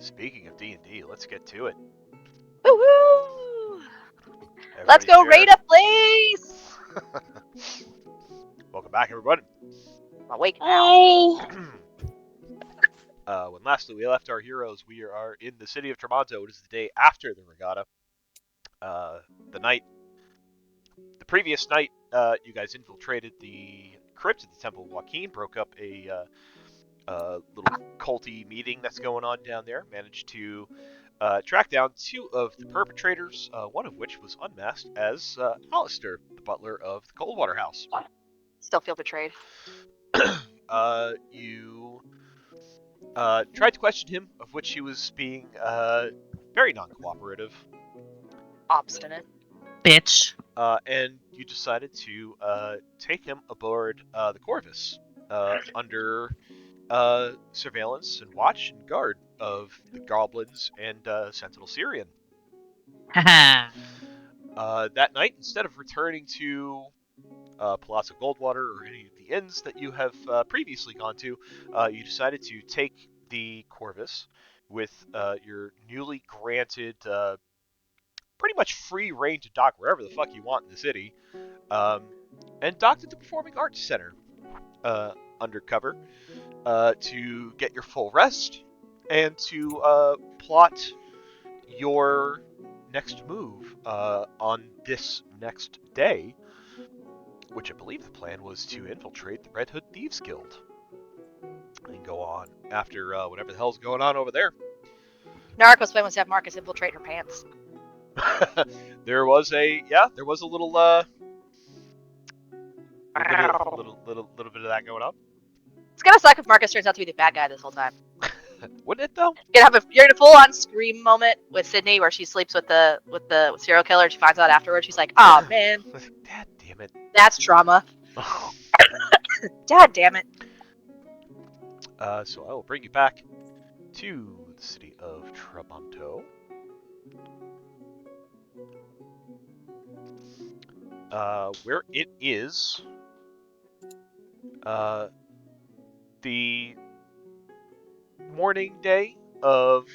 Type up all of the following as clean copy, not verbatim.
Speaking of D&D, let's get to it. Woohoo! Let's Everybody go share. raid a place! Welcome back, everybody. I'm awake now. When lastly we left our heroes, we are in the city of Tremonto. It is the day after the regatta. The previous night, you guys infiltrated the crypt of the Temple of Joaquin, broke up a little culty meeting that's going on down there, managed to track down two of the perpetrators, one of which was unmasked as Alistair, the butler of the Coldwater House. Still feel betrayed. You tried to question him, of which he was being very non-cooperative. Obstinate. Bitch. And you decided to take him aboard the Corvus under surveillance and watch and guard of the goblins and Sentinel Syrian. Haha. That night, instead of returning to Palazzo Goldwater or any of the inns that you have previously gone to, you decided to take the Corvus with your newly granted pretty much free reign to dock wherever the fuck you want in the city, and docked at the Performing Arts Center undercover to get your full rest and to plot your next move on this next day, which I believe the plan was to infiltrate the Red Hood Thieves Guild and go on after whatever the hell's going on over there. Narco's plan was to have Marcus infiltrate her pants. there was a little little bit of that going on. It's gonna suck if Marcus turns out to be the bad guy this whole time. Wouldn't it though? You're gonna have a full-on scream moment with Sydney where she sleeps with the serial killer and she finds out afterwards. She's like, "Oh man, Dad damn it, that's trauma." Dad damn it. So I will bring you back to the city of Tremonto. Where it is the morning day of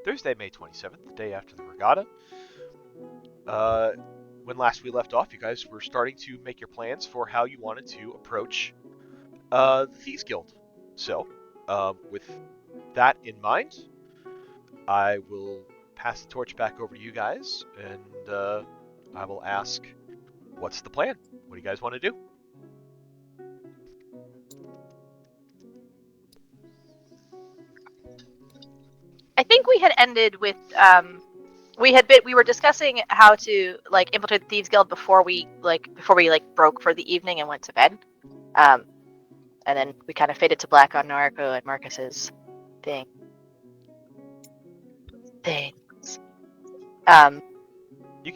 Thursday, May 27th, the day after the regatta. When last we left off, you guys were starting to make your plans for how you wanted to approach the Thieves Guild. So, with that in mind, I will pass the torch back over to you guys, and I will ask, what's the plan? What do you guys want to do? I think we had ended with we were discussing how to infiltrate the Thieves Guild before we broke for the evening and went to bed. And then we kind of faded to black on Narco and Marcus's things. Did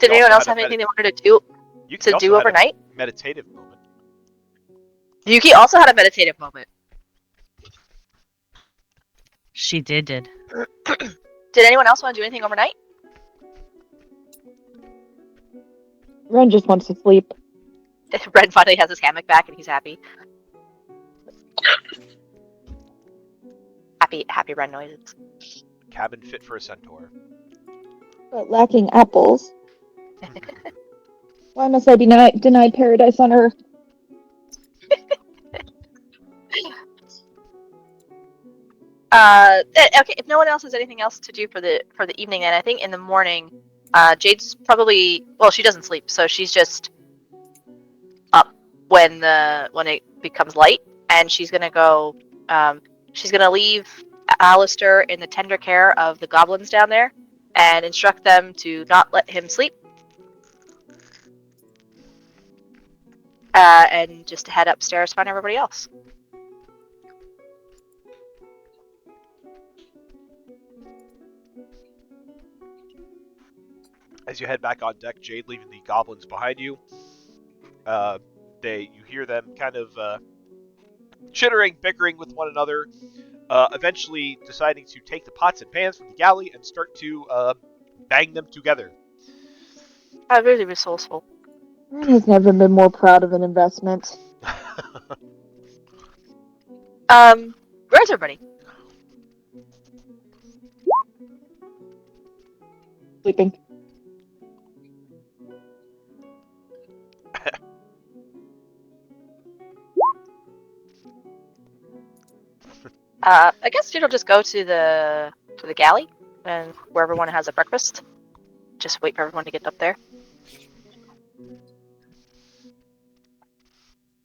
anyone else have anything they wanted to do overnight? Meditative moment. Yuki also had a meditative moment. She did. Did anyone else want to do anything overnight? Ren just wants to sleep. Ren finally has his hammock back and he's happy. Happy Ren noises. Cabin fit for a centaur. But lacking apples. Why must I be denied paradise on Earth? Okay, if no one else has anything else to do for the evening, then I think in the morning, Jade's probably, well, she doesn't sleep, so she's just up when it becomes light, and she's gonna go. She's gonna leave Alistair in the tender care of the goblins down there, and instruct them to not let him sleep, and just head upstairs to find everybody else. As you head back on deck, Jade leaving the goblins behind you. You hear them kind of chittering, bickering with one another, eventually deciding to take the pots and pans from the galley and start to bang them together. I'm really resourceful. Ren has never been more proud of an investment. Where's everybody? Sleeping. I guess you'll just go to the galley and where everyone has a breakfast. Just wait for everyone to get up there.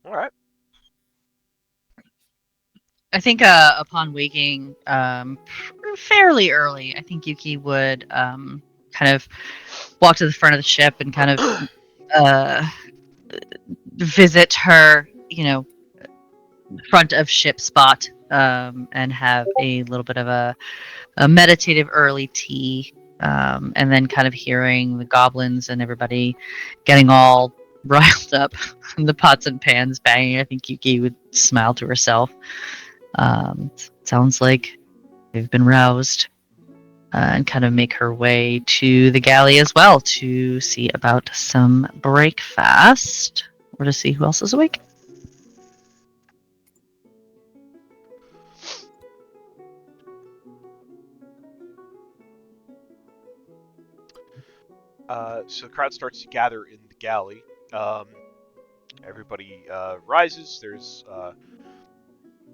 All right. I think upon waking fairly early, I think Yuki would kind of walk to the front of the ship and kind of visit her, front of ship spot and have a little bit of a meditative early tea, and then kind of hearing the goblins and everybody getting all riled up and the pots and pans banging. I think Yuki would smile to herself. Sounds like they've been roused, and kind of make her way to the galley as well to see about some breakfast or to see who else is awake. So the crowd starts to gather in the galley. Everybody rises. There's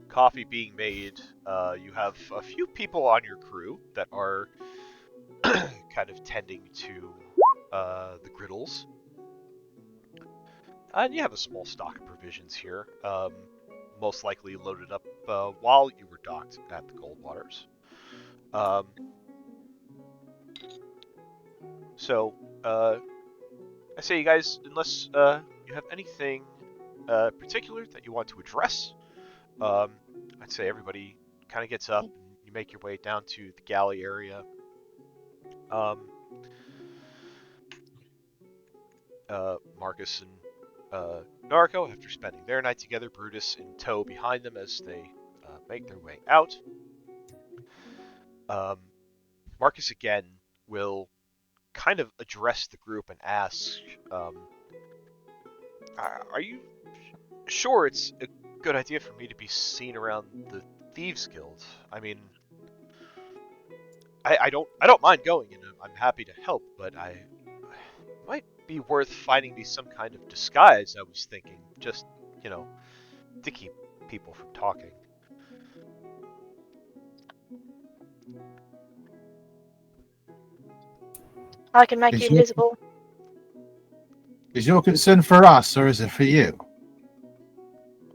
coffee being made. You have a few people on your crew that are kind of tending to the griddles. And you have a small stock of provisions here, most likely loaded up while you were docked at the Goldwaters. So, I say, you guys, unless you have anything particular that you want to address, I'd say everybody kind of gets up and you make your way down to the galley area. Marcus and Narco, after spending their night together, Brutus in tow behind them as they make their way out. Marcus again will kind of address the group and ask, are you sure it's a good idea for me to be seen around the Thieves Guild? I mean, I don't mind going, and I'm happy to help, but I might be worth finding me some kind of disguise, I was thinking, just, to keep people from talking. I can make Is you your- invisible. Is your concern for us or is it for you?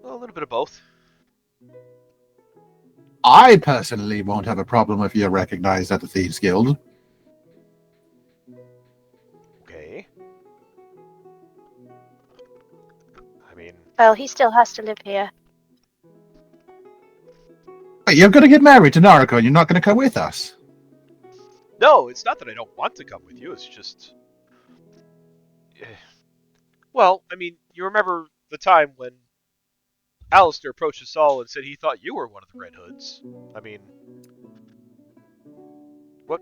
Well, a little bit of both. I personally won't have a problem if you're recognized at the Thieves Guild. Okay. I mean, Well, he still has to live here. Wait, you're going to get married to Nariko and you're not going to come with us? no, it's not that I don't want to come with you, it's just... Well, I mean, you remember the time when Alistair approached us all and said he thought you were one of the Red Hoods. I mean, what?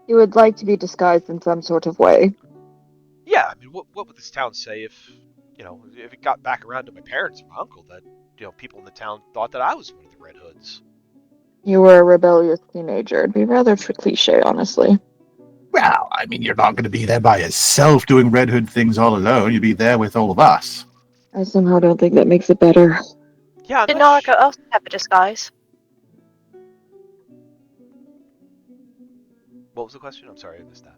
You would like to be disguised in some sort of way. Yeah, I mean, what would this town say if, if it got back around to my parents or my uncle that, people in the town thought that I was one of the Red Hoods? You were a rebellious teenager. It'd be rather cliche, honestly. Well, I mean, you're not going to be there by yourself doing Red Hood things all alone. You'll be there with all of us. I somehow don't think that makes it better. Yeah, Did Nariko also have a disguise? What was the question? I'm sorry, I missed that.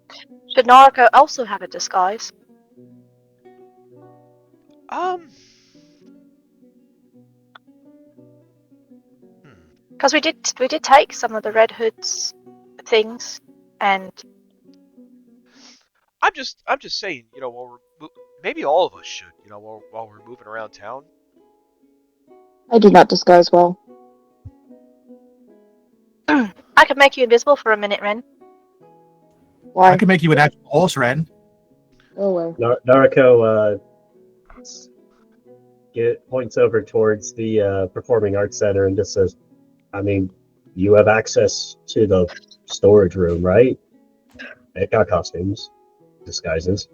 Should Nariko also have a disguise? Hmm. Because we did take some of the Red Hood's things, and I'm just saying, maybe all of us should, while we're moving around town. I do not disguise well. I could make you invisible for a minute, Ren. Why? I can make you an actual horse, Ren. Go away. Nariko points over towards the Performing Arts Center and just says, I mean, you have access to the storage room, right? It got costumes, disguises.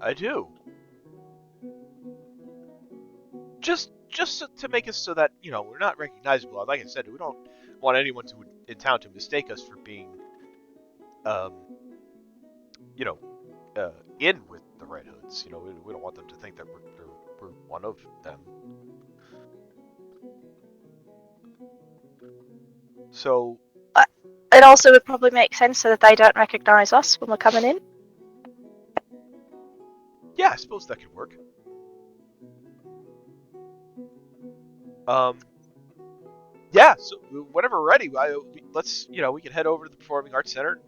I do. Just to make us so that, we're not recognizable. Like I said, we don't want anyone in town to mistake us for being, in with the Red Hoods. We don't want them to think that we're one of them. So, It also would probably make sense so that they don't recognize us when we're coming in. yeah, I suppose that could work. Yeah, so whenever we're ready, let's, we can head over to the Performing Arts Center.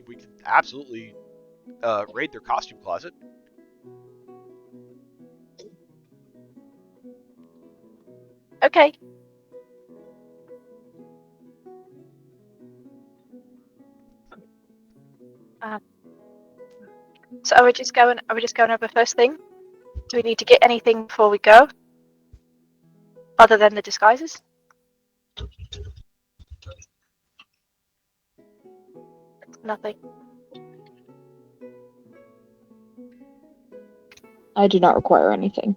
We can absolutely raid their costume closet. Okay. So are we just going over first thing? Do we need to get anything before we go? Other than the disguises? Nothing. I do not require anything.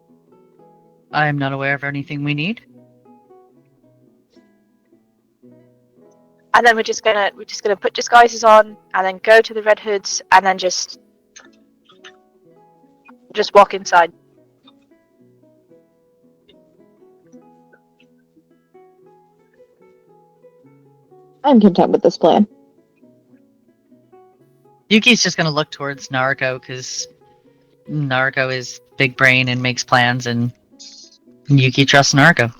I am not aware of anything we need. And then we're just gonna put disguises on and then go to the Red Hoods and then just walk inside. I'm content with this plan. Yuki's just gonna look towards Naruko because Naruko is big brain and makes plans, and Yuki trusts Naruko.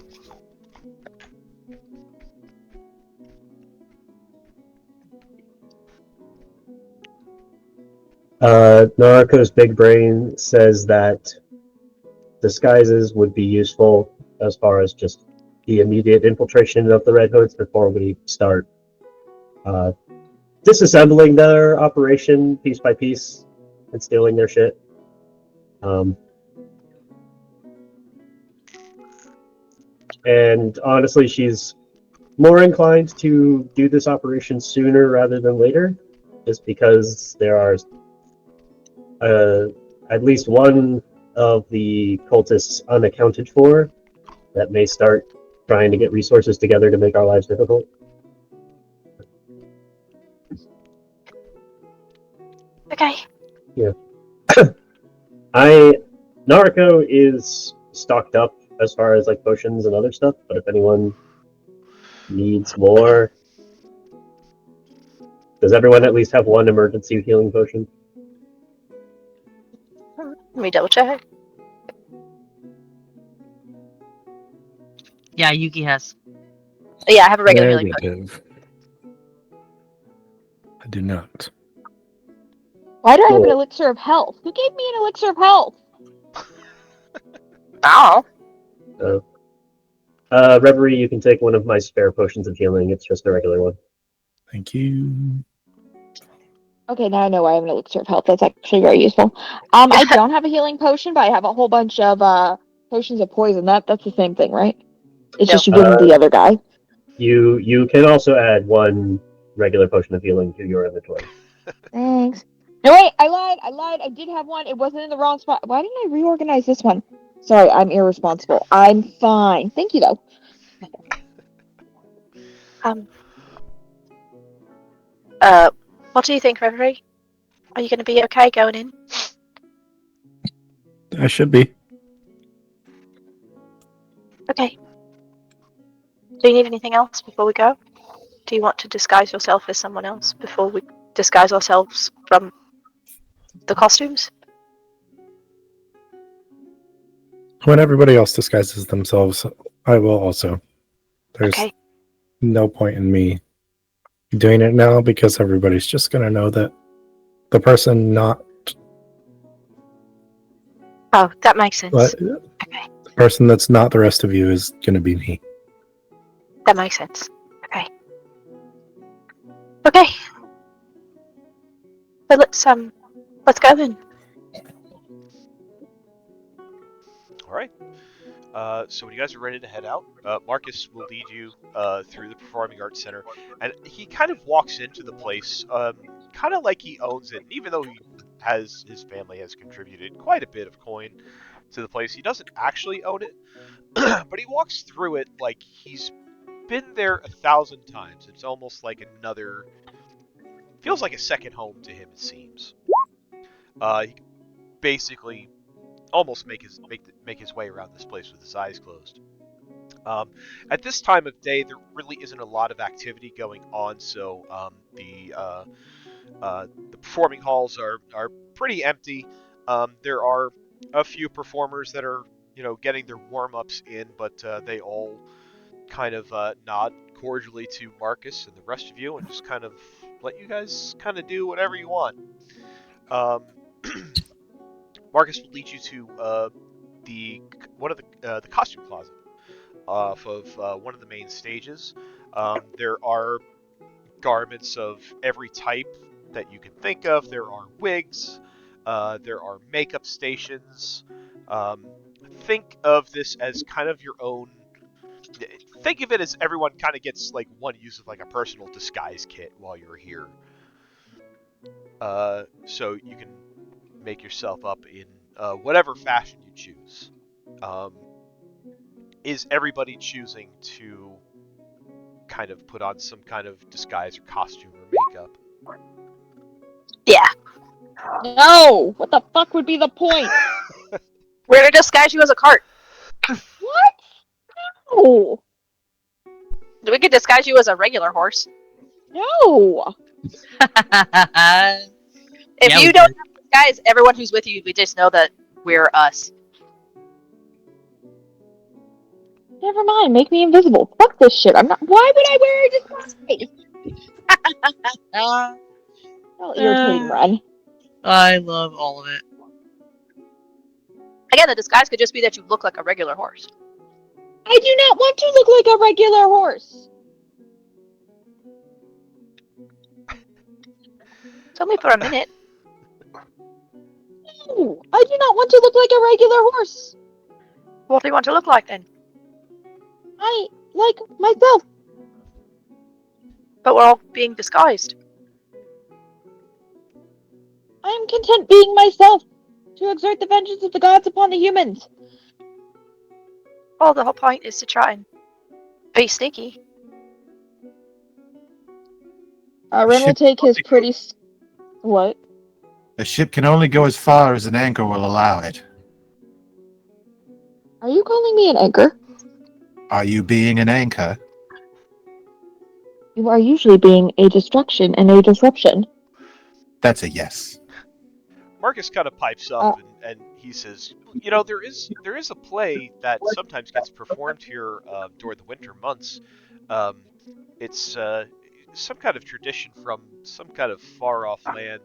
Naruko's big brain says that disguises would be useful as far as just the immediate infiltration of the Red Hoods before we start disassembling their operation piece by piece and stealing their shit. And honestly, she's more inclined to do this operation sooner rather than later, just because there are at least one of the cultists unaccounted for that may start trying to get resources together to make our lives difficult. Okay. Yeah. Naruko is stocked up as far as like potions and other stuff, but if anyone needs more, does everyone at least have one emergency healing potion? Let me double check. Yeah, Yuki has. Yeah, I have a regular healing potion. Negative. I do not. Why do I have an Cool. elixir of health? Who gave me an elixir of health? Oh. Reverie, you can take one of my spare potions of healing. It's just a regular one. Thank you. Okay, now I know why I have an elixir of health. That's actually very useful. I don't have a healing potion, but I have a whole bunch of potions of poison. That's the same thing, right? It's No. just you wouldn't the other guy. You can also add one regular potion of healing to your inventory. Thanks. No, wait, I lied. I did have one. It wasn't in the wrong spot. Why didn't I reorganize this one? Sorry, I'm irresponsible. I'm fine. Thank you, though. What do you think, Reverie? Are you going to be okay going in? I should be. Okay. Do you need anything else before we go? Do you want to disguise yourself as someone else before we disguise ourselves from the costumes? When everybody else disguises themselves, I will also. There's Okay. no point in me doing it now because everybody's just going to know that the person not Oh, that makes sense. the Okay. person that's not the rest of you is going to be me. That makes sense. Okay. Okay. So let's go then. All right. So when you guys are ready to head out, Marcus will lead you through the Performing Arts Center, and he kind of walks into the place, kind of like he owns it. Even though his family has contributed quite a bit of coin to the place, he doesn't actually own it, but he walks through it like he's been there 1,000 times. It's almost like another feels like a second home to him. It seems. He can basically almost make his way around this place with his eyes closed. At this time of day, there really isn't a lot of activity going on, so the performing halls are pretty empty. There are a few performers that are getting their warm-ups in, but they all kind of nod cordially to Marcus and the rest of you, and just kind of let you guys kind of do whatever you want. Marcus will lead you to one of the costume closet off of one of the main stages. There are garments of every type that you can think of. There are wigs. There are makeup stations. Think of this as kind of your own. Think of it as everyone kind of gets like one use of like a personal disguise kit while you're here. So you can make yourself up in whatever fashion you choose. Is everybody choosing to kind of put on some kind of disguise or costume or makeup? Yeah. No! What the fuck would be the point? We're gonna disguise you as a cart. What? No! We could disguise you as a regular horse. No! If Yeah, you we don't did. have disguise, everyone who's with you, we just know that we're us. Never mind, make me invisible. Fuck this shit. I'm not. Why would I wear a disguise? Oh, irritating, Ren. I love all of it. Again, the disguise could just be that you look like a regular horse. I do not want to look like a regular horse. It's only for a minute. No, I do not want to look like a regular horse. What do you want to look like then? I like myself. But we're all being disguised. I am content being myself to exert the vengeance of the gods upon the humans. Well, the whole point is to try and be sneaky. Ren will Ship- take his pretty. What? A ship can only go as far as an anchor will allow it. Are you calling me an anchor? Are you being an anchor? You are usually being a distraction and a disruption. That's a yes. Marcus kind of pipes up and he says, there is a play that sometimes gets performed here during the winter months. It's some kind of tradition from some kind of far-off land.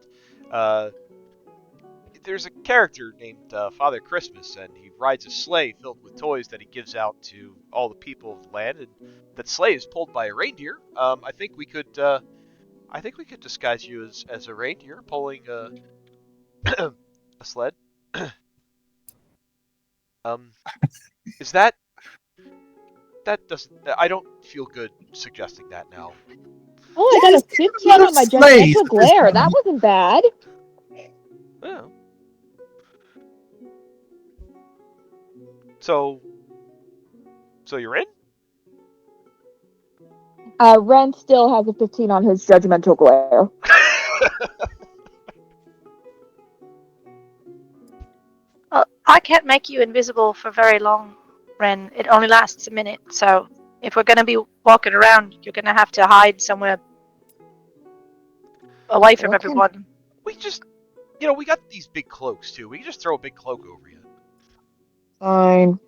There's a character named Father Christmas, and he rides a sleigh filled with toys that he gives out to all the people of the land. And that sleigh is pulled by a reindeer. I think we could disguise you as a reindeer pulling a sled. Is that doesn't? I don't feel good suggesting that now. Oh, I got a 15 on my Slaves. judgmental glare. That wasn't bad. Yeah. So you're in? Ren still has a 15 on his judgmental glare. Well, I can't make you invisible for very long, Ren. It only lasts a minute, so if we're gonna be walking around, you're gonna have to hide somewhere away from Okay. everyone. We just, we got these big cloaks too. We can just throw a big cloak over you. Fine.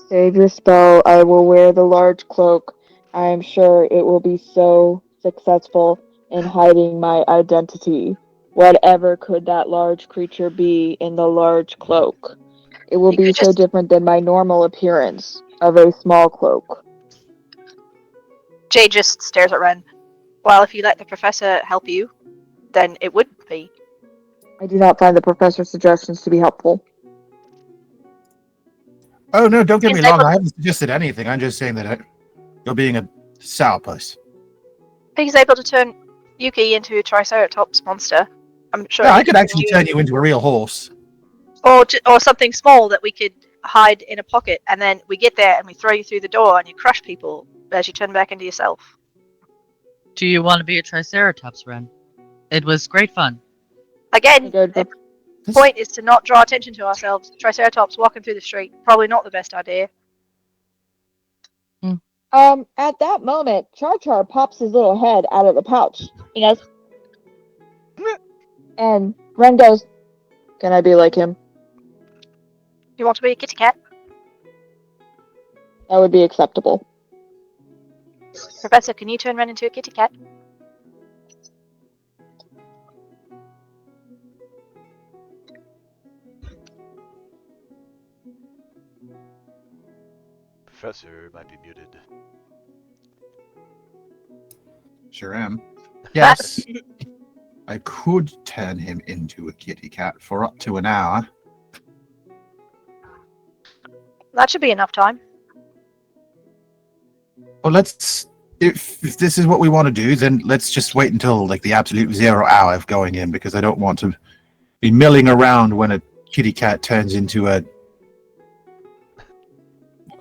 Save your spell. I will wear the large cloak. I am sure it will be so successful in hiding my identity. Whatever could that large creature be in the large cloak? It will You be could so just- different than my normal appearance of a small cloak. Jay just stares at Ren. Well, if you let the professor help you, then it would be. I do not find the professor's suggestions to be helpful. Oh, no, don't get me Is wrong. that- I haven't suggested anything. I'm just saying that you're being a sourpuss. He's able to turn Yuki into a Triceratops monster. I'm sure. Yeah, he I could can actually do- turn you into a real horse. or something small that we could hide in a pocket, and then we get there and we throw you through the door and you crush people as you turn back into yourself. Do you want to be a Triceratops, Ren? It was great fun. Again, Good. the point is to not draw attention to ourselves. Triceratops walking through the street, probably not the best idea. At that moment, Char Char pops his little head out of the pouch. He goes, and Ren goes, "Can I be like him?" You want to be a kitty cat? That would be acceptable. Professor, can you turn Ren into a kitty cat? Professor might be muted. Sure am. Yes. I could turn him into a kitty cat for up to an hour. That should be enough time. Well, let's. If this is what we want to do, then let's just wait until like the absolute 0 hour of going in, because I don't want to be milling around when a kitty cat turns into a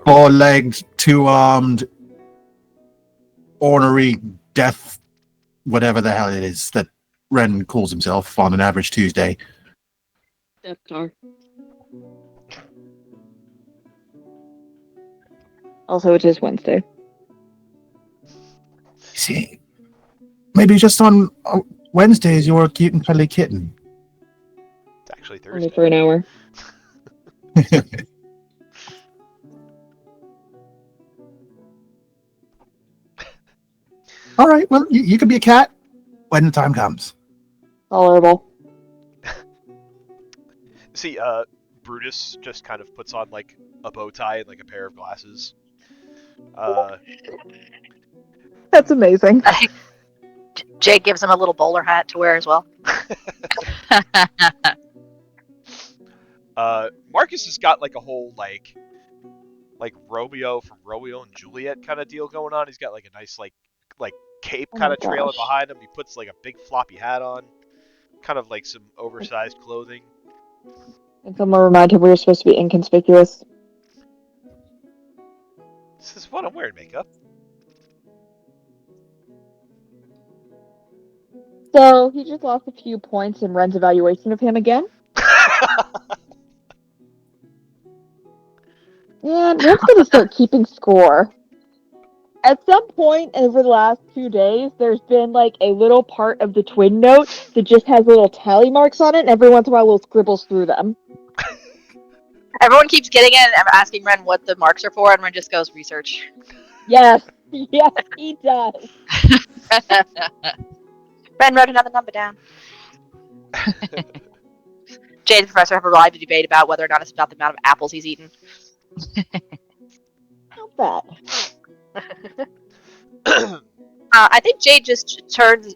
4-legged, 2-armed, ornery death, whatever the hell it is that Ren calls himself on an average Tuesday. Death Star. Also, it is Wednesday. See, maybe just on Wednesdays you're a cute and cuddly kitten. It's actually Only Thursday. for an hour. All right, well, you can be a cat when the time comes. Tolerable. See, Brutus just kind of puts on like a bow tie and like a pair of glasses. That's amazing. Jade gives him a little bowler hat to wear as well. Marcus has got like a whole like Romeo from Romeo and Juliet kind of deal going on. He's got like a nice like cape Oh kind my of trailing gosh. behind him. He puts like a big floppy hat on, kind of like some oversized clothing. And someone remind him we were supposed to be inconspicuous. This is what I'm wearing makeup. So, he just lost a few points in Ren's evaluation of him again. And Ren's gonna start keeping score. At some point over the last 2 days, there's been like a little part of the twin note that just has little tally marks on it, and every once in a while, little scribbles through them. Everyone keeps getting it and asking Ren what the marks are for, and Ren just goes, research. Yes, yes, he does. Ren wrote another number down. Jade and the Professor have a lively debate about whether or not it's about the amount of apples he's eaten. Not bad. I think Jade just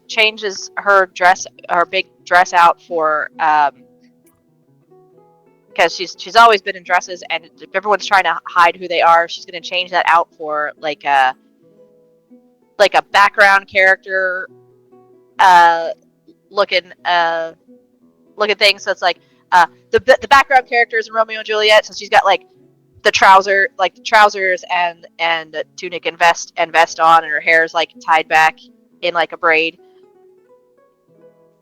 changes her big dress out for, because she's always been in dresses, and if everyone's trying to hide who they are, she's going to change that out for like a background character, looking thing. So it's like the background characters in Romeo and Juliet. So she's got like the trousers and a tunic and vest on, and her hair is like tied back in like a braid.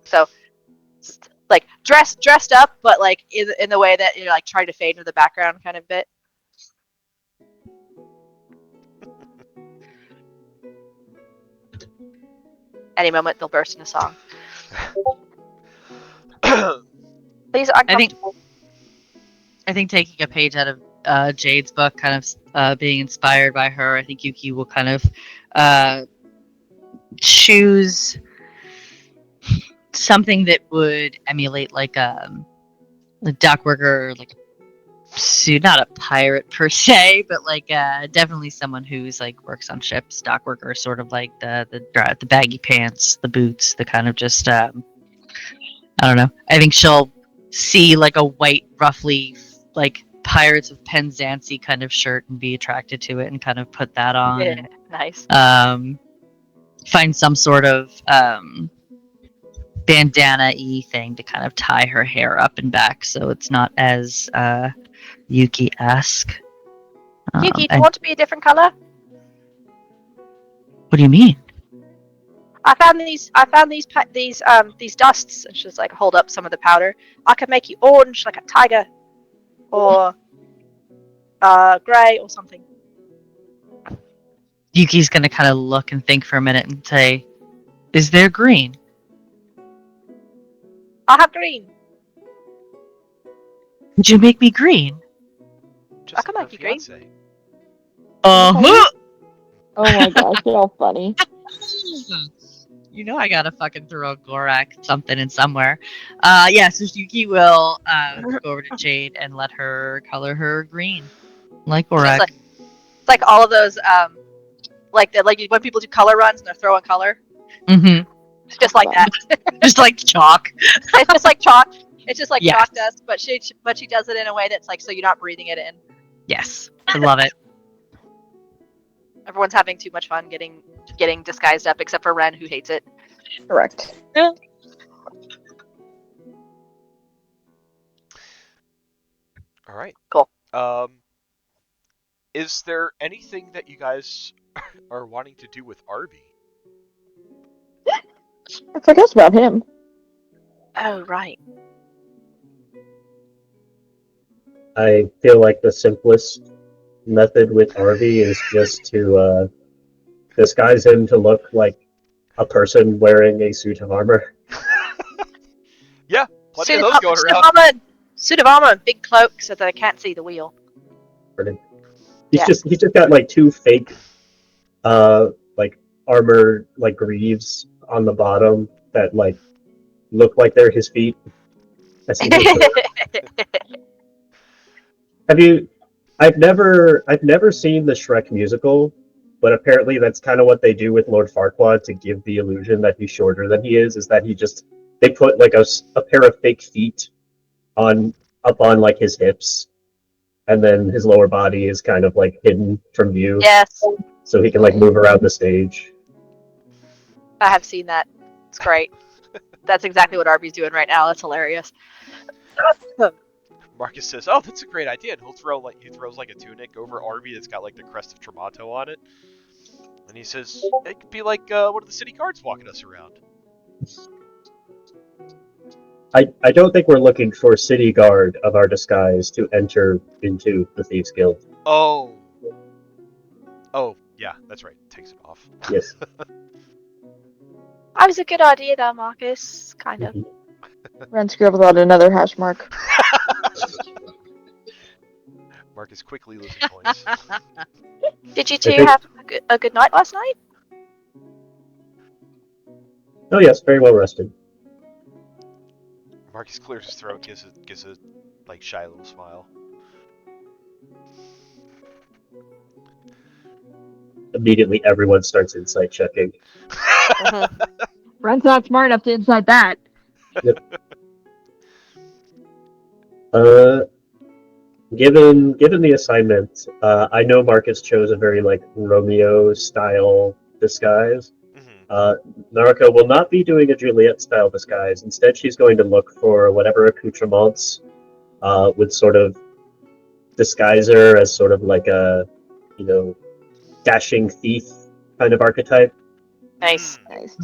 So like dressed up, but like in the way that you're like trying to fade into the background kind of bit. Any moment they'll burst into song. These are uncomfortable. I think taking a page out of Jade's book, kind of being inspired by her, I think Yuki will kind of choose something that would emulate like a dock worker, like not a pirate per se, but like definitely someone who's like works on ships, dock worker, sort of like the baggy pants, the boots, the kind of just I don't know. I think she'll see like a white, roughly like Pirates of Penzance kind of shirt and be attracted to it and kind of put that on. Yeah, nice. Find some sort of bandana-y thing to kind of tie her hair up and back so it's not as Yuki-esque. Yuki, do you want to be a different color? What do you mean? I found these dusts, and she's like hold up some of the powder. I could make you orange like a tiger, or grey or something. Yuki's gonna kind of look and think for a minute and say, "Is there green?" I'll have green. Would you make me green? Just I can like make my you green. fiancé. Uh-huh. Oh my gosh, you're all funny. You know I gotta fucking throw Gorak something in somewhere. Yeah, so Yuki will go over to Jade and let her color her green. Like Gorak. It's like all of those like when people do color runs and they're throwing color. Mm-hmm. It's just like that. Just like chalk. It's just like chalk. It's just like Yes. chalk dust, but she does it in a way that's like so you're not breathing it in. Yes. I love it. Everyone's having too much fun getting disguised up, except for Ren, who hates it. Correct. All right. Cool. Is there anything that you guys are wanting to do with Arby? I guess about him. Oh right. I feel like the simplest method with Arby is just to disguise him to look like a person wearing a suit of armor. Plenty of those going suit around. Suit of armor, and big cloak, so that I can't see the wheel. He's Yeah. just got like two fake like armor like greaves on the bottom that like look like they're his feet. That's Have you? I've never seen the Shrek musical, but apparently that's kind of what they do with Lord Farquaad to give the illusion that he's shorter than he is. Is that they put like a pair of fake feet up on like his hips, and then his lower body is kind of like hidden from view, Yes, so he can like move around the stage. I have seen that. It's great. That's exactly what Arby's doing right now. That's hilarious. Marcus says, "Oh, that's a great idea." And he throws like a tunic over Arby that's got like the crest of Tremonto on it. And he says, "It could be like one of the city guards walking us around." I don't think we're looking for city guard of our disguise to enter into the Thieves Guild. Oh, yeah, that's right. Takes it off. Yes. That was a good idea, though, Marcus. Kind of. Ren scribbled out another hash mark. Marcus quickly losing points. Did you two have a good night last night? Oh yes, very well rested. Marcus clears his throat, gives a like shy little smile. Immediately, everyone starts insight checking. Ren's not smart enough to inside that. Given the assignment, I know Marcus chose a very like Romeo style disguise. Nariko will not be doing a Juliet style disguise. Instead, she's going to look for whatever accoutrements would sort of disguise her as sort of like a, dashing thief kind of archetype, Nice. Nice.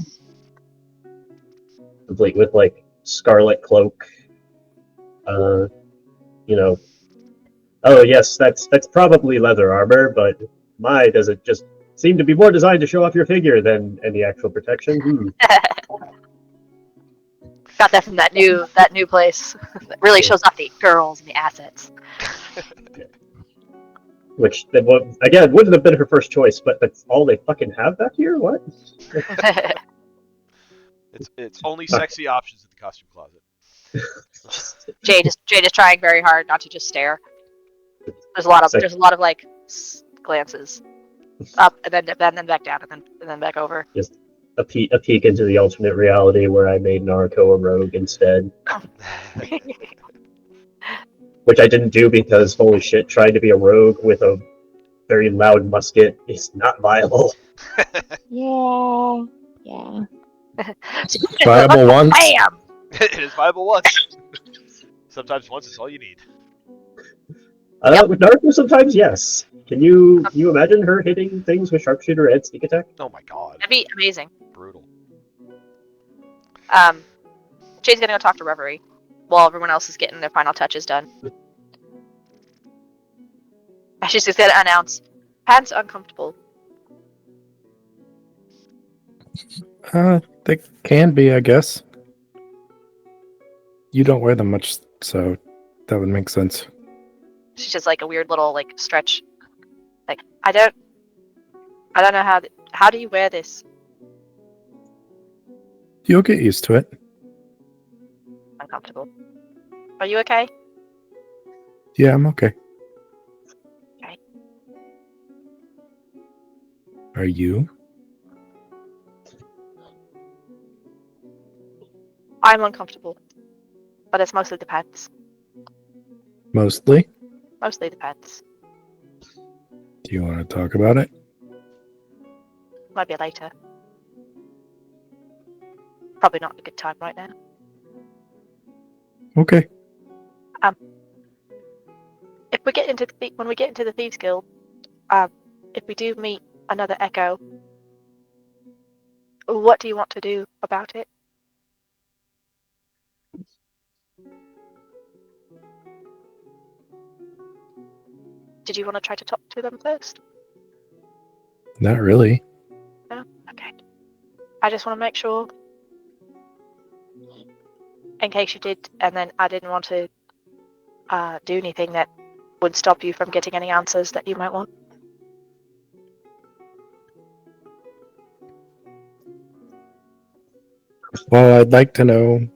complete with like scarlet cloak. Oh yes, that's probably leather armor, but does it just seem to be more designed to show off your figure than any actual protection? Got that from that new place. That really shows off the girls and the assets. Which, again, wouldn't have been her first choice, but that's all they fucking have back here? What? It's only sexy options in the costume closet. Jade is trying very hard not to just stare. There's a lot of like glances up and then back down and then back over. Just a peek into the alternate reality where I made Naruto a rogue instead. Which I didn't do because, holy shit, trying to be a rogue with a very loud musket is not viable. Yeah. Viable once. Bam! It is viable once. Sometimes once is all you need. With Naruto, sometimes yes. Can you imagine her hitting things with sharpshooter and sneak attack? Oh my god. That'd be amazing. Brutal. Jade's gonna go talk to Reverie while everyone else is getting their final touches done. She's just gonna announce, pants uncomfortable. They can be, I guess. You don't wear them much, so that would make sense. She's just like a weird little like stretch. Like, I don't know how do you wear this? You'll get used to it. Uncomfortable. Are you okay? Yeah, I'm okay. Okay. Are you? I'm uncomfortable. But it's mostly the pants. Mostly? Mostly the pants. Do you want to talk about it? Might be later. Probably not a good time right now. Okay. If we get into when we get into the Thieves Guild, if we do meet another Echo, what do you want to do about it? Did you want to try to talk to them first? Not really. No? Okay. I just want to make sure. In case you did, and then I didn't want to do anything that would stop you from getting any answers that you might want. Well, I'd like to know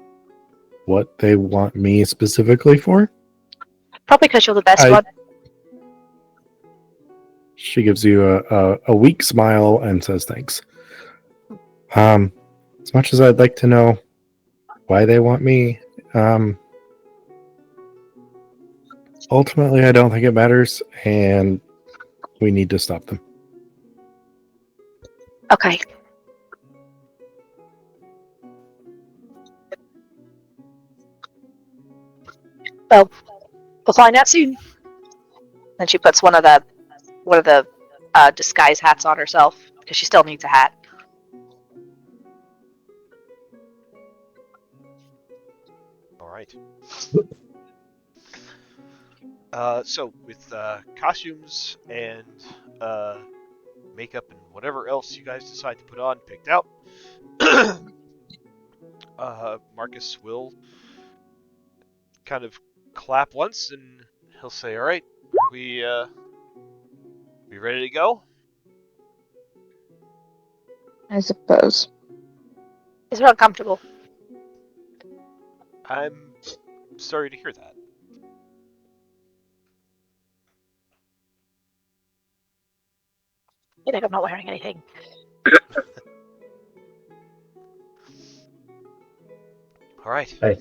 what they want me specifically for. Probably because you're the best I- one. She gives you a weak smile and says thanks. As much as I'd like to know why they want me, ultimately I don't think it matters, and we need to stop them. Okay. Well, we'll find out soon. And she puts one of the disguise hats on herself because she still needs a hat. All right. So with costumes and makeup and whatever else you guys decide to put on picked out, Marcus will kind of clap once and he'll say, "All right, we ready to go?" I suppose. Is it uncomfortable? I'm sorry to hear that. You think I'm not wearing anything? All right. I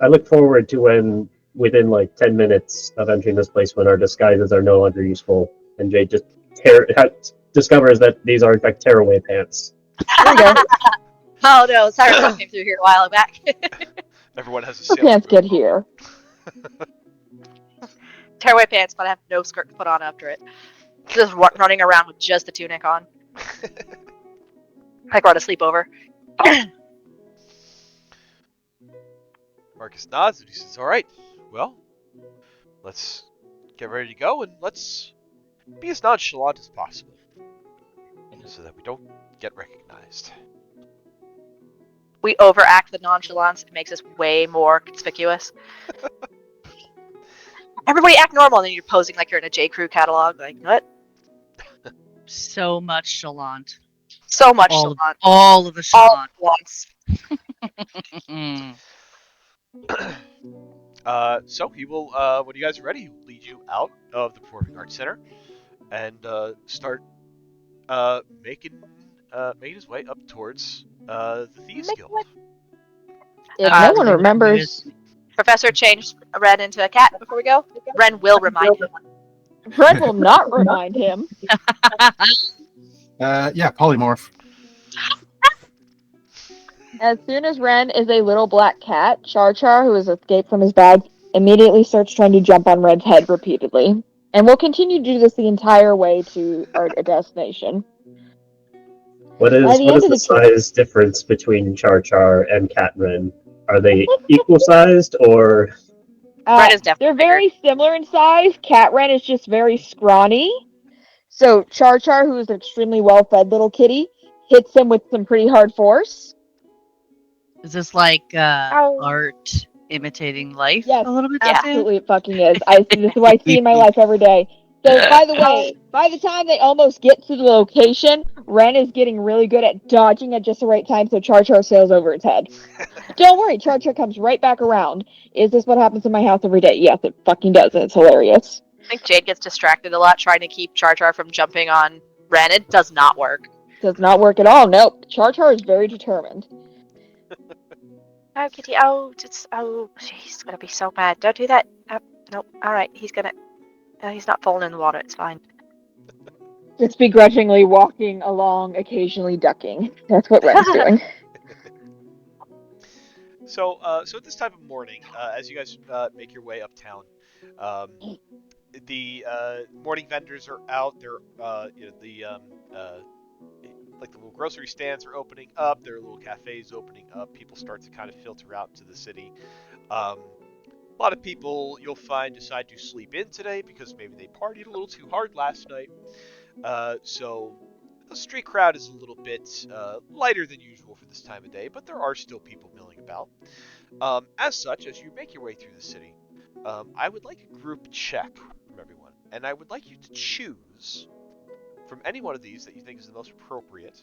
look forward to when, within like 10 minutes of entering this place, when our disguises are no longer useful, and Jade just discovers that these are in fact tearaway pants. There you go. Oh no, Cyberpunk came through here a while back. Everyone has a Her sailor pants moon. get here. Tearaway pants, but I have no skirt to put on after it. Just running around with just the tunic on. Like we're at a sleepover. Marcus nods and he says, "All right, well, let's get ready to go and let's be as nonchalant as possible so that we don't get recognized." We overact the nonchalance. It makes us way more conspicuous. Everybody act normal, and then you're posing like you're in a J. Crew catalog. Like, what? So much chalant. So much All, chalant. all of the All chalant. at once. So he will, when you guys are ready, he will lead you out of the Performing Arts Center and start making his way up towards the Thieves Guild. If no one remembers, Professor changed Ren into a cat before we go. Ren will remind him. Ren will not remind him. Yeah, polymorph. As soon as Ren is a little black cat, Char Char, who has escaped from his bag, immediately starts trying to jump on Ren's head repeatedly. And we'll continue to do this the entire way to our destination. What By is the what end is of the the trip, size difference between Char Char and Catrin? Are they equal sized or? Ren is definitely they're bigger. very similar in size. Cat Ren is just very scrawny. So Char Char, who is an extremely well-fed little kitty, hits him with some pretty hard force. Is this like Ow. art imitating life Yes, a little bit? Yeah. absolutely, it fucking is. This is what I see in my life every day. So, by the way, by the time they almost get to the location, Ren is getting really good at dodging at just the right time, so Char Char sails over its head. Don't worry, Char Char comes right back around. Is this what happens in my house every day? Yes, it fucking does, and it's hilarious. I think Jade gets distracted a lot trying to keep Char Char from jumping on Ren. It does not work. Does not work at all. Nope. Char Char is very determined. Oh, kitty. Oh, he's gonna be so mad. Don't do that. Nope. All right, he's gonna. He's not falling in the water. It's fine. Just begrudgingly walking along, occasionally ducking. That's what Ren's doing. So at this time of morning, as you guys make your way uptown, the morning vendors are out. They're like the little grocery stands are opening up. There are little cafes opening up. People start to kind of filter out into the city. A lot of people you'll find decide to sleep in today because maybe they partied a little too hard last night. So the street crowd is a little bit lighter than usual for this time of day, but there are still people milling about. As such, as you make your way through the city, I would like a group check from everyone, and I would like you to choose from any one of these that you think is the most appropriate.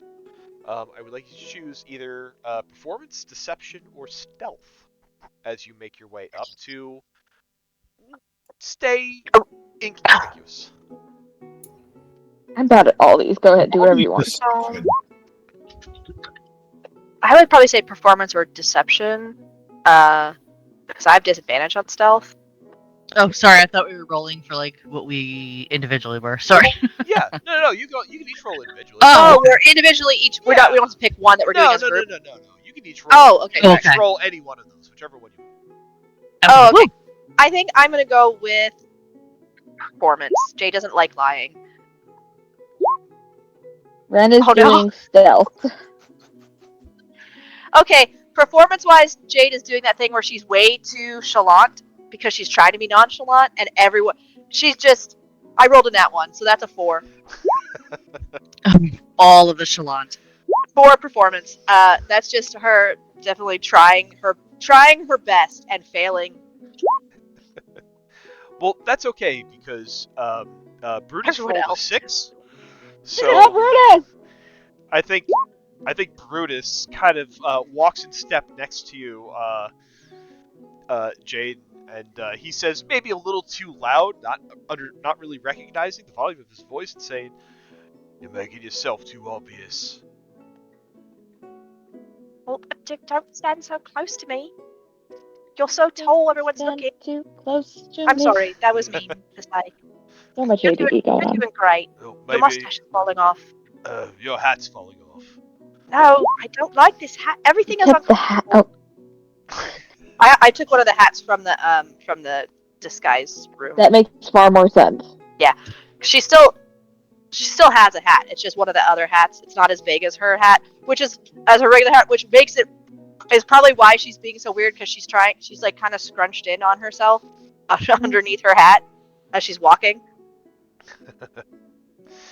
I would like you to choose either performance, deception, or stealth as you make your way up to stay inconspicuous. I'm bad at all these. Go ahead, do whatever you want. I would probably say performance or deception, because I have disadvantage on stealth. Oh, sorry. I thought we were rolling for like what we individually were. Sorry. Yeah, no. You can each roll individually. Oh, we're individually each. We don't have to pick one that we're doing as a group. No. You can each roll. Oh, okay. You can Okay. actually roll any one of those, whichever one you want. Oh, Woo. okay. I think I'm gonna go with performance. Jay doesn't like lying. Ren is Oh, no. doing stealth. Okay, performance-wise, Jade is doing that thing where she's way too chalant because she's trying to be nonchalant, and everyone, she's just. I rolled in that one, so that's a 4. All of the chalant. 4 performance. That's just her definitely trying her best and failing. Well, that's okay because Brutus Everyone rolled a else. 6. Oh, So Brutus! I think Brutus kind of walks in step next to you, Jade, and he says maybe a little too loud, not really recognizing the volume of his voice, and saying, "You're making yourself too obvious." Well, don't stand so close to me. You're so tall, everyone's Stand looking. too close to I'm me. sorry, that was mean to say. So much You're ADD doing going on. great. Oh, Your maybe mustache is falling off. your hat's falling off. No, I don't like this hat. Everything is Tip the hat. Oh, I took one of the hats from the disguise room. that makes far more sense. She still has a hat. It's just one of the other hats. It's not as big as her hat, which is as her regular hat, which makes it is probably why she's being so weird because she's like kind of scrunched in on herself underneath her hat as she's walking.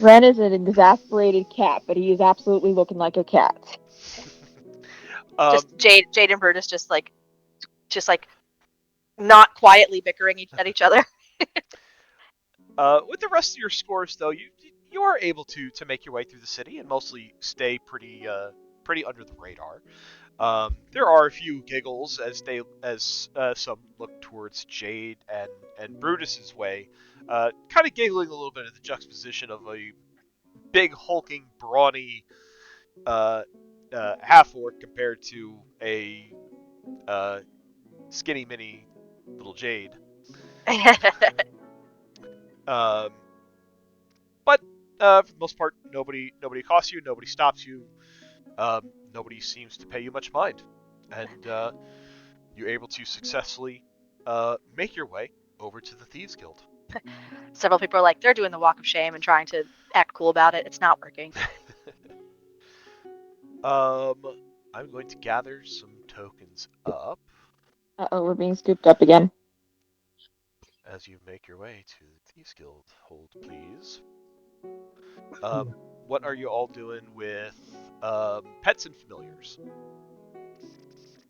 Ren is an exasperated cat, but he is absolutely looking like a cat. Just Jade and Brutus just like not quietly bickering at each other. With the rest of your scores, though, you are able to make your way through the city and mostly stay pretty under the radar. There are a few giggles as some look towards Jade and Brutus's way, kind of giggling a little bit at the juxtaposition of a big hulking brawny half-orc compared to a skinny mini little Jade. But for the most part, nobody accosts you, nobody stops you, nobody seems to pay you much mind, and you're able to successfully make your way over to the Thieves Guild. Several people are like, they're doing the walk of shame and trying to act cool about it. It's not working. I'm going to gather some tokens up Uh-oh, we're being scooped up again. as you make your way to the Thieves Guild. Hold, please. What are you all doing with pets and familiars?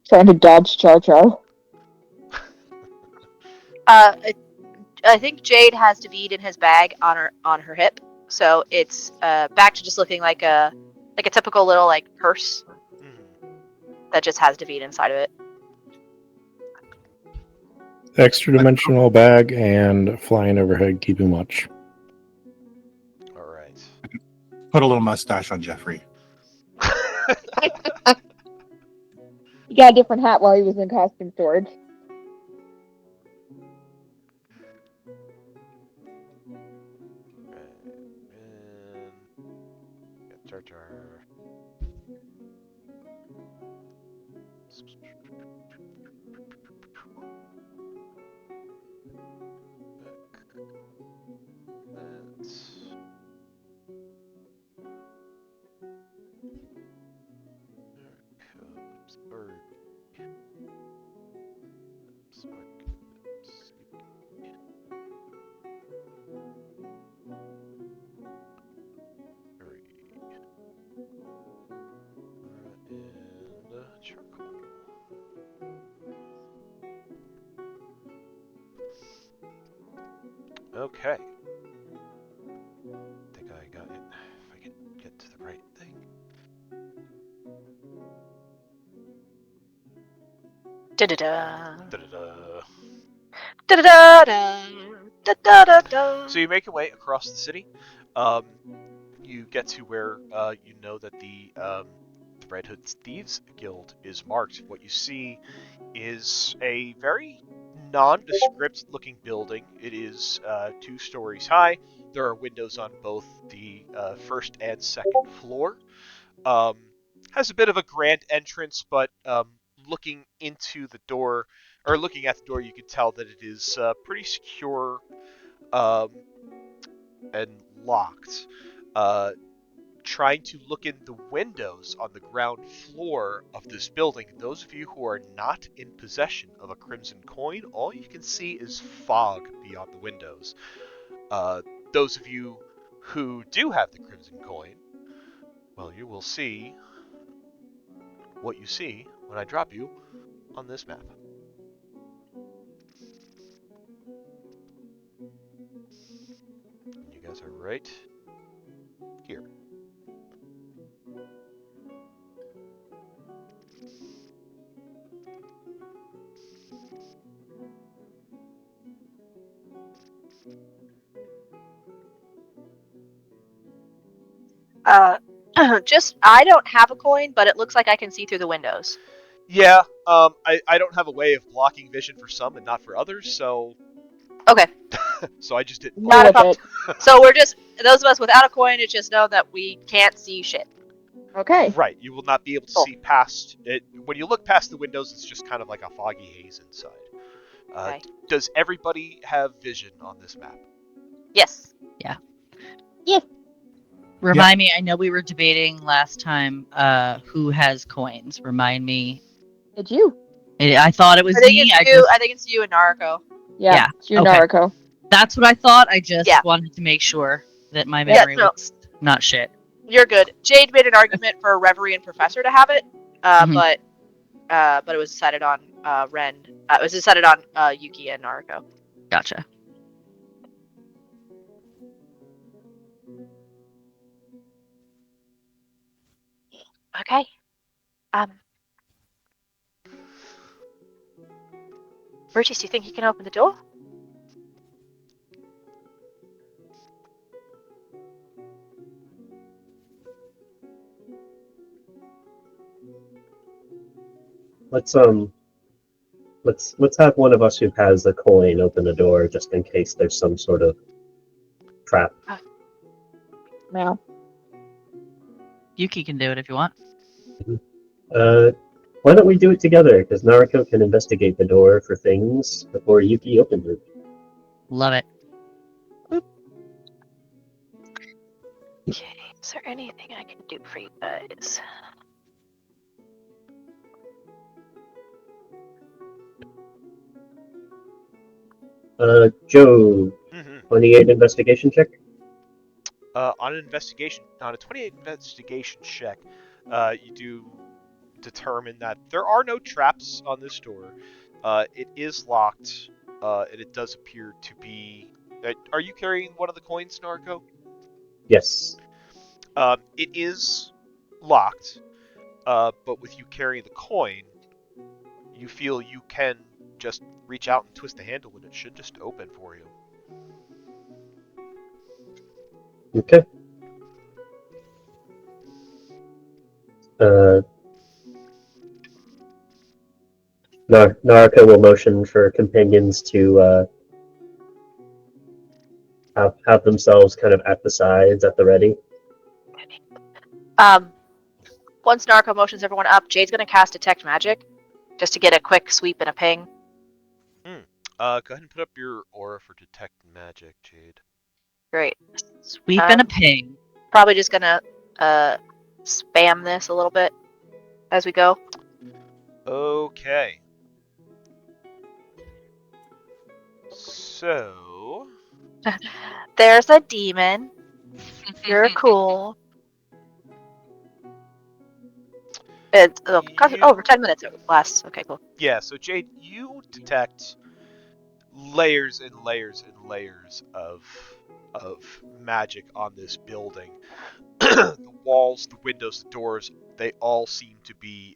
Trying to dodge Char Char. I think Jade has David in his bag on her hip, so it's back to just looking like a typical little like purse that just has David inside of it. Extra dimensional bag and flying overhead, keep him watch. All right. Put a little mustache on Jeffrey. He got a different hat while he was in costume storage. Jar Jar. Charcoal. Okay. I think I got it. If I can get to the right thing. Da-da-da. Da-da-da. Da-da-da-da. Da-da-da-da. So you make your way across the city. You get to where you know that the Red Hood Thieves Guild is marked. What you see is a very nondescript looking building. It is 2 stories high. There are windows on both the first and second floor. Has a bit of a grand entrance, but looking into the door, or looking at the door, you can tell that it is pretty secure and locked. Trying to look in the windows on the ground floor of this building, those of you who are not in possession of a crimson coin, all you can see is fog beyond the windows. Those of you who do have the crimson coin, well, you will see what you see when I drop you on this map. You guys are right here. Just I don't have a coin, but it looks like I can see through the windows. Yeah, I don't have a way of blocking vision for some and not for others, so Okay. so I just didn't. Not a Deal with problem. So we're just those of us without a coin. It's just know that we can't see shit. Okay. Right, you will not be able to Cool. see past it. When you look past the windows, it's just kind of like a foggy haze inside. Okay. Does everybody have vision on this map? Yes. Remind me, I know we were debating last time who has coins. Remind me. It's you. I thought it was I think me. it's you. I think it's you and Naruko. Yeah. It's you, okay. Naruko. That's what I thought. I just Yeah. wanted to make sure that my Yeah, memory no. was not shit. You're good. Jade made an argument for Reverie and Professor to have it, Mhm. but it was decided on Ren. It was decided on Yuki and Naruko. Gotcha. Okay. Brutus, do you think you can open the door? Let's have one of us who has a coin open the door just in case there's some sort of trap. Now. Yuki can do it if you want. Why don't we do it together? Because Naruko can investigate the door for things before Yuki opens it. Love it. Okay, is there anything I can do for you guys? Joe, Mm-hmm. 28 investigation check. On a 28 investigation check, you do determine that there are no traps on this door. It is locked, and it does appear to be. Are you carrying one of the coins, Narco? Yes. It is locked, but with you carrying the coin, you feel you can just reach out and twist the handle, and it should just open for you. Okay. Naraka will motion for companions to have themselves kind of at the sides, at the ready. Once Narco motions everyone up, Jade's gonna cast Detect Magic, just to get a quick sweep and a ping. Go ahead and put up your aura for Detect Magic, Jade. Great. Sweep and a ping. Probably just gonna spam this a little bit as we go. Okay. So... There's a demon. You're cool. It's over 10 minutes it lasts. Okay, cool. Yeah, so Jade, you detect layers and layers and layers of magic on this building. The walls, the windows, the doors, they all seem to be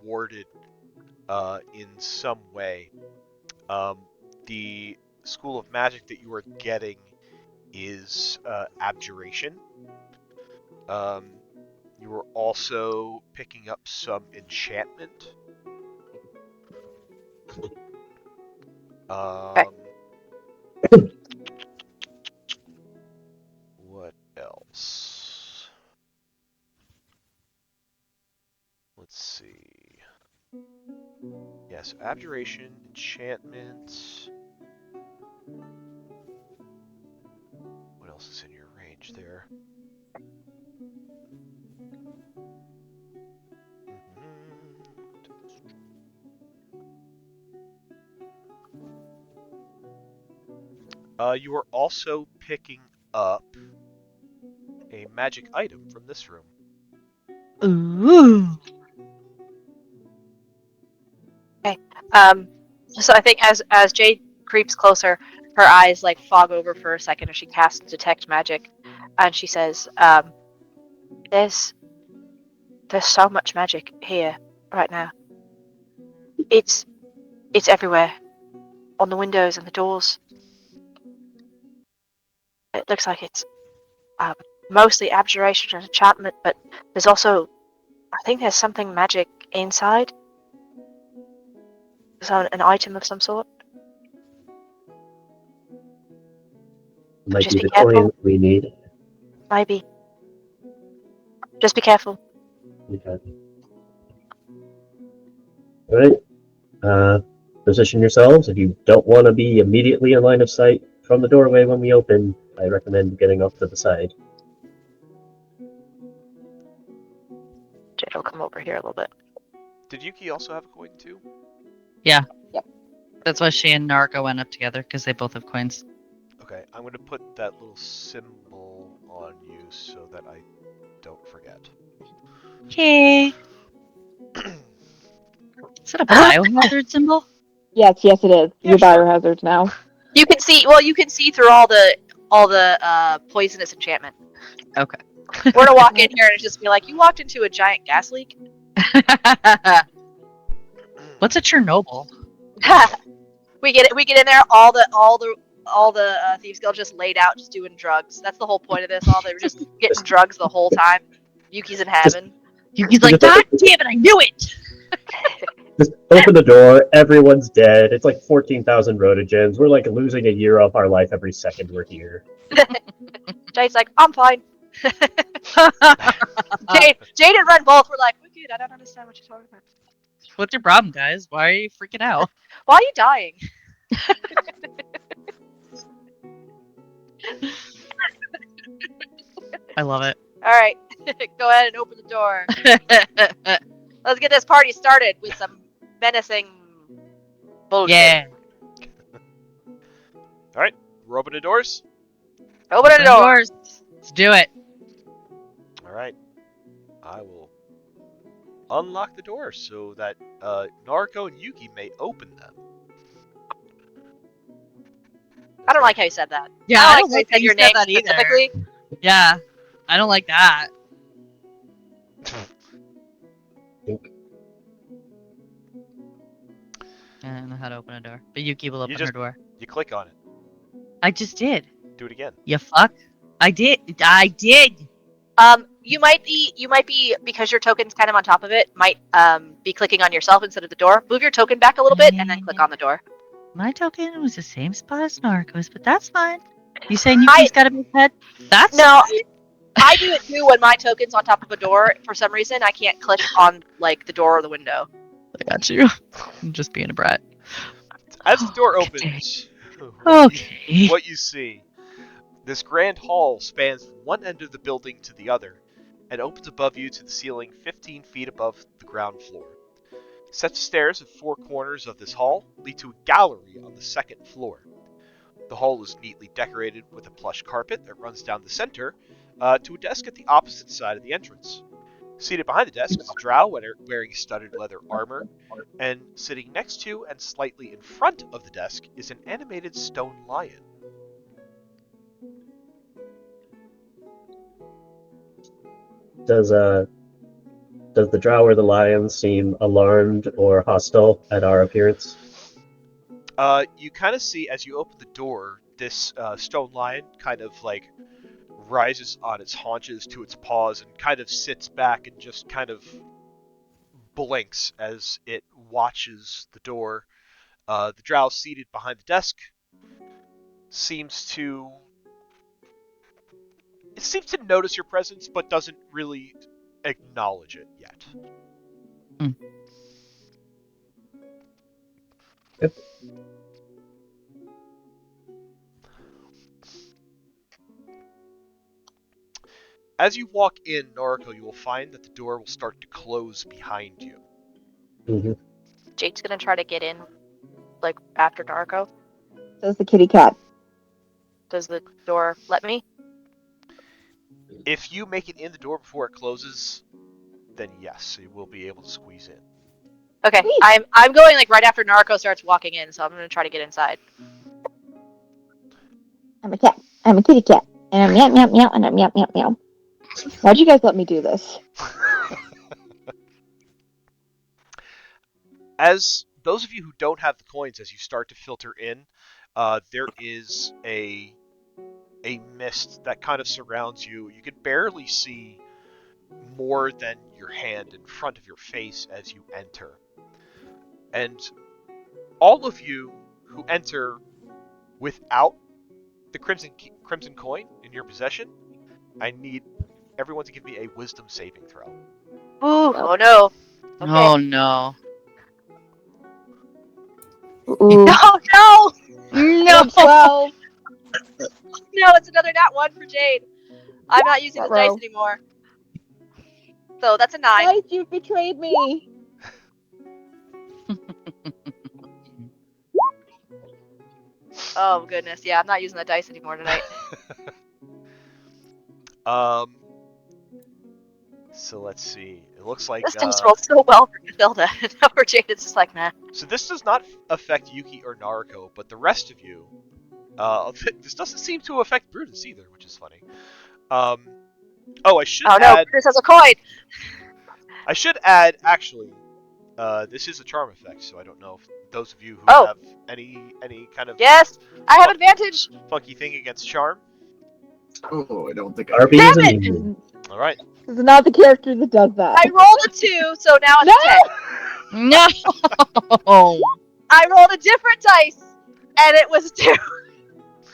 warded in some way. The school of magic that you are getting is abjuration. You are also picking up some enchantment. What else? Let's see. Yes, abjuration, enchantment. What else is in your range there? You are also picking up a magic item from this room. Ooh. Okay. So I think as Jade creeps closer, her eyes like fog over for a second as she casts Detect Magic, and she says, "There's so much magic here right now. It's everywhere, on the windows and the doors. It looks like it's mostly abjuration and enchantment, but there's also, I think there's something magic inside. So an item of some sort. Might Just be be the careful. coin we need. Maybe. Just be careful." Okay. All right. Position yourselves. If you don't want to be immediately in line of sight from the doorway when we open, I recommend getting off to the side. Jade will come over here a little bit. Did Yuki also have a coin too? Yeah. Yep. That's why she and Narco went up together, because they both have coins. Okay, I'm going to put that little symbol on you so that I don't forget. Okay. Is it a biohazard symbol? Yes, it is. Yeah, Your sure. biohazards now. You can see through all the poisonous enchantment. Okay. We're gonna walk in here and just be like, "You walked into a giant gas leak." What's a Chernobyl? we get in there. All the thieves guild just laid out, just doing drugs. That's the whole point of this. All they were just getting drugs the whole time. Yuki's in heaven. Yuki's like, God damn it, I knew it! Just open the door. Everyone's dead. It's like 14,000 rotogens. We're like losing a year of our life every second we're here. Jade's like, "I'm fine." Jade and Ren both were like, "We're good. I don't understand what you're talking about. What's your problem, guys? Why are you freaking out? Why are you dying?" I love it. All right, go ahead and open the door. Let's get this party started with some menacing bullshit. Yeah. All right, we're opening doors. Open the door. Doors. Let's do it. All right, I will unlock the door so that Naruko and Yuki may open them. I don't like how you said that. Yeah, I I don't don't like like how you how said your you said name that either. specifically. Yeah, I don't like that. I don't know how to open a door, but Yuki will open her door. You click on it. I just did. Do it again. You fuck. I did. You might be because your token's kind of on top of it. Might be clicking on yourself instead of the door. Move your token back a little bit and then click on the door. My token was the same spot as Narco's, but that's fine. You saying Yuki's got a big head? That's No, fine. I do it too when my token's on top of a door. For some reason, I can't click on like the door or the window. I got you. I'm just being a brat. As the door opens, Okay. what you see, this grand hall spans from one end of the building to the other, and opens above you to the ceiling 15 feet above the ground floor. Sets of stairs at four corners of this hall lead to a gallery on the second floor. The hall is neatly decorated with a plush carpet that runs down the center to a desk at the opposite side of the entrance. Seated behind the desk is a drow wearing studded leather armor, and sitting next to and slightly in front of the desk is an animated stone lion. Does the drow or the lion seem alarmed or hostile at our appearance? You kind of see as you open the door, this stone lion kind of like rises on its haunches to its paws and kind of sits back and just kind of blinks as it watches the door. The drow seated behind the desk seems to notice your presence, but doesn't really acknowledge it yet. Yep. As you walk in, Naruko, you will find that the door will start to close behind you. Mm-hmm. Jade's gonna try to get in, like after Darko. Says the kitty cat. Does the door let me? If you make it in the door before it closes, then yes, you will be able to squeeze in. Okay, Sweet. I'm going like right after Narco starts walking in, so I'm gonna try to get inside. I'm a cat. I'm a kitty cat. And I'm meow meow meow and I'm meow meow meow. Why'd you guys let me do this? As those of you who don't have the coins, as you start to filter in, there is a mist that kind of surrounds you. You can barely see more than your hand in front of your face as you enter. And all of you who enter without the crimson coin in your possession, I need everyone to give me a wisdom saving throw. Ooh, oh no. Okay. Oh no. Ooh. Oh no! No. 12. No, it's another nat 1 for Jade. I'm not using the dice Uh-oh. anymore. So that's a 9. Guys, you betrayed me. Oh goodness, yeah, I'm not using the dice anymore tonight. So let's see. It looks like This dice rolled so well for Mathilda. Now for Jade, it's just like, nah. so this does not affect Yuki or Naruko, but the rest of you, this doesn't seem to affect Brutus either, which is funny. I should Oh no, add. Brutus has a coin! I should add actually. This is a charm effect, so I don't know if those of you who Oh. have any kind of Yes! I have advantage! funky thing against charm. Oh, I don't think RP Damn is it! immune. All right. This is not the character that does that. I rolled a 2, so now it's a 10. No. I rolled a different dice, and it was 2.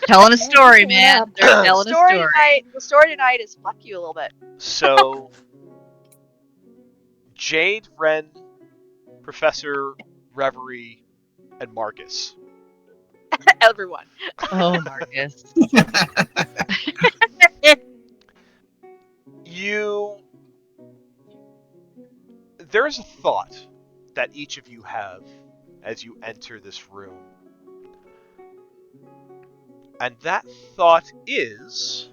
Telling a story, man. They're telling a story. The story tonight is fuck you a little bit. So, Jade, Ren, Professor, Reverie, and Marcus. Everyone. Oh, Marcus. There's a thought that each of you have as you enter this room. And that thought is...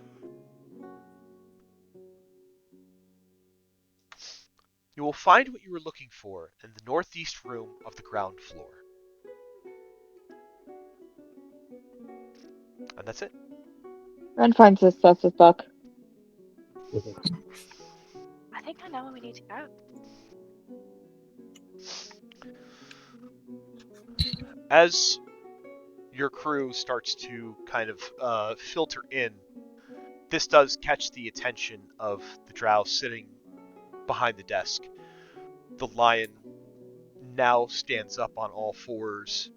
You will find what you were looking for in the northeast room of the ground floor. And that's it. Ren finds this sus as fuck. I think I know where we need to go. As your crew starts to kind of filter in, this does catch the attention of the drow sitting behind the desk. The lion now stands up on all fours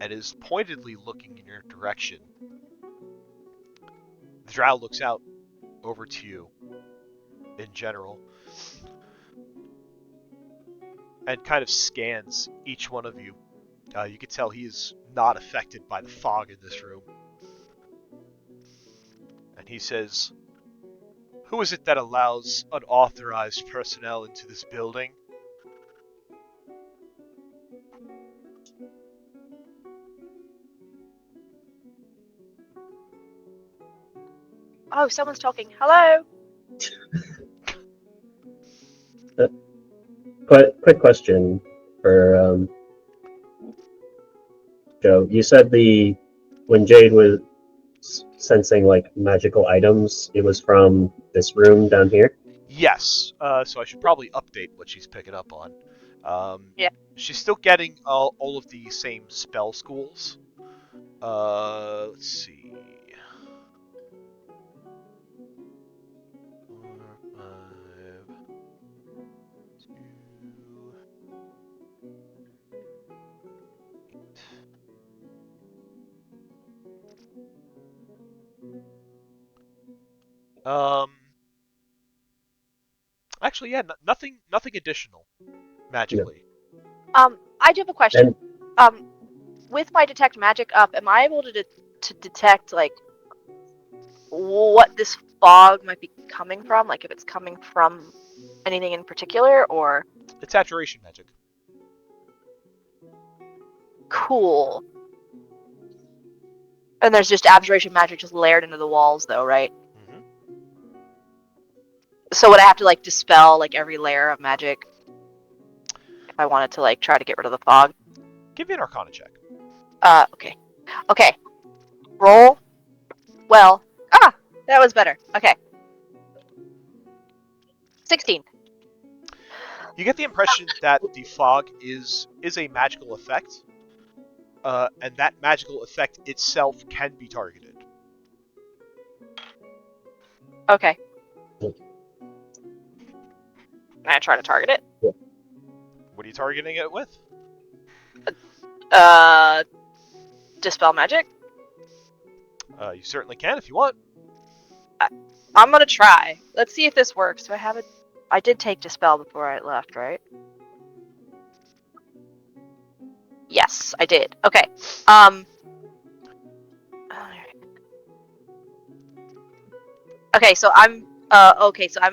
and is pointedly looking in your direction. The drow looks out over to you in general and kind of scans each one of you. You can tell he is not affected by the fog in this room. And he says, "Who is it that allows unauthorized personnel into this building?" Oh, someone's talking. Hello? Quick question for Joe. You said when Jade was sensing like magical items, it was from this room down here? Yes, so I should probably update what she's picking up on. Yeah. She's still getting all of the same spell schools. Let's see. 4, 5, 2, 8. Actually, yeah, nothing additional magically. I do have a question. And With my detect magic up, am I able to detect like what this fog might be coming from? Like if it's coming from anything in particular, or It's saturation magic. cool. And there's just abjuration magic just layered into the walls, though, right? Mm-hmm. So would I have to like dispel like every layer of magic if I wanted to like try to get rid of the fog? Give me an Arcana check. Okay. Okay. Roll. Well. That was better. Okay. 16. You get the impression that the fog is a magical effect, and that magical effect itself can be targeted. Okay. Can I try to target it? What are you targeting it with? Dispel magic? You certainly can if you want. I'm gonna try. Let's see if this works. Do I have it? I did take dispel before I left, right? Yes, I did. Okay. Okay, so I'm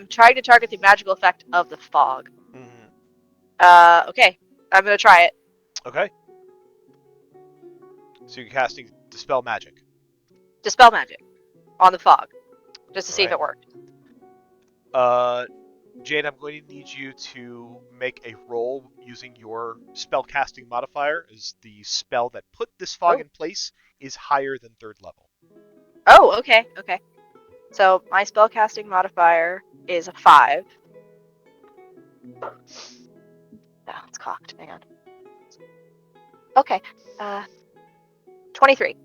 trying to target the magical effect of the fog. Mm-hmm. Okay. I'm gonna try it. Okay. So you're casting Dispel Magic. Dispel magic on the fog. Just to see if Right. it worked. Jade, I'm going to need you to make a roll using your spellcasting modifier, as the spell that put this fog in place is higher than 3rd level. Oh, okay, okay. So my spellcasting modifier is a 5. Oh, it's cocked. Hang on. Okay. 23.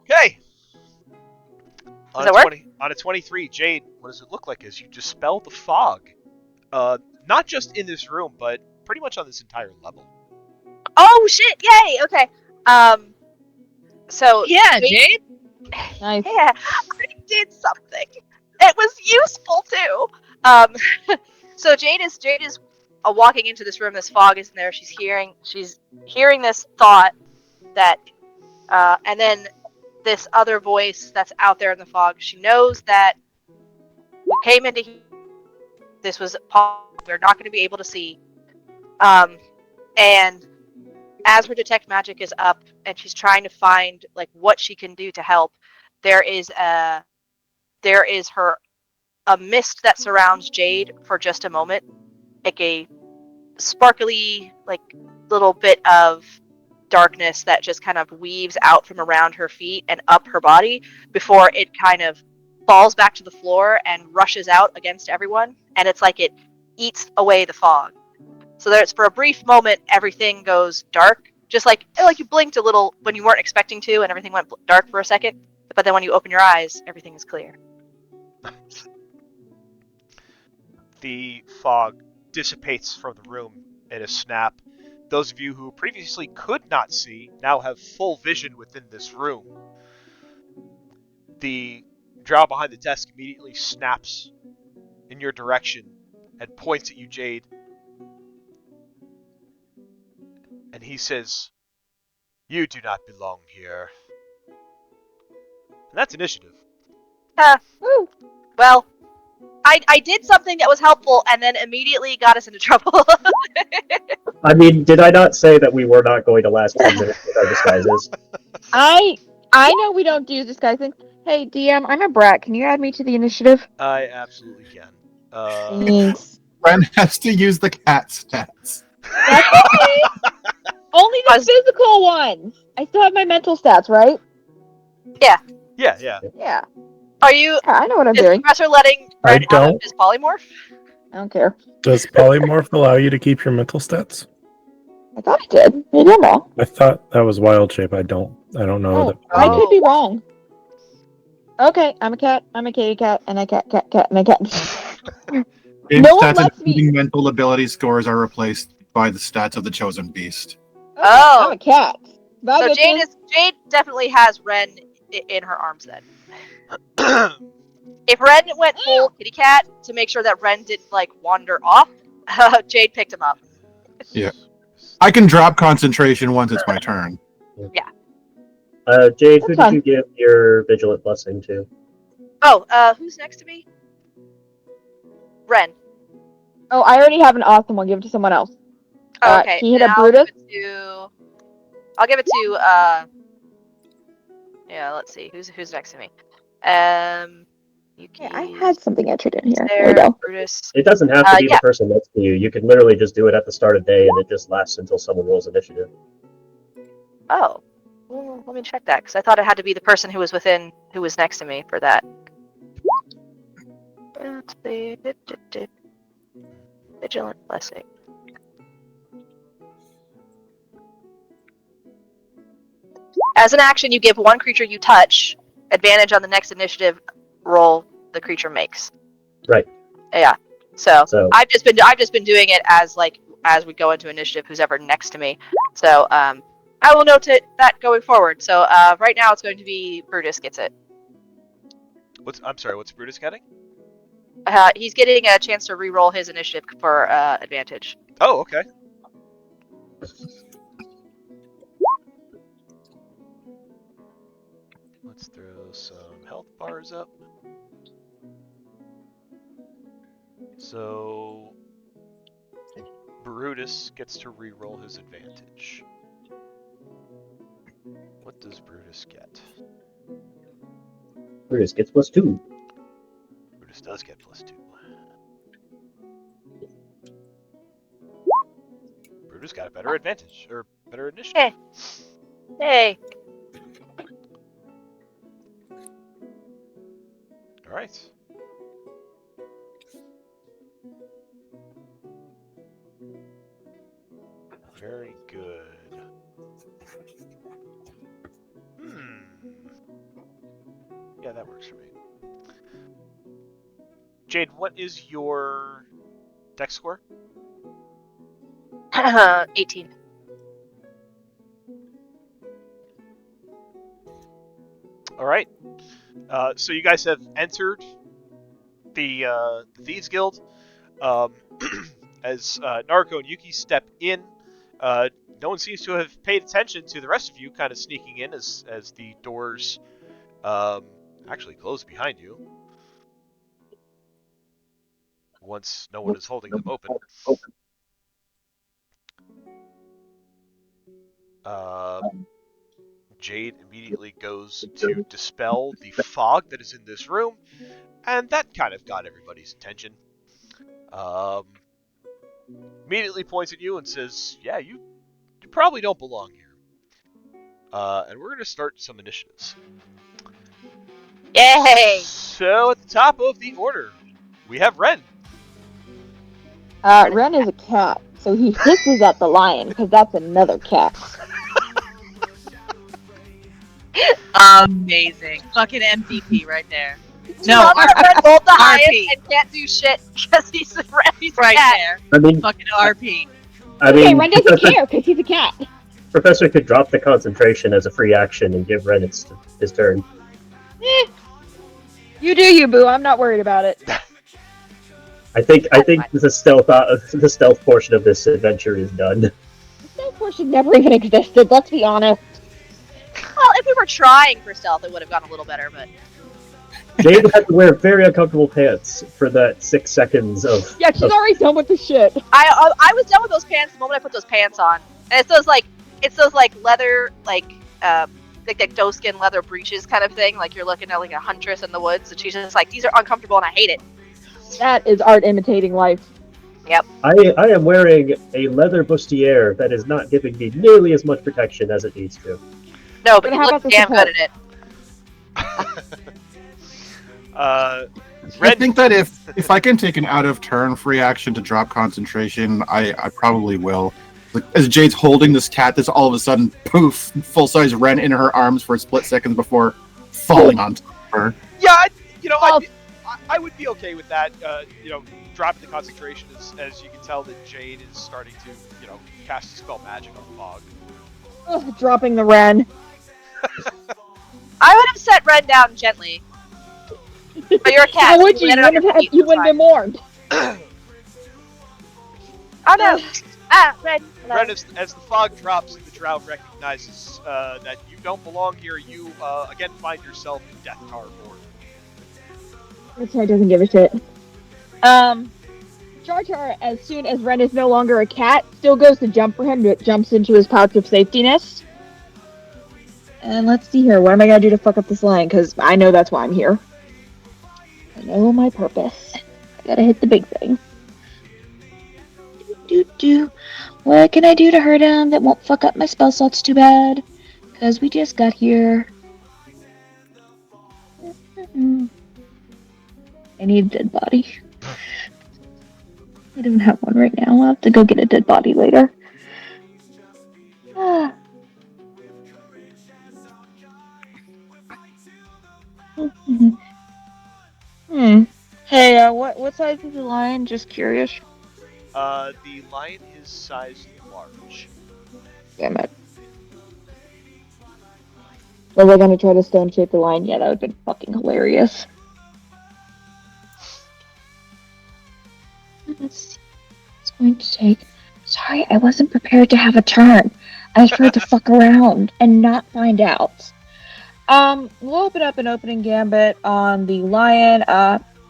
Okay. Does that work? On a 23, Jade, what does it look like as you dispel the fog? Not just in this room, but pretty much on this entire level. Oh shit! Yay! Okay. So Yeah, Jade. Nice. yeah, I did something. It was useful too. So Jade is walking into this room. This fog is in there. She's hearing this thought that, and then this other voice that's out there in the fog. She knows that we came into here. This was we're not going to be able to see. And as her detect magic is up and she's trying to find like what she can do to help, there is a mist that surrounds Jade for just a moment, like a sparkly like little bit of darkness that just kind of weaves out from around her feet and up her body before it kind of falls back to the floor and rushes out against everyone, and it's like it eats away the fog. So there's, for a brief moment, everything goes dark, just like you blinked a little when you weren't expecting to, and everything went dark for a second. But then when you open your eyes, everything is clear. The fog dissipates from the room in a snap. Those of you who previously could not see now have full vision within this room. The drow behind the desk immediately snaps in your direction and points at you, Jade. And he says, "You do not belong here." And that's initiative. Woo. Well, I did something that was helpful and then immediately got us into trouble. I mean, did I not say that we were not going to last 10 minutes with our disguises? I know we don't do disguising. Hey, DM, I'm a brat. Can you add me to the initiative? I absolutely can. Thanks. Ren has to use the cat stats. That's okay. Only the physical ones. I still have my mental stats, right? Yeah. Yeah. Are you? Yeah, I know what I'm Is doing. Professor letting I Red out of don't. his polymorph? I don't care. Does polymorph allow you to keep your mental stats? I thought I did. Maybe I'm wrong. I thought that was wild shape. I don't know Oh, that. I could be wrong. Okay, I'm a cat. I'm a kitty cat, and a cat, and a cat. Game No one stats lets me- including mental ability scores are replaced by the stats of the chosen beast. Okay, Oh. I'm a cat. Bye, So bitches. Jade definitely has Ren in her arms then. If Ren went full kitty cat to make sure that Ren didn't like wander off, Jade picked him up. Yeah. I can drop concentration once it's my turn. Jade, who That's fine. did you give your vigilant blessing to? Oh, who's next to me? Ren. Oh, I already have an awesome one. Give it to someone else. Oh, okay. Can you hit then a Brutus? I'll give it to yeah, let's see. Who's next to me? Yuki. Yeah, I had something entered in here. There There, we go. Brutus. It doesn't have to be yeah. the person next to you. You can literally just do it at the start of day, and it just lasts until someone rolls initiative. Oh. Well, let me check that, because I thought it had to be the person who was next to me for that. Let's see. Vigilant blessing. As an action, you give one creature you touch advantage on the next initiative roll the creature makes. Right. Yeah. So So I've just been doing it as we go into initiative, who's ever next to me. So I will note that going forward. So right now it's going to be Brutus gets it. I'm sorry, what's Brutus getting? He's getting a chance to re-roll his initiative for advantage. Oh, okay. Let's throw some health bars up. So Brutus gets to re-roll his advantage. What does Brutus get? Brutus gets +2. Brutus does get +2. Brutus got a better advantage, or better initiative. Hey. Alright. Very good. Yeah, that works for me. Jade, what is your dex score? 18. Alright. So you guys have entered the Thieves Guild. As Naruko and Yuki step in, no one seems to have paid attention to the rest of you kind of sneaking in as the doors Actually close behind you. Once no one is holding them open. Jade immediately goes to dispel the fog that is in this room, and that kind of got everybody's attention. Immediately points at you and says, yeah, you probably don't belong here. And we're going to start some initiatives. Yay! So at the top of the order, we have Ren. Ren is a cat, so he hisses at the lion because that's another cat. Amazing. Fucking MVP right there. No, Ren rolled the RP. highest and can't do shit because he's a right cat. there. I mean, Fucking RP. Okay, Ren doesn't care because he's a cat. Professor could drop the concentration as a free action and give Ren his turn. You do you, boo. I'm not worried about it. I think the stealth portion of this adventure is done. The stealth portion never even existed. Let's be honest. Well, if we were trying for stealth, it would have gone a little better, but... Jade had to wear very uncomfortable pants for that 6 seconds of. Yeah, she's already done with the shit. I was done with those pants the moment I put those pants on. And it's those leather, like doeskin leather breeches kind of thing. Like you're looking at like a huntress in the woods, and she's just like, these are uncomfortable and I hate it. That is art imitating life. I am wearing a leather bustier that is not giving me nearly as much protection as it needs to. No, but Then you how look about the damn support? good at it. I Ren, think that if I can take an out of turn free action to drop concentration, I probably will. Like, as Jade's holding this cat, this all of a sudden poof, full size Ren in her arms for a split second before falling on top of her. yeah, I would be okay with that. Dropping the concentration as you can tell that Jade is starting to, cast a spell magic on the fog. Ugh, dropping the Ren. I would have set Ren down gently. But you're a cat. How so would you? land on your feet, You it's wouldn't fine. be mourned. Oh no! Ren. Hello. Ren, as the fog drops and the drow recognizes that you don't belong here, you again find yourself in Death Tower 4. This guy doesn't give a shit. Jar Jar, as soon as Ren is no longer a cat, still goes to jump for him, but jumps into his pouch of safetyness. And let's see here, what am I gonna do to fuck up this line? Because I know that's why I'm here. I know my purpose. I gotta hit the big thing. What can I do to hurt him that won't fuck up my spell slots too bad? Because we just got here. I need a dead body. I don't have one right now. I'll have to go get a dead body later. Hey, what size is the lion? Just curious. The lion is sized large. Damn it. Was I gonna try to stone shape the lion? Yeah, that would've been fucking hilarious. Let's see. It's going to take. Sorry, I wasn't prepared to have a turn. I was prepared to fuck around and not find out. We'll open up an opening gambit on the lion.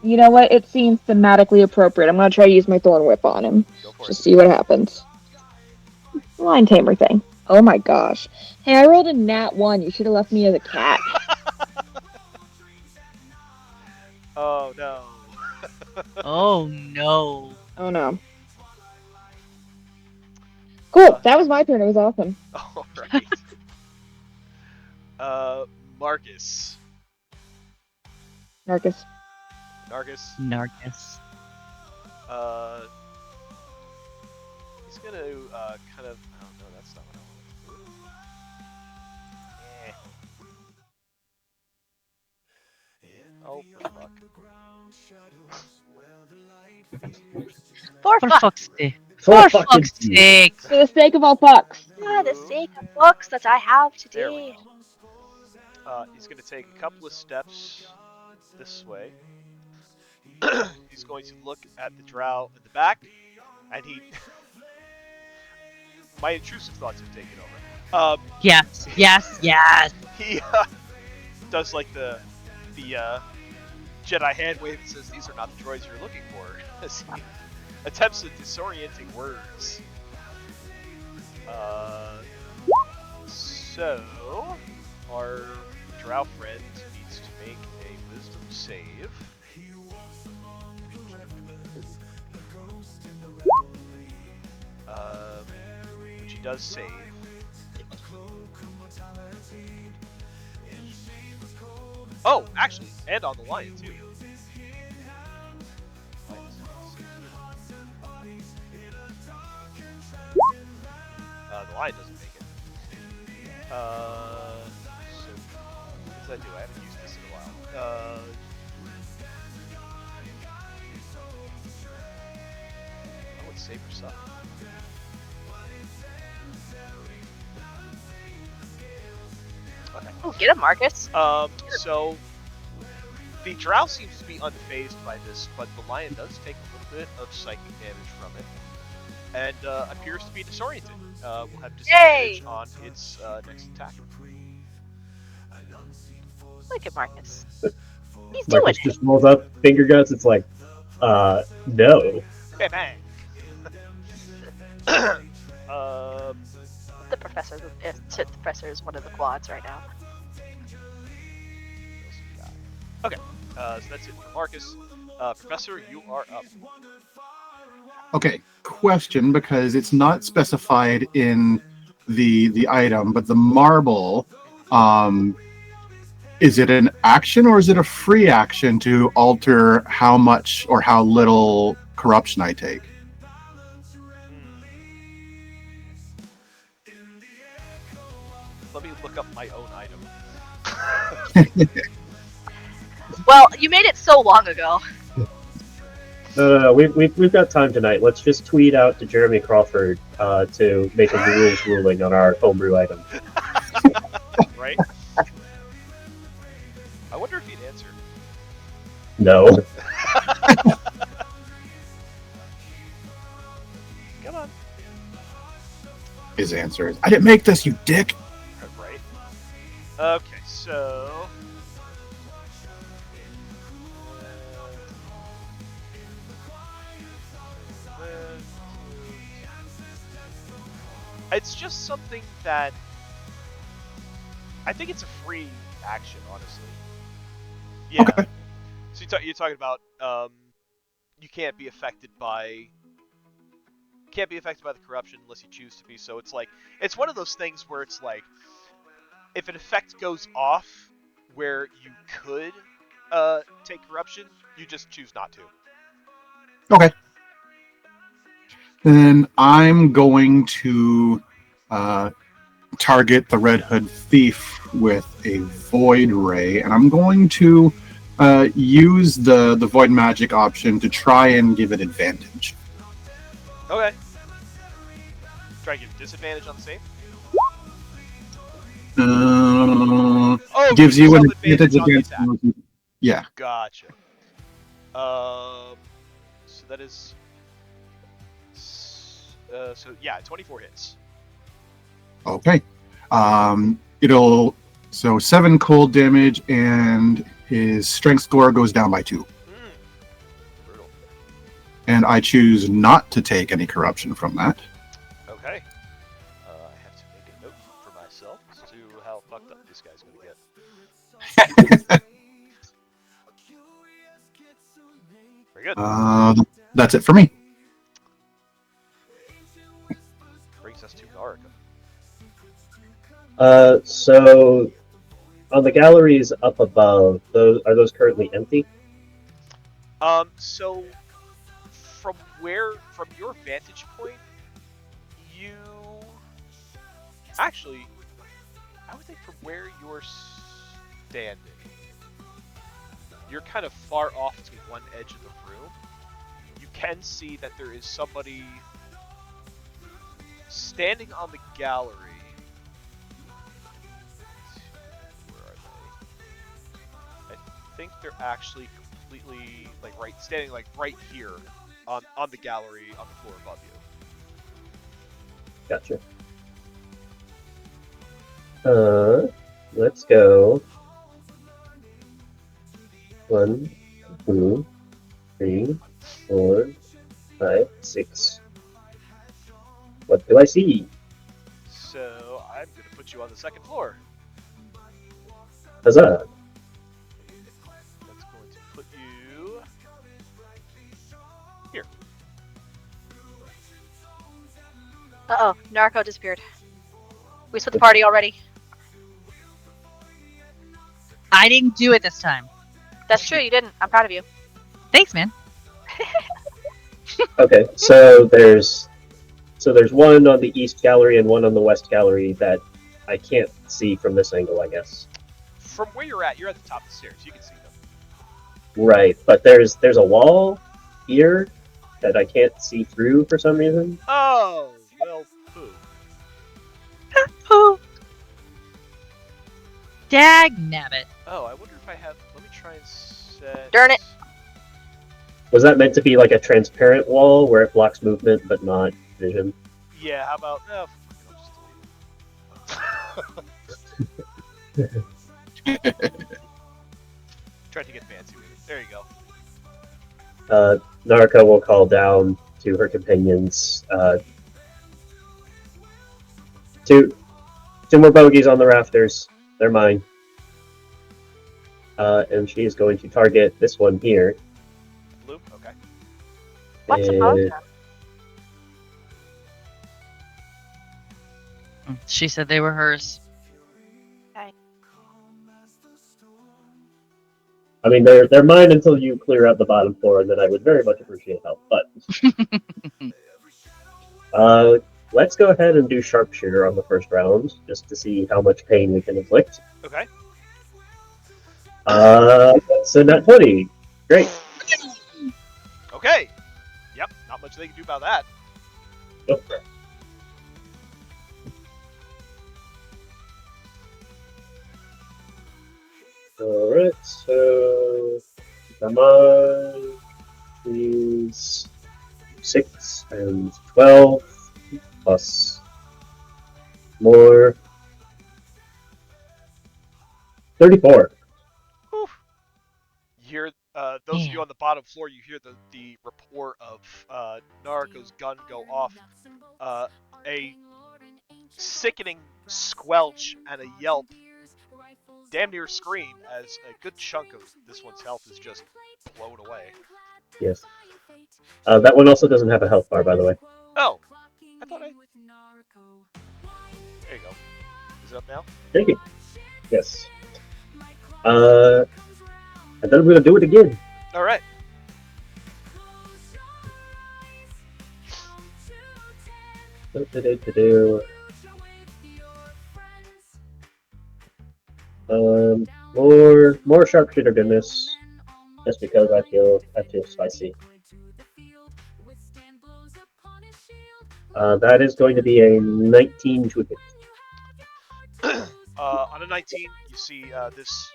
You know what? It seems thematically appropriate. I'm gonna try to use my thorn whip on him. Go for Just it. see what happens. Lion tamer thing. Oh my gosh. Hey, I rolled a nat 1. You should have left me as a cat. Oh no. Oh no. Oh no. Cool. That was my turn. It was awesome. All right. Marcus. Marcus. Narcus. Narcus. He's gonna kind of. Oh no, that's not what I want to do. Oh, for fuck. For For fuck. fuck's sake. For For fuck's sake. For the sake of all fucks. For the sake of books that I have There we today. go. He's gonna take a couple of steps this way. He's going to look at the drow in the back, and he. My intrusive thoughts have taken over. Yes. Yes. Yes. He does like the Jedi hand wave and says, "These are not the droids you're looking for." As he attempts the disorienting words. So our drow friend needs to make a wisdom save. Which he does save. Oh, actually, and on the lion too. The lion doesn't make it. So what does that do? I haven't used this in a while. Oh, it's save or suck. Okay. Oh, get him, Marcus. So the drow seems to be unfazed by this, but the lion does take a little bit of psychic damage from it, and appears to be disoriented. Will have disadvantage on its next attack. Look at Marcus. He's Marcus doing it. just rolls up, finger guns. It's like, no. Bang bang. The professor is one of the quads right now. Okay, so that's it for Marcus. Professor, you are up. Okay, question, because it's not specified in the item, but the marble, is it an action or is it a free action to alter how much or how little corruption I take? Let me look up my own item. Well, you made it so long ago. No, we've got time tonight. Let's just tweet out to Jeremy Crawford to make a rules ruling on our homebrew item. Right? I wonder if he'd answer. No. Come on. His answer is, I didn't make this, you dick! Right. Okay, so... It's just something that... I think it's a free action, honestly. Yeah. Okay. So you're talking about you can't be affected by the corruption unless you choose to be. So it's like it's one of those things where it's like if an effect goes off where you could take corruption, you just choose not to. Okay. Then I'm going to target the Red Hood Thief with a Void Ray, and I'm going to use the Void Magic option to try and give it advantage. Okay. Try to give disadvantage on the save. Gives you an advantage advantage on the against. attack. Yeah. Gotcha. So that is. So yeah, 24 hits. Okay. So 7 cold damage, and his strength score goes down by 2. Brutal. And I choose not to take any corruption from that. Okay. I have to make a note for myself as to how fucked up this guy's gonna get. Very good. That's it for me. Brings us to Naraka. So on the galleries up above, are those currently empty? So from your vantage point, you actually, I would think from where you're standing, you're kind of far off to one edge of the room. You can see that there is somebody standing on the gallery. Where are they? I think they're actually completely standing right here on the gallery on the floor above you. Gotcha. Let's go 1, 2, 3, 4, 5, 6. What do I see? So I'm going to put you on the second floor. Huzzah! That's going to put you here. Uh-oh, Narco disappeared. We split the party already. I didn't do it this time. That's true, you didn't. I'm proud of you. Thanks, man. Okay, so there's one on the east gallery and one on the west gallery that I can't see from this angle, I guess. From where you're at the top of the stairs. You can see them. Right, but there's a wall here that I can't see through for some reason. Oh, well, poo. Oh. Dag nabbit. Oh, I wonder if I have... Let me try and set... Darn it. Was that meant to be like a transparent wall where it blocks movement but not vision? Yeah, how about... I'll just delete it. Tried to get fancy with it. There you go. Naraka will call down to her companions. Two more bogeys on the rafters. They're mine. And she is going to target this one here. Blue? Okay. What's a And- boga? She said they were hers. I mean, they're mine until you clear out the bottom floor, and then I would very much appreciate help. But let's go ahead and do sharpshooter on the first round, just to see how much pain we can inflict. Okay. So not 20. Great. Okay. Yep, not much they can do about that. Okay. Alright, so come on, is 6 and 12 plus more 34. Whew. You hear, those of you on the bottom floor, you hear the report of Naruko's gun go off. A sickening squelch and a yelp, damn near scream, as a good chunk of this one's health is just blown away. Yes. That one also doesn't have a health bar, by the way. Oh, I thought I... There you go. Is it up now? Thank you. Yes. And then I'm going to do it again. Alright. More sharpshooter goodness, just because I feel spicy. That is going to be a 19 to hit. On a 19, you see this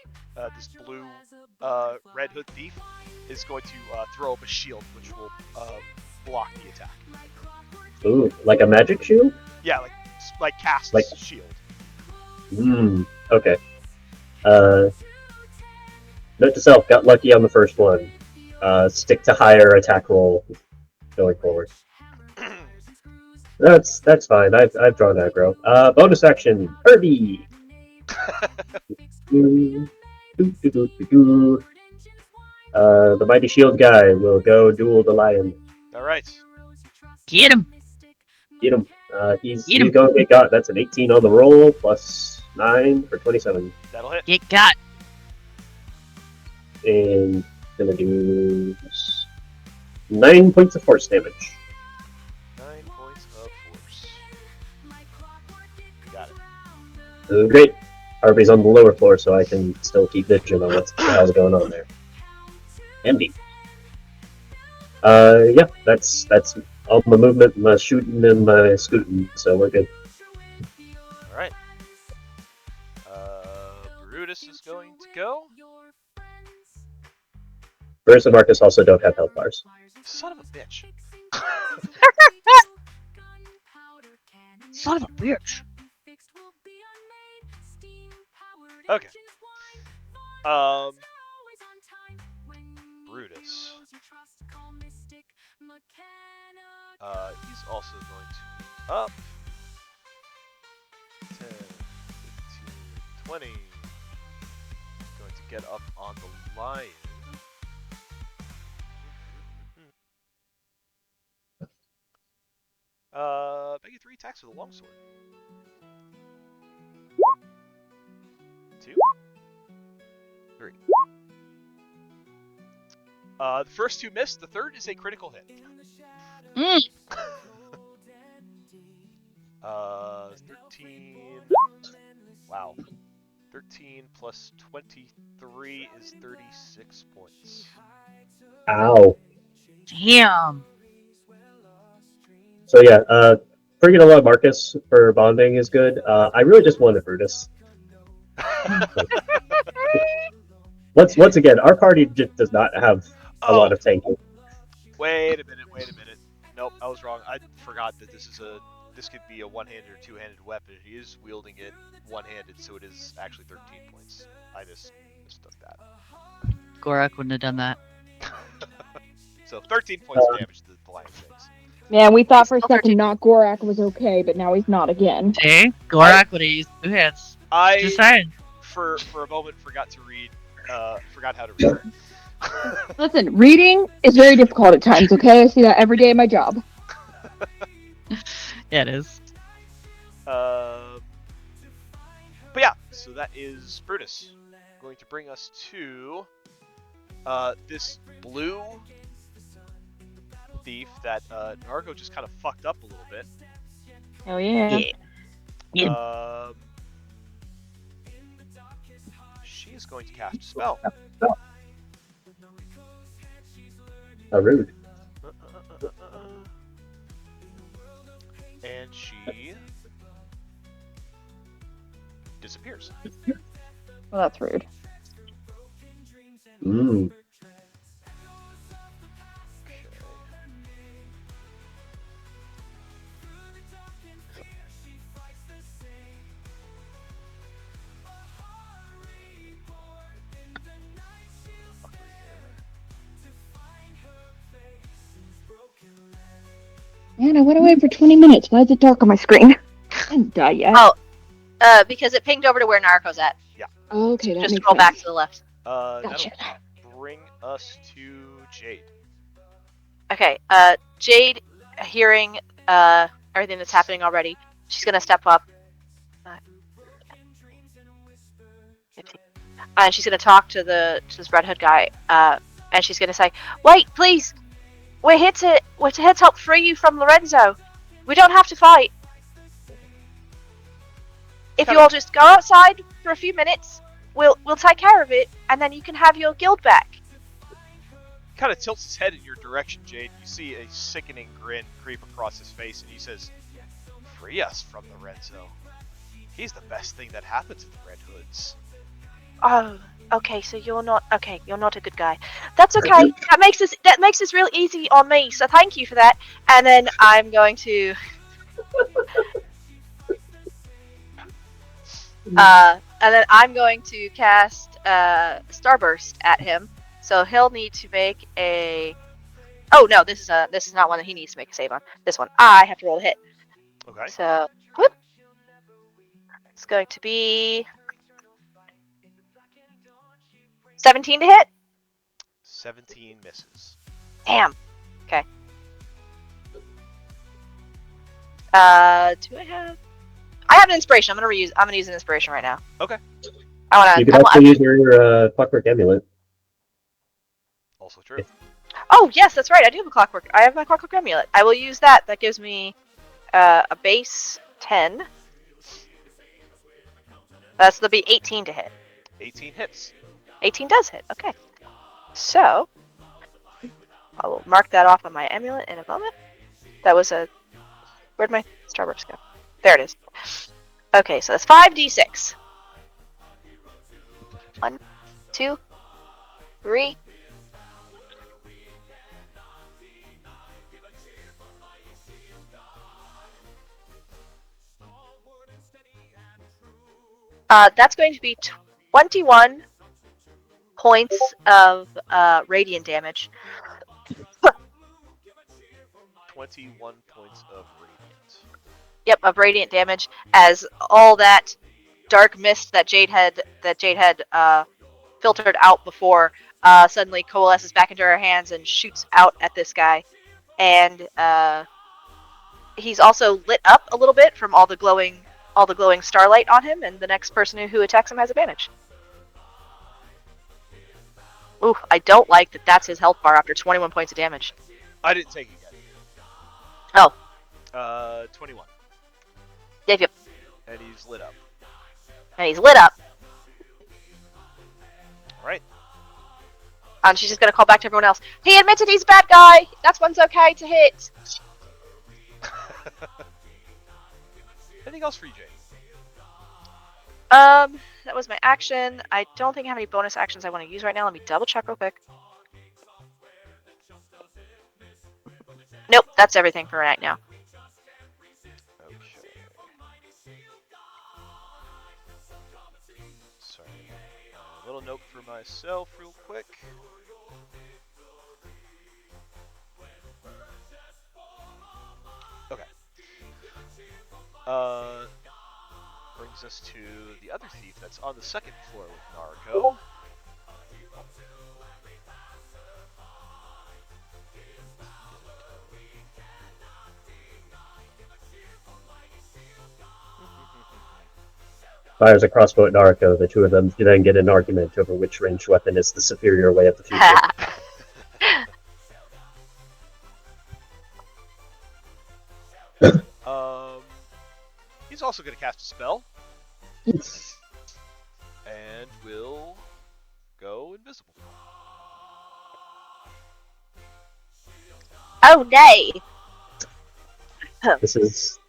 blue Red Hood thief is going to throw up a shield, which will block the attack. Ooh, like a magic shield? Yeah, like cast Like- shield. Okay. Note to self, got lucky on the first one. Stick to higher attack roll going forward. That's fine. I've drawn aggro. Bonus action, Herbie. The mighty shield guy will go duel the lion. All right. Get him. Get him. He's Get him. going to get got. That's an 18 on the roll plus 9 for 27. That'll hit. Get got. And gonna do 9 points of force damage. 9 points of force. Got it. Great. Harvey's on the lower floor, so I can still keep vision on what the hell's going on there. Empty. Yeah, that's all my movement, my shooting, and my scooting, so we're good. All right. Brutus is going to go. Bruce and Marcus also don't have health bars. Son of a bitch. Son of a bitch. Okay. Brutus. He's also going to be up. 10, 15, 20. Going to get up on the lion. Make it 3 attacks with a longsword. 2, 3. The first 2 missed. The third is a critical hit. 13. Wow. 13 plus 23 is 36 points. Ow. Damn. So yeah, bringing along Marcus for bonding is good. I really just wanted Brutus. Once again, our party just does not have a lot of tanking. Wait a minute. Nope, I was wrong. I forgot that this could be a one-handed or two-handed weapon. He is wielding it one-handed, so it is actually 13 points. I mistook that. Gorak wouldn't have done that. So 13 points of damage to the lion takes. Man, we thought for a second not Gorak was okay, but now he's not again. See? Gorak would have used 2 hits. Just saying. For a moment, forgot how to read. Listen, reading is very difficult at times, okay? I see that every day in my job. Yeah, it is. But yeah, so that is Brutus. Going to bring us to this blue thief that Narco just kind of fucked up a little bit. Oh yeah. She is going to cast a spell. How rude. And she disappears. Well, that's rude. Mm. Man, I went away for 20 minutes. Why is it dark on my screen? I didn't die yet. Oh, because it pinged over to where Narco's at. Oh, okay, that Just makes scroll back sense. to the left. Gotcha. That'll bring us to Jade. Okay, Jade, hearing everything that's happening already, she's gonna step up. And she's gonna talk to this Red Hood guy, and she's gonna say, "Wait, please! We're here to help free you from Lorenzo. We don't have to fight. If you all just go outside for a few minutes, we'll take care of it, and then you can have your guild back." Kind of tilts his head in your direction, Jade. You see a sickening grin creep across his face, and he says, "Free us from Lorenzo. He's the best thing that happened to the Red Hoods." Oh, okay. So you're not a good guy. That's okay. That makes this real easy on me. So thank you for that. And then I'm going to, cast Starburst at him. So he'll need to make a. Oh no, this is not one that he needs to make a save on. This one I have to roll a hit. Okay. So whoop. It's going to be 17 to hit. 17 misses. Damn. Okay. Do I have? I have an inspiration. I'm gonna use an inspiration right now. Okay. You can also use your Clockwork Amulet. Also true. Oh yes, that's right. I do have a clockwork. I have my clockwork amulet. I will use that. That gives me a base 10. That'll be 18 to hit. 18 hits. 18 does hit. Okay. So I will mark that off on my amulet in a moment. That was a. Where'd my Starburst go? There it is. Okay, so that's 5d6. 1, 2, 3. That's going to be 21 points of radiant damage. 21 points of radiant. Yep, of radiant damage as all that dark mist that Jade had filtered out before suddenly coalesces back into her hands and shoots out at this guy, and he's also lit up a little bit from all the glowing starlight on him, and the next person who attacks him has advantage. Ooh, I don't like that. That's his health bar after 21 points of damage. I didn't take it yet. Oh. 21. Yep. And he's lit up. And he's lit up. Alright. And she's just gonna call back to everyone else. He admitted he's a bad guy. That one's okay to hit. Anything else for you, Jade? That was my action. I don't think I have any bonus actions I want to use right now. Let me double check real quick. Nope, that's everything for right now. Okay. Sorry. A little note for myself real quick. Okay. Brings us to the other thief that's on the second floor with Narco. Fires a crossbow at Naruto. The two of them then get an argument over which ranged weapon is the superior way of the future. He's also going to cast a spell. And will go invisible. Oh, nay! This is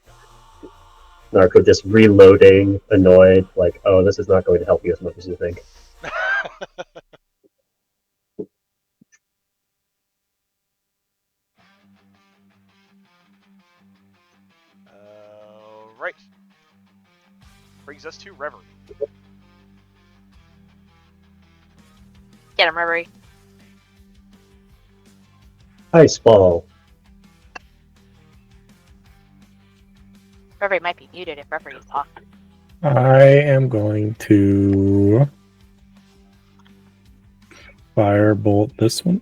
Narco just reloading, annoyed, like, oh, this is not going to help you as much as you think. Right. Brings us to Reverie. Get him, Reverie. Ice ball. Reverie might be muted if Reverie is talking. I am going to firebolt this one.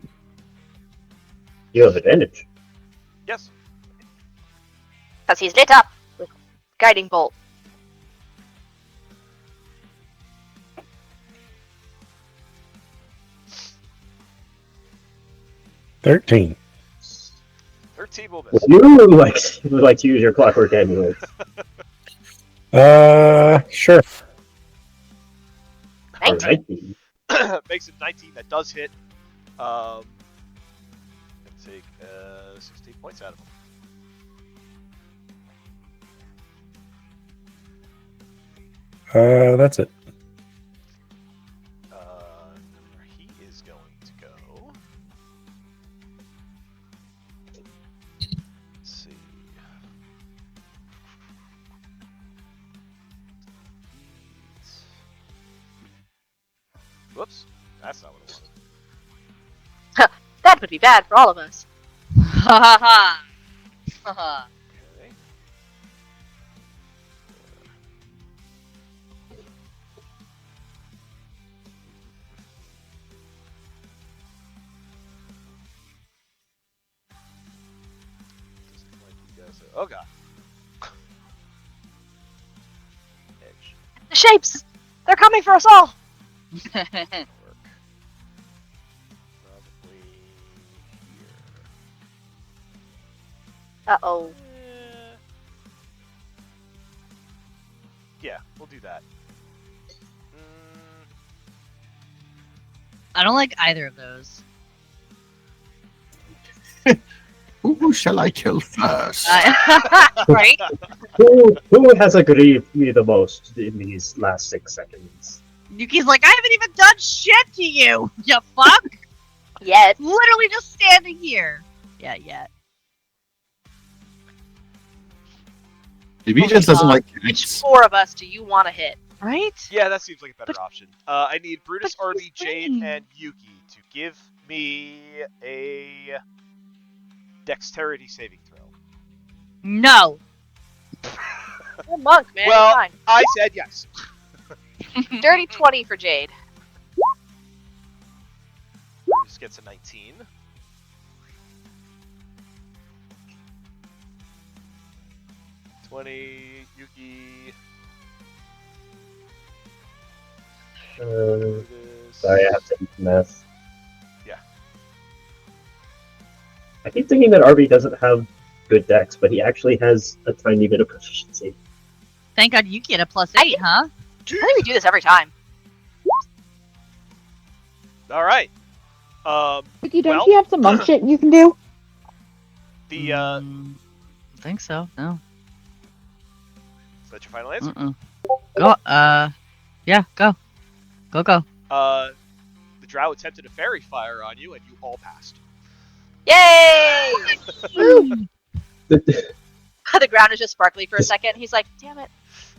You have advantage. Yes. Because he's lit up with guiding bolt. $13. 13 will miss. You like to use your clockwork amulet. Sure. 19. Makes it 19. That does hit. Gonna take 16 points out of him. That's it. Where he is going to go. Let's see. Whoops. That's not what I wanted. That would be bad for all of us. Ha ha ha. Ha ha. Okay. Doesn't like you guys. Oh god. Edge. The shapes! They're coming for us all! Work. Probably here. Uh-oh. Yeah, we'll do that. I don't like either of those. Who shall I kill first? Right? Who has aggrieved me the most in these last 6 seconds? Yuki's like, I haven't even done shit to you, you fuck! Yet. Literally just standing here. Yeah, yet. Maybe he just doesn't like Which cats. 4 of us do you want to hit? right? Yeah, that seems like a better But- option. I need Brutus, but Arby, he's Jade, winning. and Yuki to give me a dexterity saving throw. No. You're a monk, man. Well- You're fine. I said yes. Dirty 20 for Jade. Brutus gets a 19. Yuki. Brutus. Sorry, I have to mess. Yeah. I keep thinking that RB doesn't have good dex, but he actually has a tiny bit of proficiency. Thank God you get a +8, huh? I think we do this every time. All right. Vicky, don't Well- you have some monk shit you can do? The I think so. No. is that your final answer? Mm-mm. Go. Yeah. Go. Go. Go. The drow attempted a fairy fire on you, and you all passed. Yay! The- The ground is just sparkly for a second. He's like, damn it.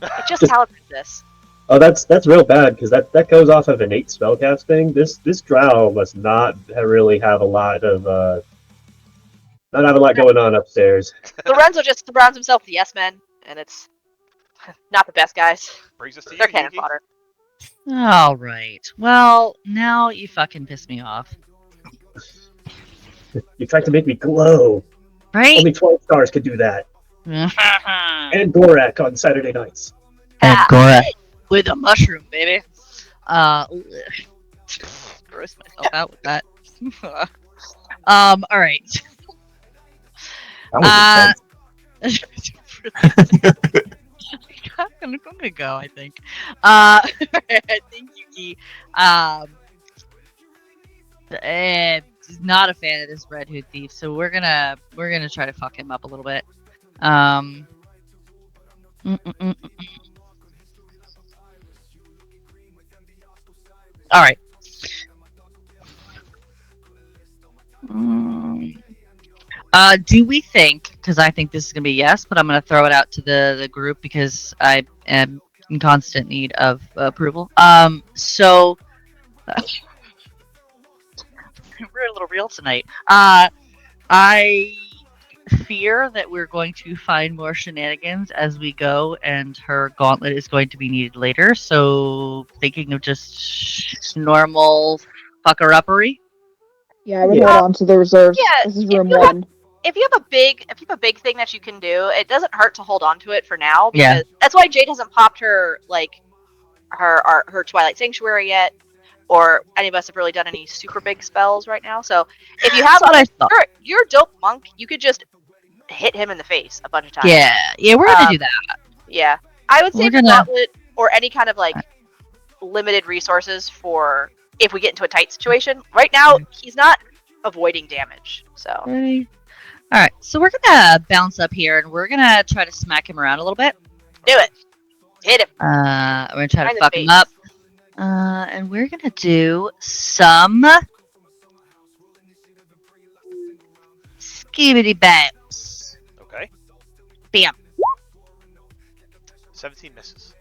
I just calibrated this. Oh, that's real bad because that goes off of innate spellcasting. This drow must not really have a lot of not have a lot going on upstairs. Lorenzo just surrounds himself with yes men, and it's not the best guys. Brings us to They're you, cannon Yuki. fodder. All right. Well, now you fucking piss me off, You tried to make me glow. right? Only 12 stars could do that. and And Gorak on Saturday nights. Ah. Gora with a mushroom, baby. Gross myself out with that. All right. That was intense. I'm gonna go. I think. I think Yuki. Is not a fan of this Red Hood thief, so we're gonna try to fuck him up a little bit. mm, mm, mm, mm, mm. All right. Do we think? Because I think this is gonna be yes, but I'm gonna throw it out to the group because I am in constant need of approval. So we're a little real tonight. I fear that we're going to find more shenanigans as we go, and her gauntlet is going to be needed later. So thinking of just normal fucker-uppery. Yeah, I would Yeah. hold on to the reserves. Yeah, This is if room you have- 1. If you have a big thing that you can do, it doesn't hurt to hold on to it for now. Yeah. Because that's why Jade hasn't popped her her Twilight Sanctuary yet, or any of us have really done any super big spells right now. So if you have That's what I thought. you're a dope monk, you could just hit him in the face a bunch of times. Yeah, we're gonna do that. Yeah. I would say We're the gonna- gauntlet or any kind of like limited resources for if we get into a tight situation. Right now, he's not avoiding damage. So Ready? All right, so we're gonna bounce up here, and we're gonna try to smack him around a little bit. do it. Hit him. We're gonna try Right to in the fuck him face. up. And we're gonna do some skibidi baps. Okay. Bam. 17 misses.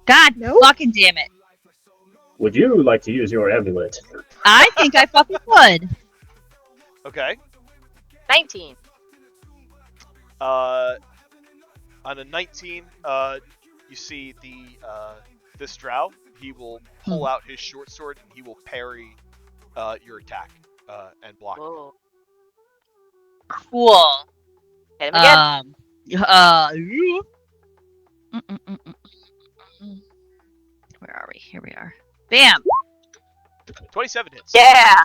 God No. fucking damn it. Would you like to use your amulet? I think I fucking would. Okay. 19. On a 19, you see this drow. He will pull out his short sword and he will parry your attack and block. Whoa. Cool. Hit him again. Where are we? Here we are. Bam. 27 hits. Yeah.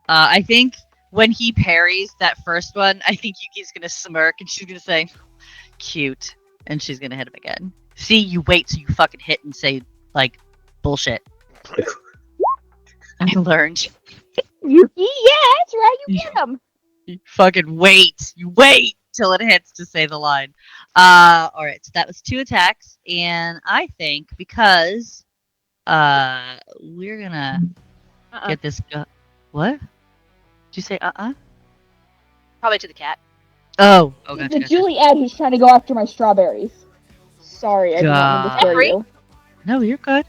I think when he parries that first one, I think Yuki's gonna smirk and she's gonna say, "Cute," and she's gonna hit him again. See, you wait till you fucking hit and say like bullshit. I learned. Yuki, yeah, that's right. You get him. You fucking wait. You wait till it hits to say the line. All right. So that was 2 attacks, and I think because we're gonna get this. What? Did you say Probably to the cat. Oh, It's gotcha, the gotcha. Juliet who's trying to go after my strawberries. Sorry, I did not mean to scare Jeffrey? you. No, you're good.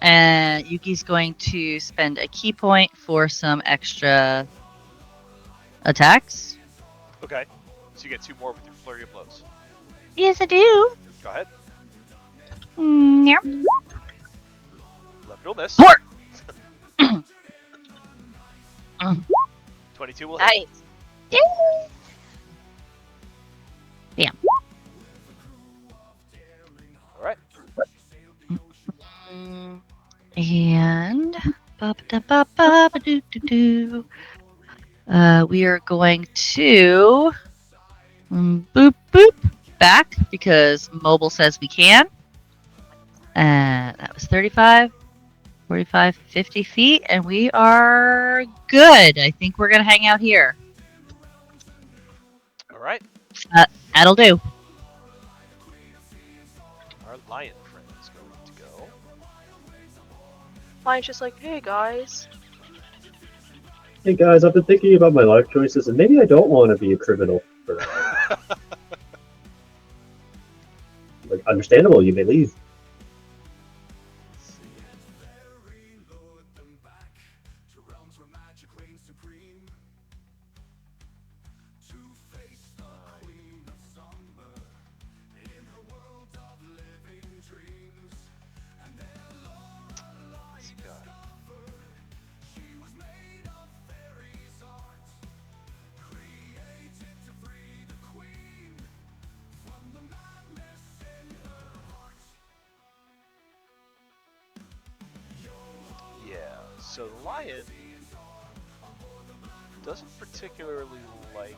And Yuki's going to spend a key point for some extra attacks. Okay. So you get 2 more with your flurry of blows. Yes, I do. Go ahead. Yep. 11 will miss. Port. 22 will hit. Nice. All right. And we are going to boop boop back because mobile says we can. That was 35, 45, 50 feet, and we are good. I think we're gonna hang out here. All right. That'll do. Our lion friend is going to go. Mine's just like, hey guys. Hey guys, I've been thinking about my life choices, and maybe I don't want to be a criminal for that. Like, understandable, you may leave. Let's see. Let's go. Yeah, so the lion doesn't particularly like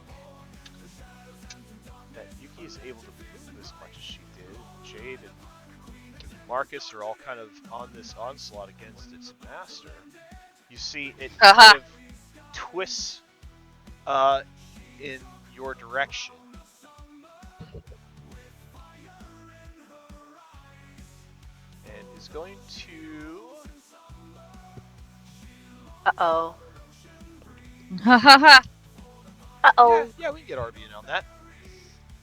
that Yuki is able to move as much as she did. Jade and Marcus are all kind of on this onslaught against its master. You see it kind of twists in your direction. And is going to... Uh-oh. Ha ha ha. Uh-oh. Yeah, we can get RB in on that.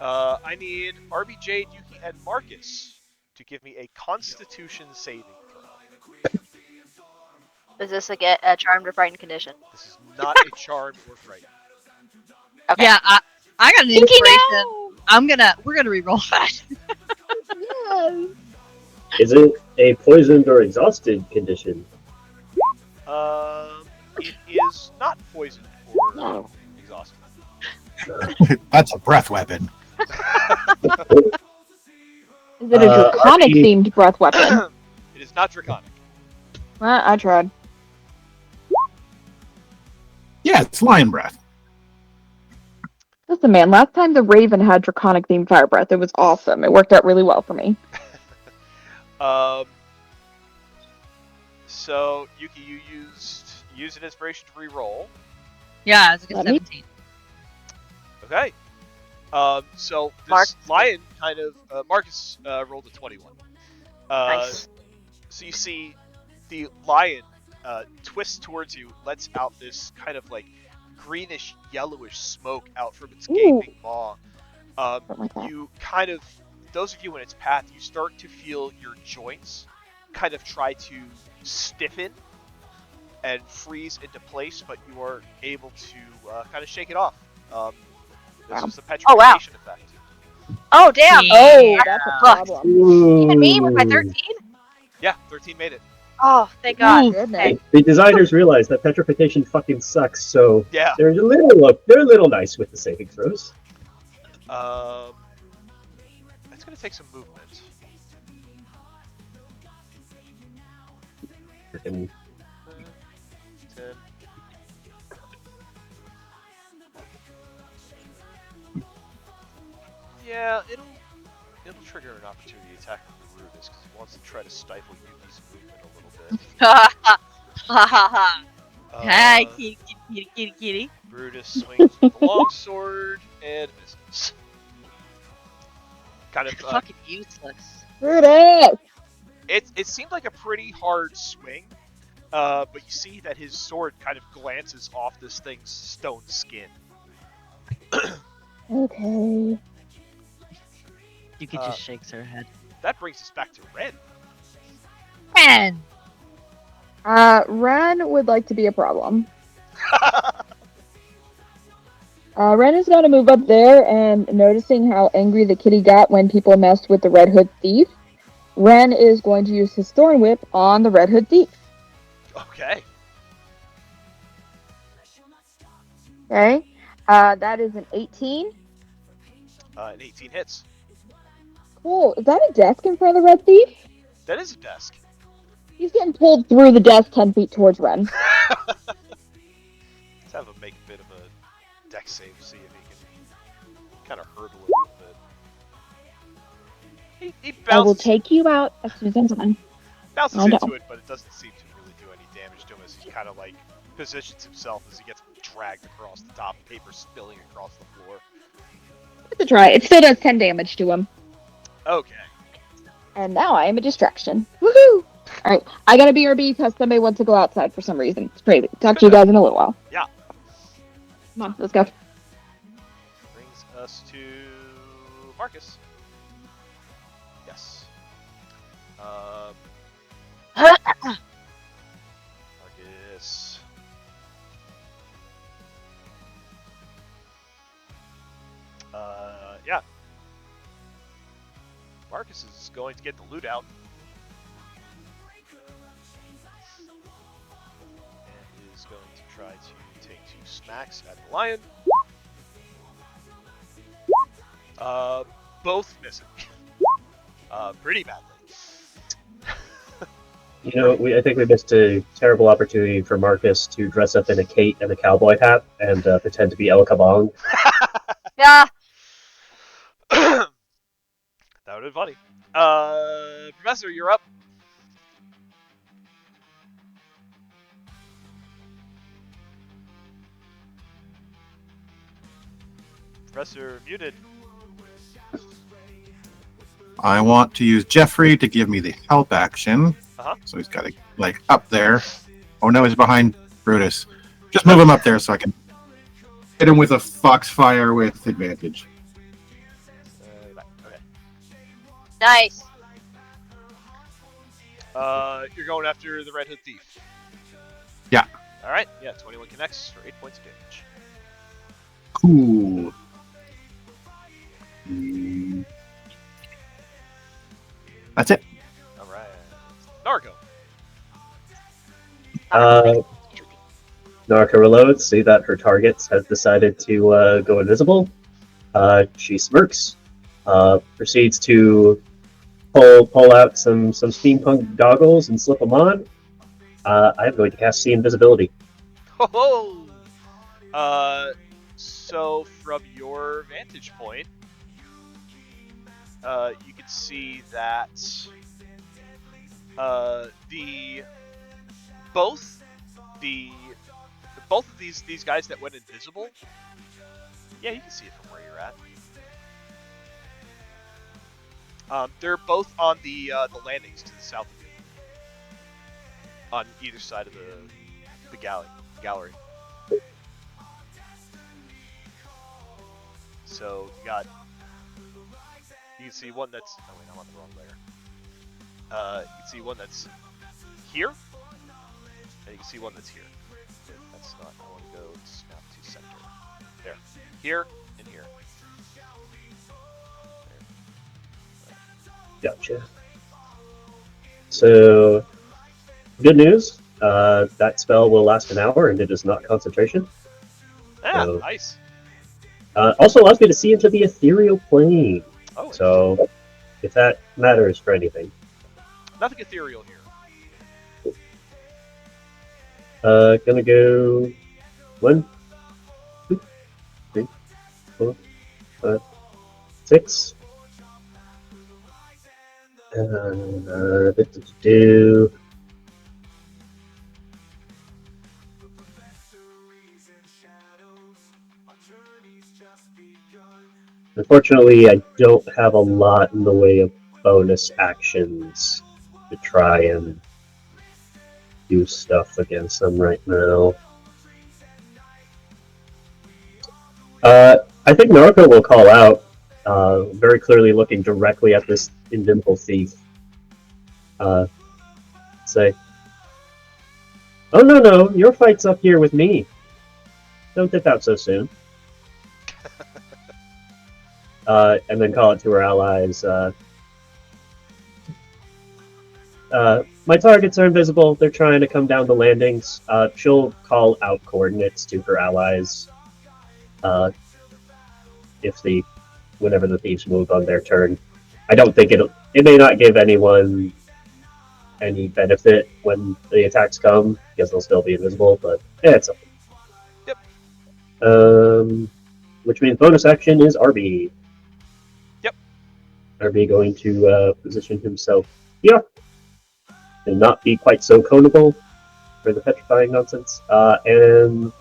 I need RB, Jade, Yuki, and Marcus to give me a Constitution saving throw. Is this a charmed or frightened condition? This is not a charmed or frightened. Okay. Yeah, I got an Yuki, inspiration. no! We're gonna re-roll that. Yes. Is it a poisoned or exhausted condition? It is not poisoned or No. exhausted. That's a breath weapon. Is it a draconic themed breath weapon? It is not draconic. Well, I tried. Yeah, it's lion breath. Listen, man, last time the Raven had draconic themed fire breath, it was awesome. It worked out really well for me. So Yuki, you used an inspiration to re-roll. Yeah, it's a good Let me- 17. Okay. So this Mark? lion kind of Marcus rolled a 21. Nice. So you see the lion twists towards you, lets out this kind of like greenish yellowish smoke out from its gaping maw. Something like that. You kind of, those of you in its path, you start to feel your joints kind of try to stiffen and freeze into place, but you are able to kind of shake it off. This Wow. was the petrification effect. Oh, damn! Oh, that's a problem. Even me with my 13? Yeah, 13 made it. Oh, thank God. Ooh. Goodness. The designers realized that petrification fucking sucks, so Yeah. they're a little nice with the saving throws. It's gonna take some movement. Freaking 10. Yeah, it'll trigger an opportunity attack from Brutus because it wants to try to stifle Yuki's movement a little bit. Ha ha ha. Hi, kitty, kitty, kitty, kitty. Brutus swings with the longsword and misses. Kind of. Fucking useless. Brutus! It seemed like a pretty hard swing, but you see that his sword kind of glances off this thing's stone skin. Okay. Yuki just shakes her head. That brings us back to Ren. Ren! Ren would like to be a problem. Ren is going to move up there, and noticing how angry the kitty got when people messed with the Red Hood Thief, Ren is going to use his Thorn Whip on the Red Hood Thief. Okay. Okay. That is an 18. An 18 hits. Cool. Is that a desk in front of the Red Thief? That is a desk. He's getting pulled through the desk 10 feet towards Ren. Let's have him make a bit of a dex save, see if he can kind of hurdle it a little bit. He I will bounces, take you out as soon as I'm done. bounces I know. into it, but it doesn't seem to really do any damage to him as he kind of like positions himself as he gets dragged across the top, paper spilling across the floor. It's a try. It still does 10 damage to him. Okay. And now I am a distraction. Woohoo! Alright, I gotta BRB because somebody wants to go outside for some reason. It's crazy. Talk to you guys in a little while. Yeah. Come on, let's go. Brings us to Marcus. Yes. Marcus. Yeah. Marcus is going to get the loot out. And is going to try to take 2 smacks at the lion. Both missing. Pretty badly. You know, I think we missed a terrible opportunity for Marcus to dress up in a cape and a cowboy hat and pretend to be El Kabong. Yeah. That would have been funny. Professor, you're up. Professor muted. I want to use Jeffrey to give me the help action. Uh-huh. So he's got to, like, up there. Oh no, he's behind Brutus. Just move him up there so I can hit him with a Foxfire with advantage. Okay. Nice. You're going after the Red Hood Thief. Yeah. Alright, yeah, 21 connects for 8 points of damage. Cool. That's it. Alright. Narco. Narca reloads, see that her targets have decided to go invisible. She smirks, proceeds to pull out some steampunk goggles and slip them on. I'm going to cast See Invisibility. Ho ho! So from your vantage point, you can see that both of these guys that went invisible. Yeah, you can see it from where you're at. They're both on the landings to the south of you, on either side of the gallery. So you can see one that's, oh wait, I'm on the wrong layer. You can see one that's here, and you can see one that's here. That's not, I want to go snap to center. There. Here, and here. There. Gotcha. So, good news. That spell will last an hour, and it is not concentration. Ah, So- nice. Also allows me to see into the ethereal plane. Oh, So, if that matters for anything. nothing ethereal here. Gonna go 1, 2, 3, 4, 5, 6. Do. Unfortunately, I don't have a lot in the way of bonus actions to try and do stuff against them right now. I think Naruto will call out, very clearly looking directly at this invisible thief. Say, "Oh no, your fight's up here with me. Don't dip out so soon." And then call it to her allies. My targets are invisible. They're trying to come down the landings. She'll call out coordinates to her allies. Whenever the thieves move on their turn. I don't think it may not give anyone any benefit when the attacks come, because they'll still be invisible, but it's something. Yep. Which means bonus action is RB. Yep. RB going to position himself here and not be quite so conable for the petrifying nonsense, and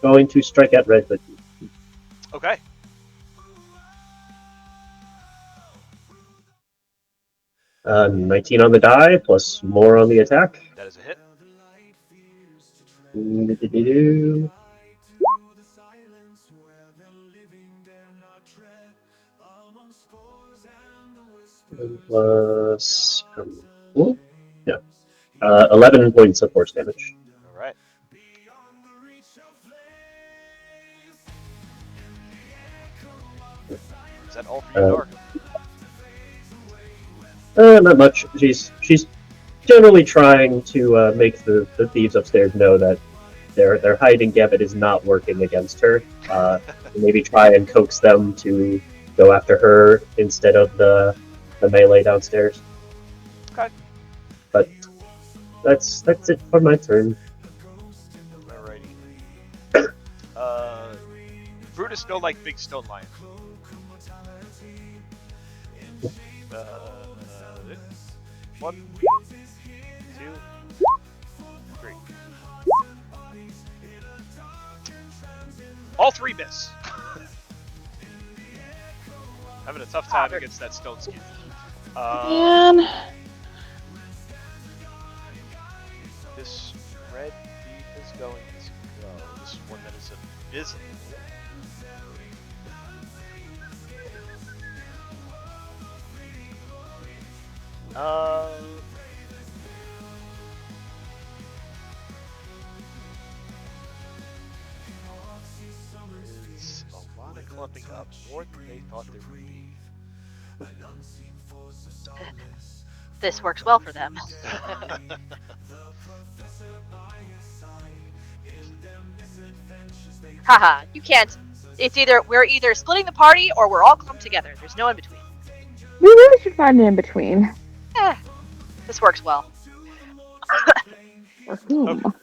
going to strike at Red Hood. Okay. Uh, 19 on the die, plus more on the attack. That is a hit. Plus, 11 points of force damage. All right. Is that all for you, Dark? Not much. She's generally trying to make the thieves upstairs know that their hiding gambit is not working against her. Maybe try and coax them to go after her instead of the melee downstairs. Okay. But that's it for my turn. Alrighty. Brutus no like big stone lion. One, 2, 3. All 3 miss. Having a tough time against that stone skin. Man. This red thief is going to go. This is one that is invisible. It's a lot of clumping up, more than they thought there would be. This works well for them. Haha, you can't. It's we're either splitting the party or we're all clumped together. There's no in between. We really should find an in between. This works well. For whom? Okay.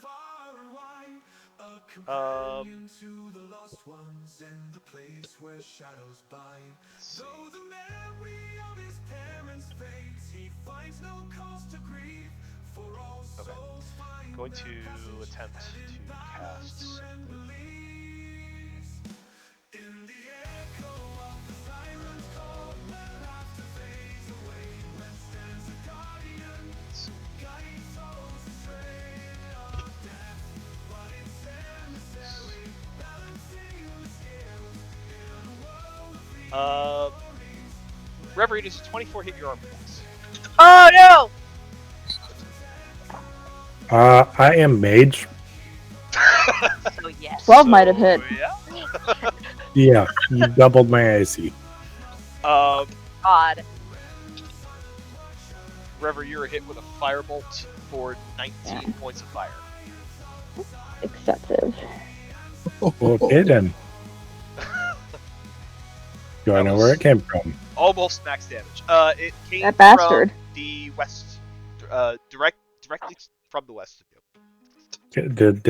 Going to attempt to cast something. Reverie, does a 24 hit your armor class? Oh no! I am mage. So yes. 12 might have hit. Yeah. Yeah, you doubled my AC. God. Reverie, you're hit with a firebolt for 19 points of fire. Excessive. Okay then. Do I know where it came from? Almost max damage. It came That bastard. from the west, directly from the west of you. Did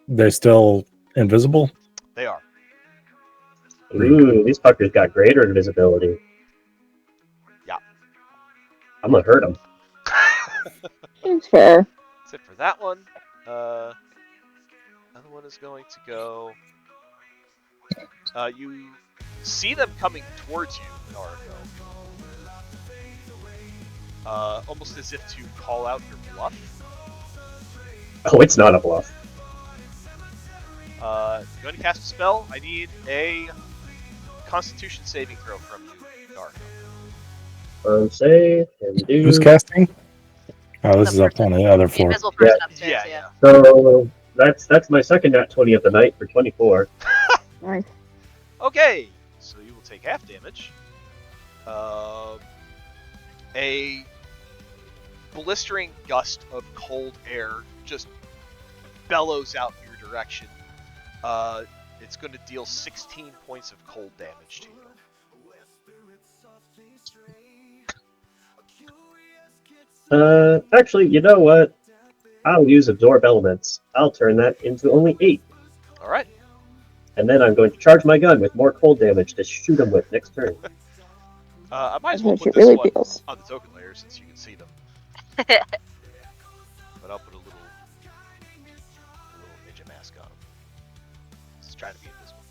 they still invisible? They are. Ooh, these fuckers got greater invisibility. Yeah. I'm gonna hurt them. Seems fair. That's it for that one. Other one is going to go. You see them coming towards you, Naruto. Almost as if to call out your bluff. Oh, it's not a bluff. going to cast a spell. I need a Constitution saving throw from you, Darko. Save and do. Who's casting? Oh, this The is up person- on the other The floor. invisible person upstairs. Yeah, yeah. So that's my second nat 20 of the night for 24. Nice. Okay, so you will take half damage. A blistering gust of cold air just bellows out in your direction. It's going to deal 16 points of cold damage to you. Actually, you know what? I'll use Absorb Elements. I'll turn that into only 8. All right. And then I'm going to charge my gun with more cold damage to shoot him with next turn. I might as That's well how put it this really one feels. on the token layer since you can see them. But I'll put a little ninja mask on him. He's trying to be invisible.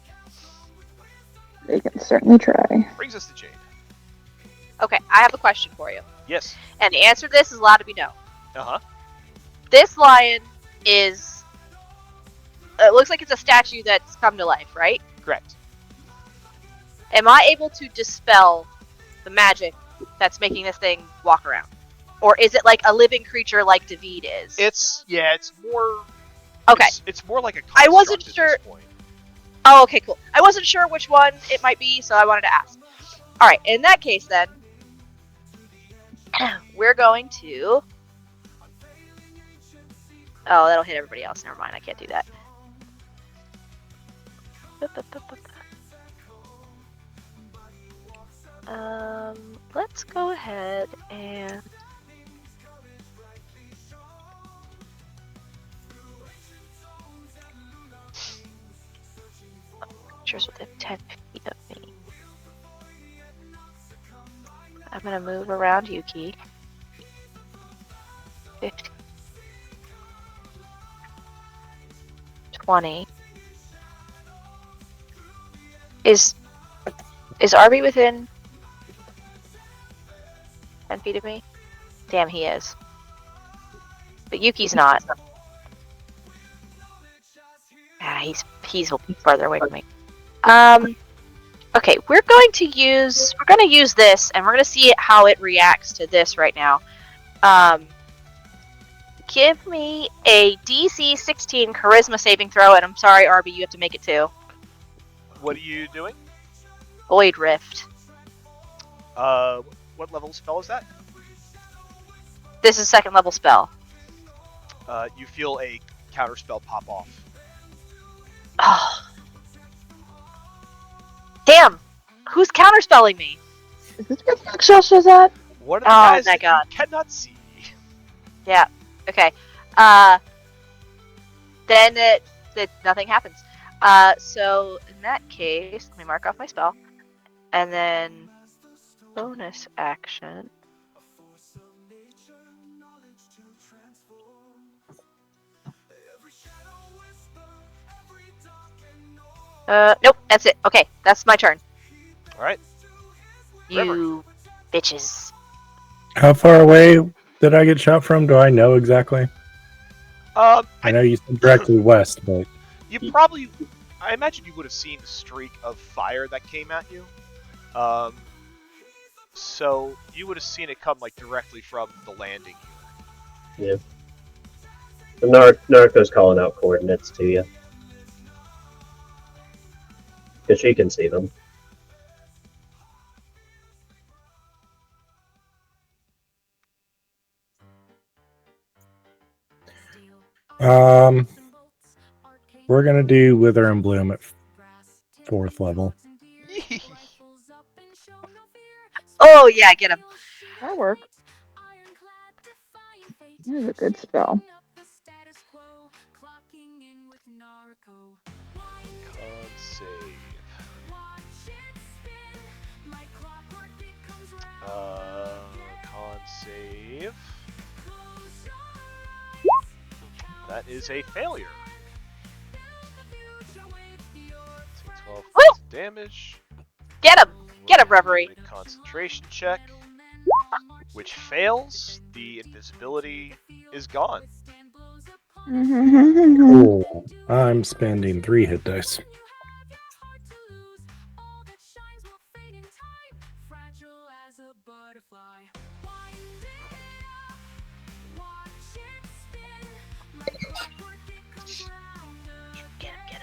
They can certainly try. Brings us to Jade. Okay, I have a question for you. Yes. And the answer to this is allowed to be no. Uh-huh. This lion is... It looks like it's a statue that's come to life, right? Correct. Am I able to dispel the magic that's making this thing walk around? Or is it like a living creature like David is? It's more... Okay. It's more like a I wasn't construct sure- at this point. Oh, okay, cool. I wasn't sure which one it might be, so I wanted to ask. Alright, in that case then, we're going to... Oh, that'll hit everybody else. Never mind, I can't do that. Let's go ahead and... Creatures within 10 feet of me. I'm gonna move around Yuki. 50. 20. Is Arby within 10 feet of me? Damn, he is. But Yuki's not. Ah, he's farther away from me. Okay, we're gonna use this, and we're gonna see how it reacts to this right now. Give me a DC 16 Charisma saving throw, and I'm sorry, Arby, you have to make it too. What are you doing? Void Rift. What level spell is that? This is second level spell. You feel a counter spell pop off. Oh. Damn! Who's counterspelling me? Is this where Bookshelf is at? One of the Oh guys my that God. you cannot see. Yeah. Okay. Then nothing happens. So in that case, let me mark off my spell, and then bonus action. Nope, that's it. Okay, that's my turn. All right. You bitches. How far away did I get shot from? Do I know exactly? I know you said directly west, but You probably, I imagine you would have seen the streak of fire that came at you. So you would have seen it come like directly from the landing here. The Narco's calling out coordinates to you. Because she can see them. we're gonna do Wither and Bloom at 4th level. Oh yeah, get him. That'll work. That is a good spell. Con save. Con save. That is a failure. Take 12 Woo! points of damage. Get him. Get him, Reverie. A concentration check, which fails. The invisibility is gone. Cool. I'm spending 3 hit dice. Get him.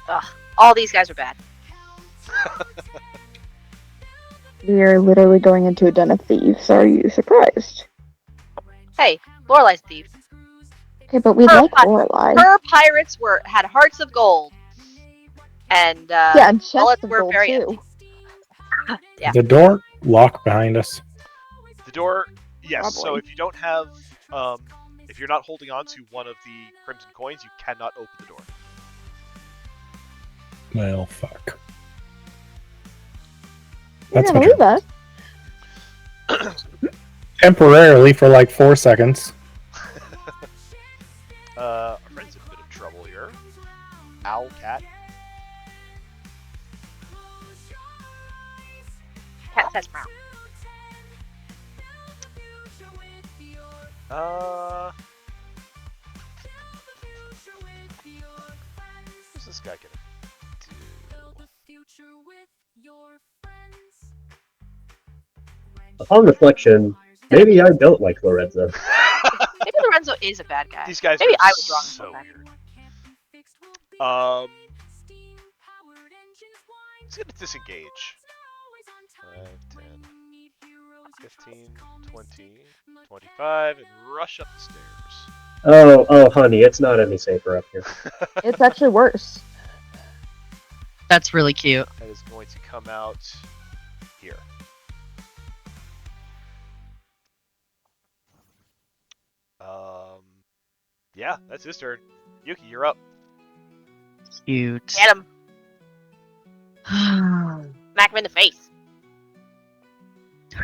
Ugh, all these guys are bad. We are literally going into a den of thieves. Are you surprised? Hey, Lorelai's a thief. Okay, but we like Lorelai. Her pirates had hearts of gold, and yeah, and chests bullets of were gold very too. Yeah. The door locked behind us. The door, yes. Probably. So if you don't have, if you're not holding on to one of the crimson coins, you cannot open the door. Well, fuck. You're That's gonna my leave turn. us? Temporarily for like 4 seconds. Our friend's in a bit of trouble here. Owl cat. Cat says brown. What's this guy gonna do? Upon reflection, maybe I don't like Lorenzo. Maybe Lorenzo is a bad guy. These guys Maybe are I was wrong. so about that. weird. He's gonna disengage. 5, 10, 15, 20, 25, and rush up the stairs. Oh, honey, it's not any safer up here. It's actually worse. That's really cute. That is going to come out here. Yeah, that's his turn. Yuki, you're up. Cute. Get him. Smack him in the face.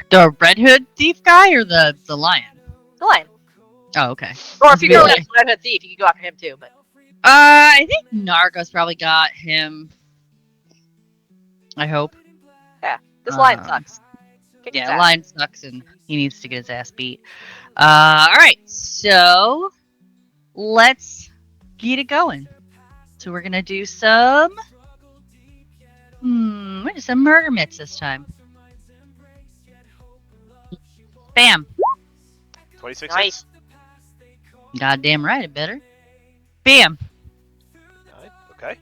The Red Hood thief guy or the lion? The lion. Oh, okay. Or if you go Really? after Red Hood Thief, you can go after him too. But I think Nargos probably got him. I hope. this lion Um, sucks. Kick his Yeah, ass. lion sucks and he needs to get his ass beat. Alright, so let's get it going. So we're gonna do some some murder mitts this time. Bam. 26 Nice. hits. Goddamn right, it better. Bam. 9. Okay.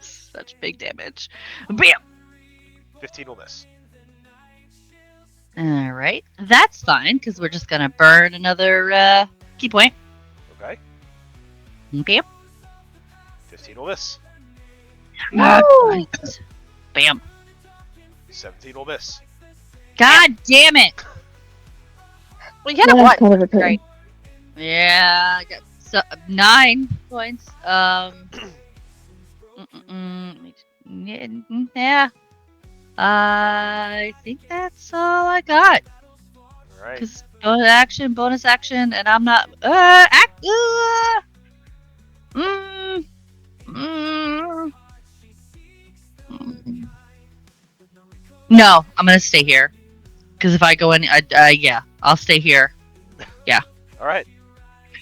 Such big damage. Bam. 15 will miss. Alright. That's fine, because we're just gonna burn another key point. Okay. Bam. 15 will miss. Right. Bam. 17 will miss. God damn it. Well, you had a Yeah, one. kind of a pain. Great. Yeah, I got 9 points. Yeah. I think that's all I got. Alright. Because bonus action, and I'm not. No, I'm gonna stay here. Because if I go in, yeah, I'll stay here. Alright.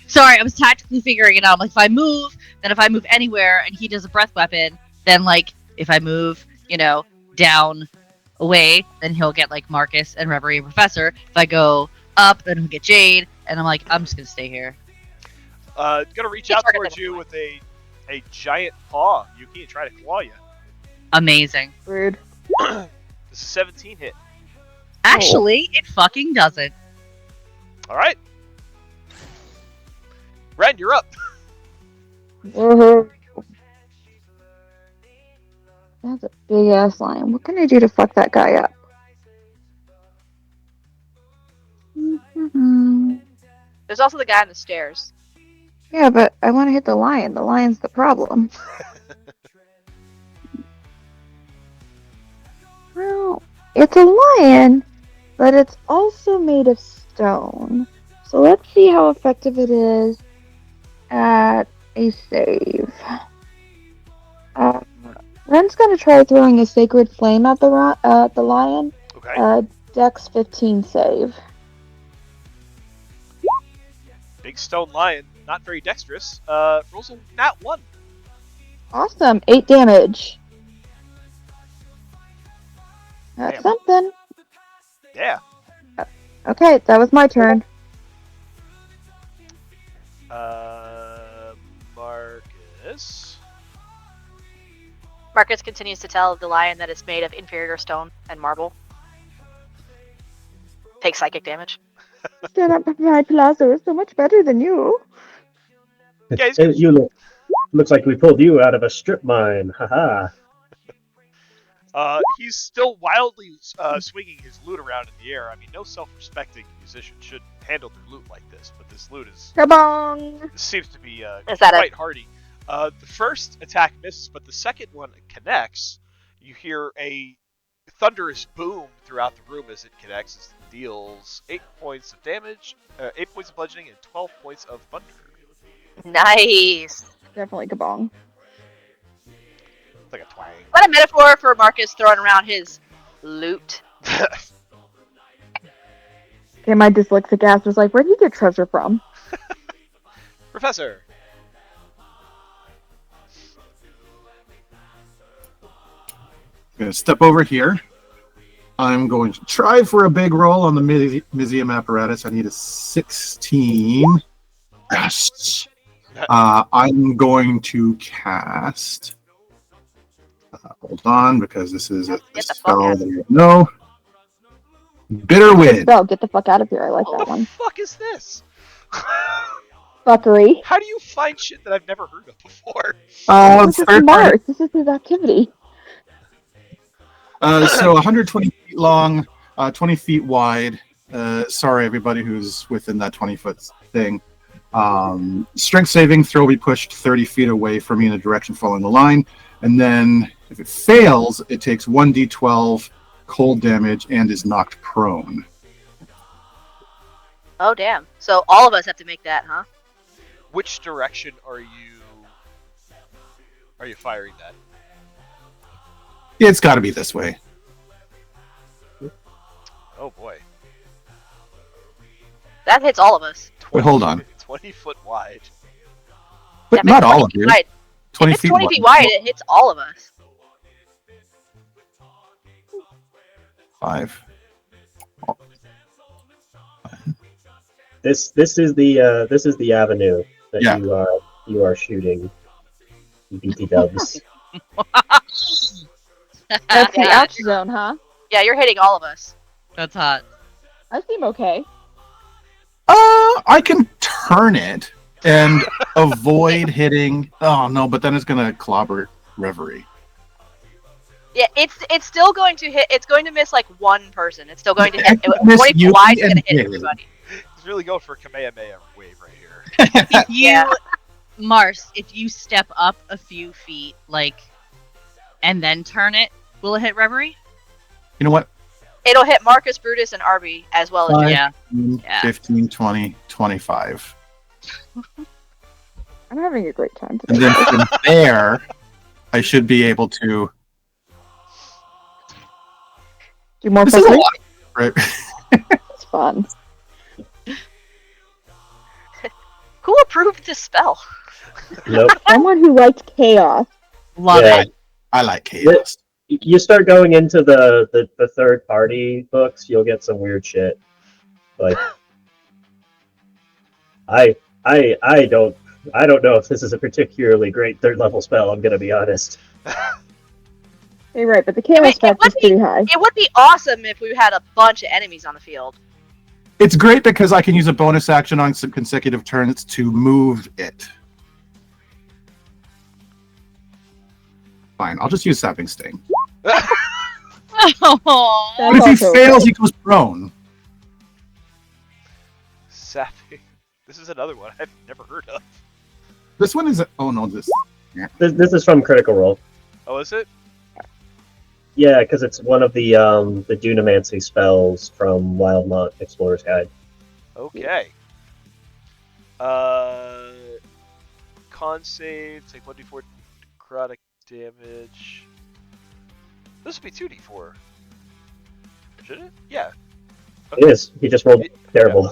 Sorry, I was tactically figuring it out. I'm like, if I move anywhere and he does a breath weapon, then like if I move, down away, then he'll get like Marcus and Reverie and Professor. If I go up, then he'll get Jade, and I'm like, I'm just gonna stay here. Gonna reach out towards you with a giant paw, Yuki, and try to claw you. Amazing. Rude. This is 17 hit. Actually, it fucking doesn't. Alright. Ren, you're up. That's a big ass lion. What can I do to fuck that guy up? There's also the guy on the stairs. Yeah, but I want to hit the lion. The lion's the problem. Well, it's a lion, but it's also made of stone. So let's see how effective it is at a save. Ren's gonna try throwing a sacred flame at the lion. Okay. Dex 15 save. big stone lion, not very dexterous, rolls a nat 1. Awesome. 8 damage. That's Damn. something. Yeah. Okay, that was my turn. Marcus. Marcus continues to tell the lion that it's made of inferior stone and marble. Take psychic damage. Stand up, my palazzo is so much better than you. Yeah, he's Hey, looks like we pulled you out of a strip mine. Haha. He's still wildly swinging his lute around in the air. I mean, no self-respecting musician should handle their lute like this, but this lute Kabong! seems to be Is that quite hardy. The first attack misses, but the second one connects. You hear a thunderous boom throughout the room as it connects. As it deals 8 points of damage, 8 points of bludgeoning, and 12 points of thunder. Nice. Definitely kabong. It's like a twang. What a metaphor for Marcus throwing around his loot. Okay, my dyslexic ass was like, where did you get treasure from? Professor. I'm going to step over here. I'm going to try for a big roll on the Mizium apparatus. I need a 16. Yes. I'm going to cast. Hold on, because this is a spell that I know. Bitter Wind. Bro, get the fuck out of here. I like What that the one. fuck is this? Fuckery. How do you find shit that I've never heard of before? This is Mars. This is his activity. So 120 feet long, 20 feet wide. Sorry, everybody who's within that 20-foot thing. Strength saving throw will be pushed 30 feet away from me in the direction following the line. And then if it fails, it takes 1d12 cold damage and is knocked prone. Oh, damn. So all of us have to make that, huh? Which direction are you firing that? It's got to be this way. Oh boy. That hits all of us. Wait, hold on. 20 foot wide. But Yeah, not it's all 20 of you. feet wide. 20 If it's feet 20 feet wide, it hits all of us. 5. This is the avenue that Yeah. you are shooting. BT dubs. That's the Yeah. ouch zone, huh? Yeah, you're hitting all of us. That's hot. I seem okay. I can turn it and avoid hitting. Oh no, but then it's gonna clobber Reverie. Yeah, it's still going to hit. It's going to miss like one person. It's still going to I hit. can miss 20 feet Yuki wide is going and to hit Jade. everybody. He's really going for a Kamehameha wave right here. If you, Yeah. Mars, if you step up a few feet, and then turn it, will it hit Reverie? You know what? It'll hit Marcus, Brutus, and Arby as well as Fine. you. Yeah. 15, 20, 25. I'm having a great time And today. then from there, I should be able to. Do more This is a fuckery? lot, right? It's fun. Who approved this spell? Nope. Someone who likes chaos. Love Yeah. it. I like chaos. You start going into the third party books, you'll get some weird shit. Like I don't know if this is a particularly great third level spell, I'm gonna be honest. You're right, but the chaos I mean, it factor is would pretty high. It would be awesome if we had a bunch of enemies on the field. It's great because I can use a bonus action on some consecutive turns to move it. Fine, I'll just use Sapping Sting. Oh, But if he also fails, he goes prone. Sapping. This is another one I've never heard of. This one is. Oh no, this. This is from Critical Role. Oh, is it? Yeah, because it's one of the Dunamancy spells from Wildmont Explorer's Guide. Okay. Con save, take 1d4 necrotic damage. This would be 2d4. Should it? Yeah. It is. He just rolled terrible.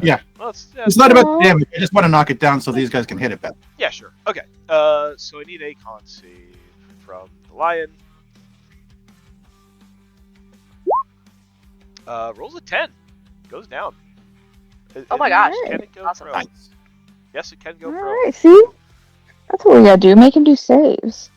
Yeah. Well, It's not about the damage. I just want to knock it down so these guys can hit it better. Yeah, sure. Okay. So I need a con save from the lion. Rolls a 10. Goes down. Oh my gosh. Can it go Awesome. pro? Yes, it can go pro. Alright, see? That's what we gotta do. Make him do saves.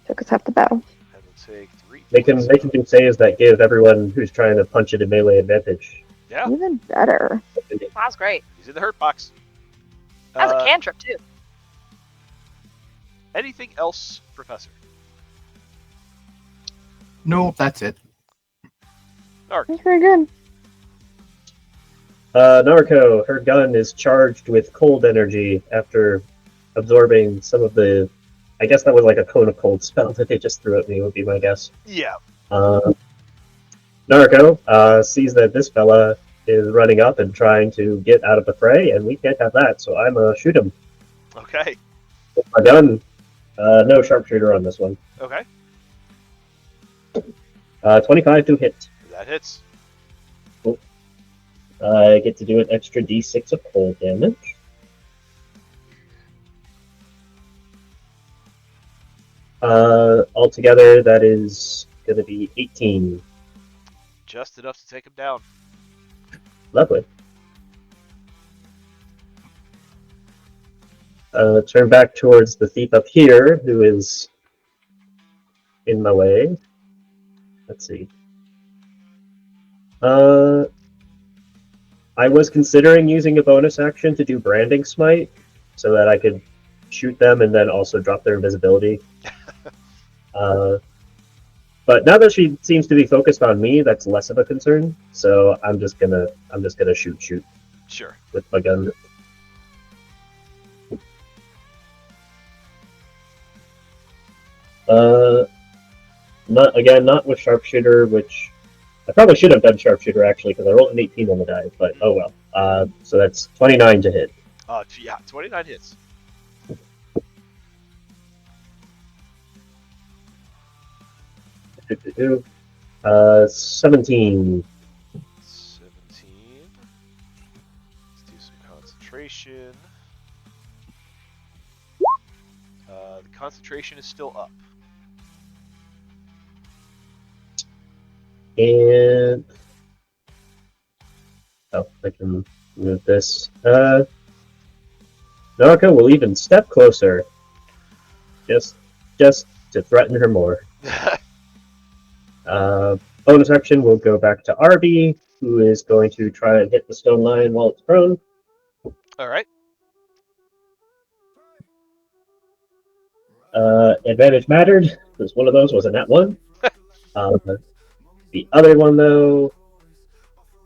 Took us half the battle. And we'll take 3 They can points. do saves that give everyone who's trying to punch it a melee advantage. Yeah, Even better. That's great. he's in the hurt box. That's a cantrip too. Anything else, Professor? No, that's it. Nark. That's very good. Naruko, her gun is charged with cold energy after absorbing some of the. I guess that was like a cone of cold spell that they just threw at me, would be my guess. Yeah. Naruko sees that this fella is running up and trying to get out of the fray, and we can't have that, so I'm gonna shoot him. Okay. With my gun. No sharpshooter on this one. Okay. 25 to hit. That hits. I get to do an extra d6 of cold damage. Altogether, that is going to be 18. Just enough to take him down. Lovely. Turn back towards the thief up here, who is in my way. Let's see. I was considering using a bonus action to do Branding Smite, so that I could shoot them and then also drop their invisibility. But now that she seems to be focused on me, that's less of a concern. So I'm just gonna shoot Sure. with my gun. Not with sharpshooter, which I probably should have done sharpshooter actually because I rolled an 18 on the die. But oh well. So that's 29 to hit. Yeah, 29 hits. Do-do-do. 17. 17. Let's do some concentration. The concentration is still up. And I can move this. Naruko will even step closer, just to threaten her more. Bonus action will go back to Arby, who is going to try and hit the stone lion while it's prone. All right. Advantage mattered, because one of those was a nat 1. The other one, though,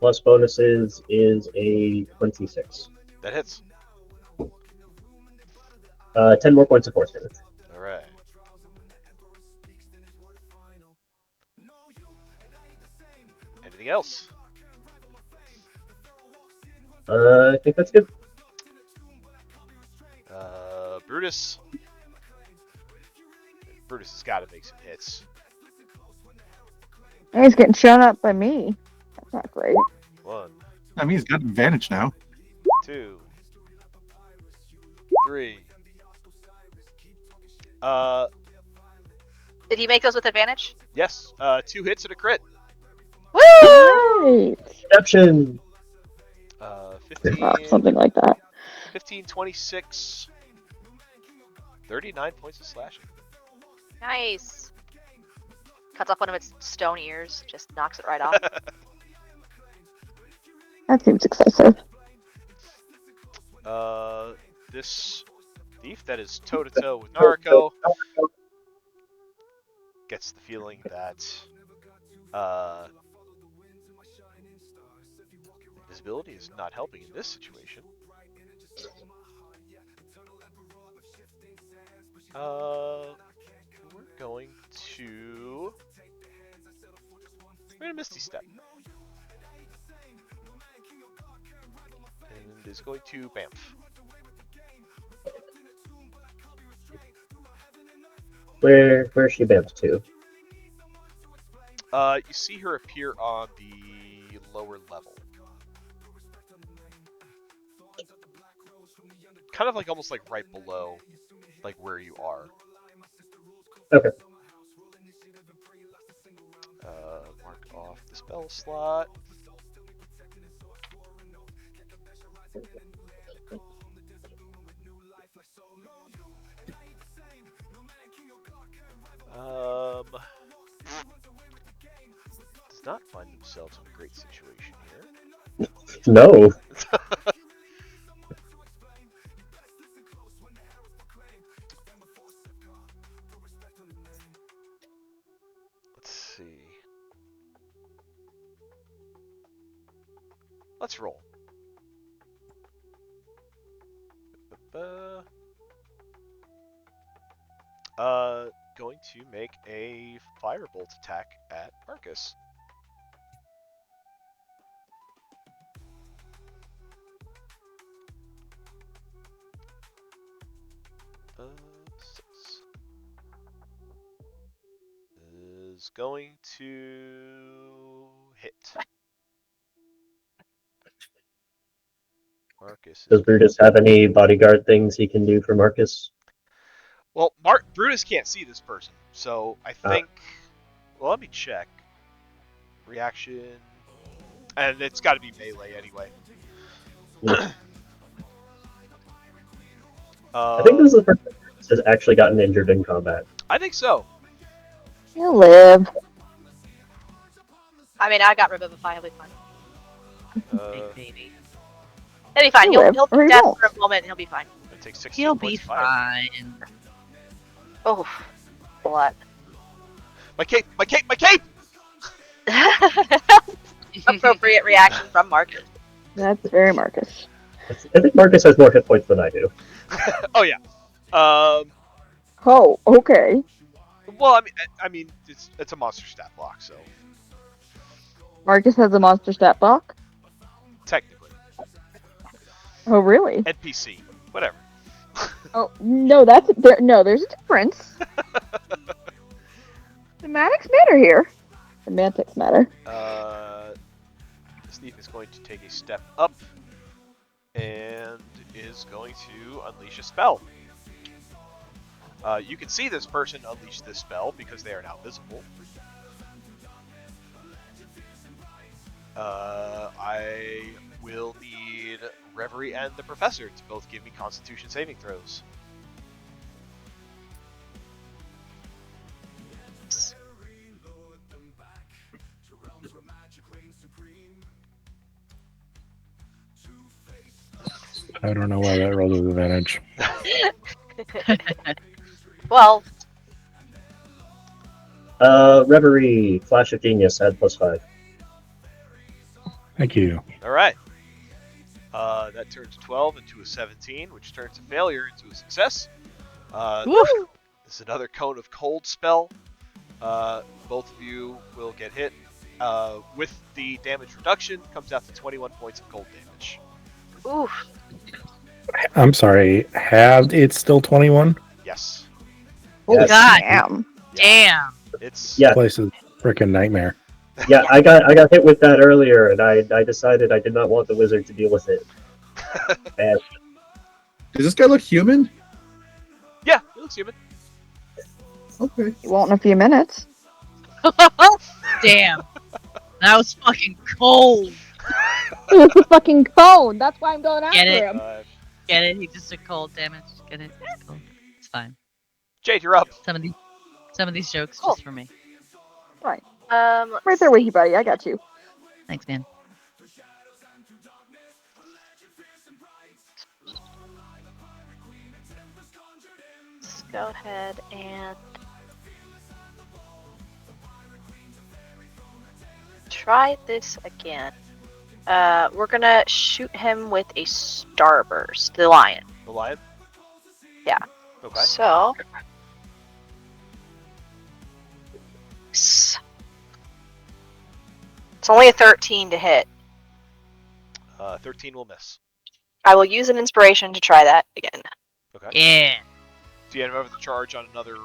plus bonuses, is a 26. That hits. 10 more points of force damage. All right. Anything else? I think that's good. Brutus. Brutus has got to make some hits. He's getting shot up by me. That's not great. 1, I mean, he's got advantage now. 2, 3. Did he make those with advantage? Yes. 2 hits and a crit. Woo! Right. Exception! 15, Something like that. 15, 26, 39 points of slashing. Nice. Cuts off one of its stone ears, just knocks it right off. That seems excessive. This thief that is toe-to-toe with Naruko gets the feeling that invisibility is not helping in this situation. We're gonna Misty Step. And is going to Bamf. Where's she bounced to? You see her appear on the lower level. Kind of like almost like right below, like where you are. Okay. Mark off the spell slot. Does not find themselves in a great situation here. No. Let's see. Let's roll. Going to make a firebolt attack at Marcus. Six. Is going to hit. Marcus. Does Brutus have any bodyguard things he can do for Marcus? Well, Brutus can't see this person, so I think. Well, let me check. Reaction, and it's got to be melee anyway. I think this is the first time Brutus has actually gotten injured in combat. I think so. He'll live. I mean, I got Revivify. He'll be fine. Big baby. He'll be fine. He'll live, He'll or be he dead won't. for a moment and he'll be fine. It takes 16 He'll points be of fire. fine. Oh, blood. My cape! My cape! My cape! Appropriate reaction from Marcus. That's very Marcus. I think Marcus has more hit points than I do. Oh yeah. Oh, okay. Well, I mean, it's a monster stat block, so Marcus has a monster stat block? technically Oh, really? NPC, whatever. Oh, no, there's a difference. Semantics matter here. Semantics matter. Steve is going to take a step up and is going to unleash a spell. You can see this person unleash this spell because they are now visible. I will need Reverie and the Professor to both give me Constitution saving throws. I don't know why that rolled with advantage. Well, Reverie, Flash of Genius, add +5. Thank you. All right. That turns 12 into a 17, which turns a failure into a success. This is another Cone of Cold spell. Both of you will get hit. With the damage reduction, comes out to 21 points of cold damage. oof. I'm sorry. Halved, it's still 21? Yes. Oh, Yes. God. damn. Damn. It's Yeah. This place is a freaking nightmare. Yeah, I got hit with that earlier, and I decided I did not want the wizard to deal with it. And Does this guy look human? Yeah, he looks human. Okay. You won't in a few minutes. Damn. That was fucking cold. It's a fucking phone. That's why I'm going after Get it? him. Get it? He just took cold damage. Get it? It's cold. It's fine. Jade, you're up. Some of these jokes Cool. just for me. Right Let's there with see. you, buddy. I got you. Thanks, man. Let's go ahead and try this again. We're gonna shoot him with a starburst, the lion. The lion? Yeah. Okay. So, it's only a 13 to hit. 13 will miss. I will use an inspiration to try that again. Okay. Yeah. Do you have another charge on another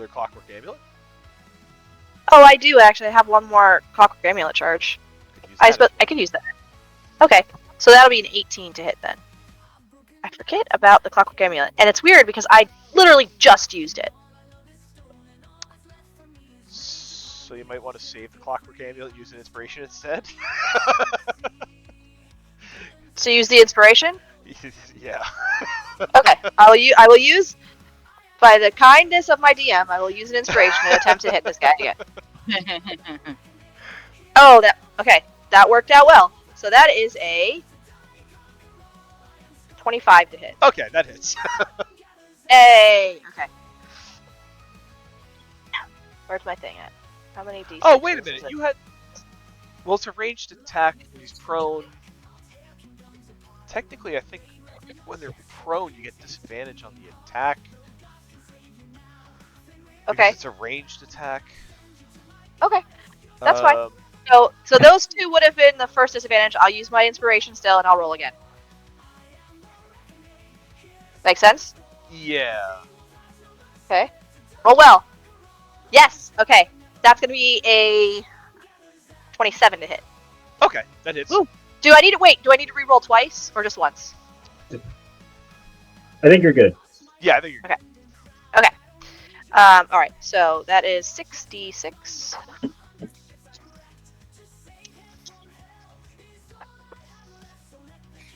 clockwork amulet? Oh, I do actually. I have one more Clockwork Amulet charge. Could use I that. could use that. Okay, so that'll be an 18 to hit then. I forget about the Clockwork Amulet, and it's weird because I literally just used it. So you might want to save the Clockwork Amulet, use an inspiration instead. So use the inspiration. Yeah. Okay, I will use, by the kindness of my DM, I will use an inspiration and attempt to hit this guy again. Oh, that worked out well. So that is a 25 to hit. Okay, that hits. Hey, okay. Where's my thing at? How many d6? Oh, wait a minute. You had. Well, it's a ranged attack when he's prone. Technically, I think when they're prone, you get disadvantage on the attack. Okay. It's a ranged attack. Okay, that's fine. So those two would have been the first disadvantage. I'll use my inspiration still, and I'll roll again. Make sense? Yeah. Okay. Roll well. Yes. Okay. That's gonna be a 27 to hit. Okay, that hits. Ooh. Do I need to re-roll twice or just once? I think you're good. Yeah, I think you're. Okay. All right. So that is 66.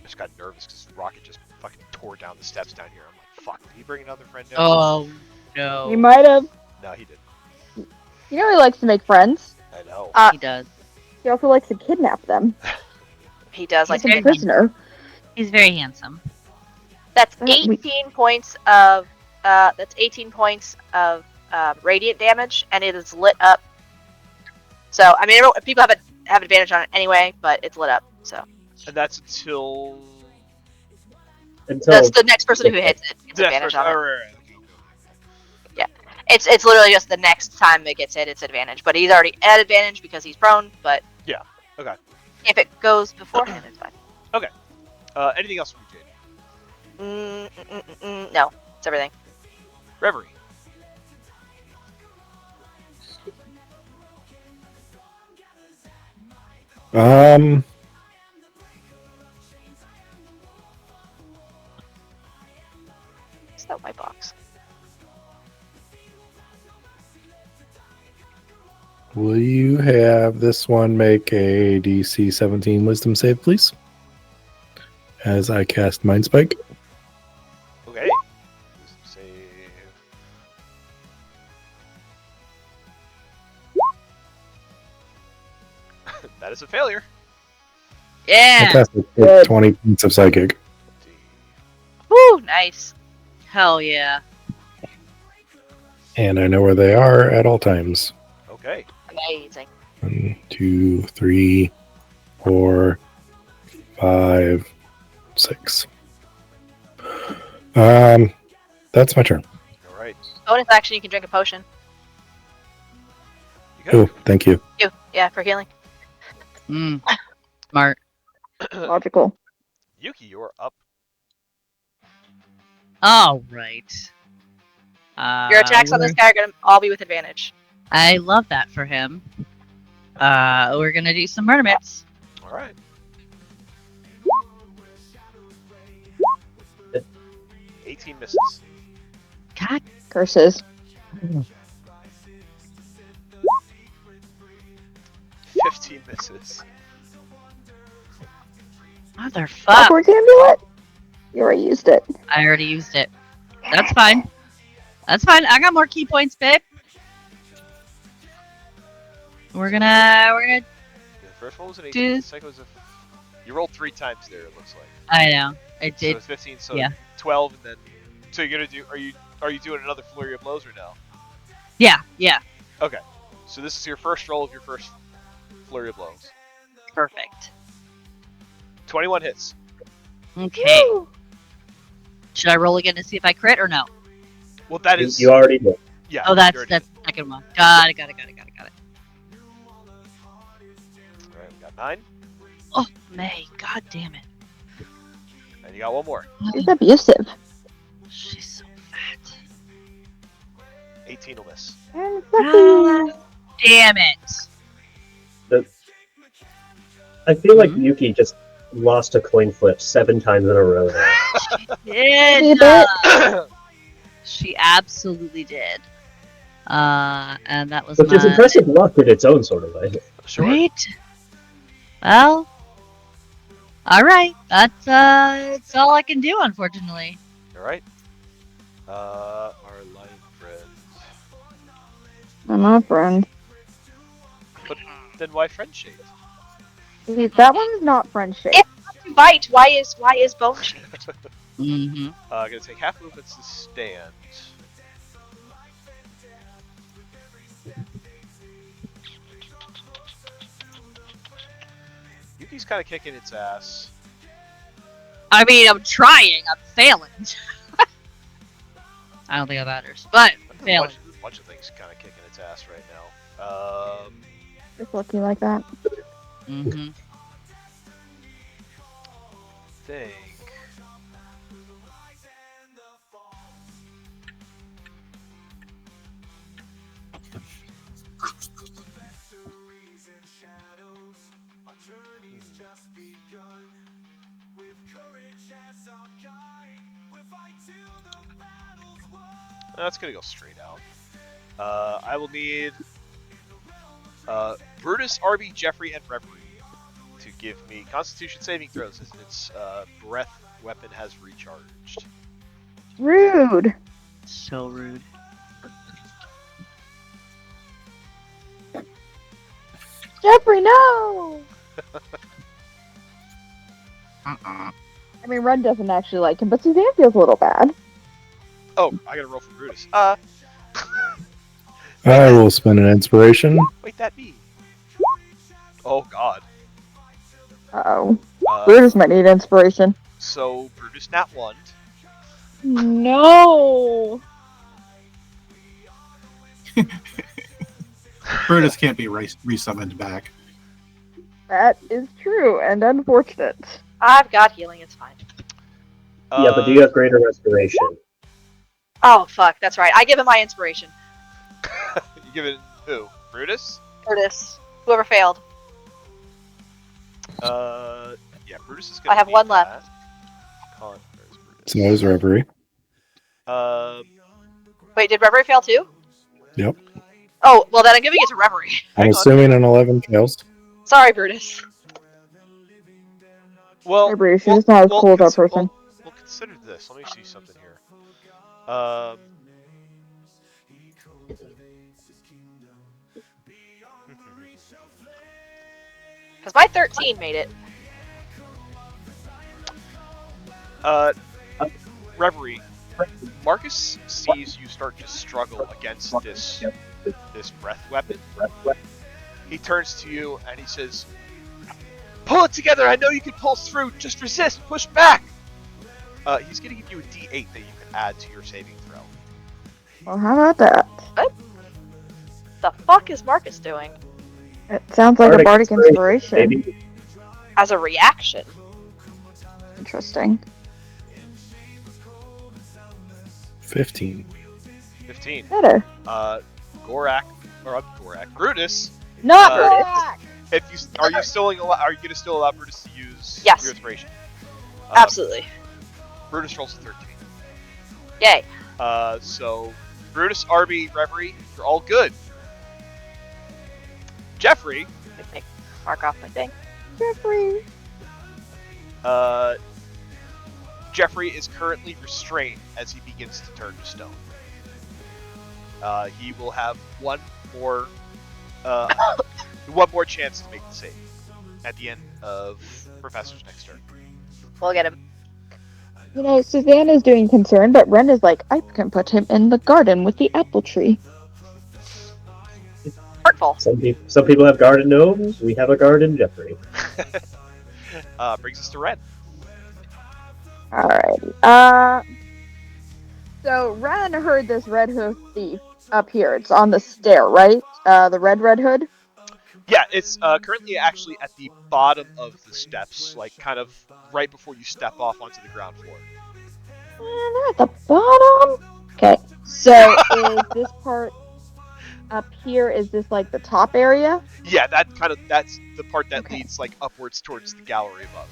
Just got nervous because Rocket just fucking tore down the steps down here. I'm like, fuck, did he bring another friend down? Oh no. He might have. No, he didn't. You know he likes to make friends. I know. He does. He also likes to kidnap them. He does like He's a prisoner. He's very handsome. that's we- 18 points of radiant damage, and it is lit up. So I mean, people have advantage on it anyway, but it's lit up. So And that's until. that's the next person who hits it gets advantage Right, on it. right. It's literally just the next time it gets hit, it's advantage. But he's already at advantage because he's prone. But Yeah. Okay. if it goes beforehand, it's fine. Anything else from you, Jade? No, it's everything. Reverie. It's not my box. Will you have this one make a DC 17 Wisdom save, please? As I cast Mind Spike. Okay. Save. That is a failure. I Yeah. cast Good. 20 points of Psychic. Woo, nice. Hell yeah. And I know where they are at all times. Okay. Amazing. 1, 2, 3, 4, 5, 6. That's my turn. All right. Bonus action, you can drink a potion. You go. Oh, thank you. Yeah, for healing. Smart. Logical. Yuki, you're up. All right. Your attacks on this guy are gonna all be with advantage. I love that for him. We're gonna do some murder mitts. All right. $18 misses. God, Curses. 15 misses. motherfuck! Clockwork amulet? You already used it. I already used it. That's fine. That's fine. I got more key points, babe. We're gonna. The first one was an 18. The second was a. You rolled 3 times there. It looks like. I know. I So did. it's 15. So yeah. 12, and then. So you're gonna do? Are you doing another flurry of blows or no? Yeah. Yeah. Okay. So this is your first roll of your first flurry of blows. Perfect. 21 hits. Okay. Woo! Should I roll again to see if I crit or no? Well, that is. You already did. Yeah. Oh, you that's already the second one. Got it. did. All right, we got 9, Oh, May. God damn it. and you got one more. He's abusive. She's so fat. 18 will miss. And fluffy. damn it! I feel like Yuki just lost a coin flip 7 times in a row now. Did, Did she absolutely did. And that was Which is impressive luck in its own sort of way. Sure. Right. Well, all right. That's all I can do, unfortunately. All right. Our lion friends. I'm not a friend. Then why friend shaped? That one is not friend shaped. To bite. Why is bone shaped? Mm-hmm. Gonna take half movements to stand. Yuki's kind of kicking its ass. I mean, I'm trying. I'm failing. I don't think that matters, but I'm A failing. bunch of things kind of kicking its ass right now. It's looking like that. Mm-hmm. Think. That's gonna go straight out. I will need Brutus, Arby, Jeffrey, and Reverie to give me Constitution saving throws as its breath weapon has recharged. Rude. So rude. Jeffrey, no! Uh-uh. I mean, Ren doesn't actually like him, but Suzanne feels a little bad. Oh, I gotta roll for Brutus. I will spend an inspiration. Wait, that me. Oh God. Uh-oh. Uh, Brutus might need inspiration. so Brutus nat 1. No! Brutus can't be resummoned back. That is true and unfortunate. I've got healing. It's fine. Yeah, but do you have greater restoration? Oh fuck. That's right. I give him my inspiration. You give it who? Brutus? Curtis. Whoever failed. Yeah, Brutus is gonna. I have need one left. that. Where's Brutus? So is Reverie. Wait, did Reverie fail too? Yep. Oh, well then I'm giving it to Reverie. I'm Hang on. assuming an 11 fails. Sorry, Brutus. Well, Hey, Brutus, she's not as cool as our person. We'll consider this. Let me see something here. Because my 13 made it. Reverie, Marcus sees you start to struggle against this breath weapon. He turns to you and he says, "Pull it together! I know you can pull through! Just resist! Push back!" He's gonna give you a D8 that you can add to your saving throw. Well, how about that? The fuck is Marcus doing? It sounds like a bardic inspiration. Maybe. As a reaction. Interesting. 15. 15. Better. Brutus. Not Uh, Brutus! If you are you gonna still allow Brutus to use Yes. your inspiration? Absolutely. Brutus rolls a 13. Yay. So Brutus, Arby, Reverie, you're all good. Jeffrey, Let me mark off my thing. Jeffrey. Jeffrey is currently restrained as he begins to turn to stone. He will have one more chance to make the save at the end of Professor's next turn. We'll get him. You know, Suzanne is doing concern, but Ren is like, I can put him in the garden with the apple tree. Hurtful. Some people have garden gnomes. We have a garden Jeffrey. Brings us to Ren. Alrighty. So Ren heard this Red Hood thief up here. It's on the stair, right? The Red Hood? Yeah, it's currently actually at the bottom of the steps, like kind of right before you step off onto the ground floor. They're at the bottom? Okay. So is this part... up here, is this like the top area? Yeah, that's the part that Okay. leads like upwards towards the gallery above.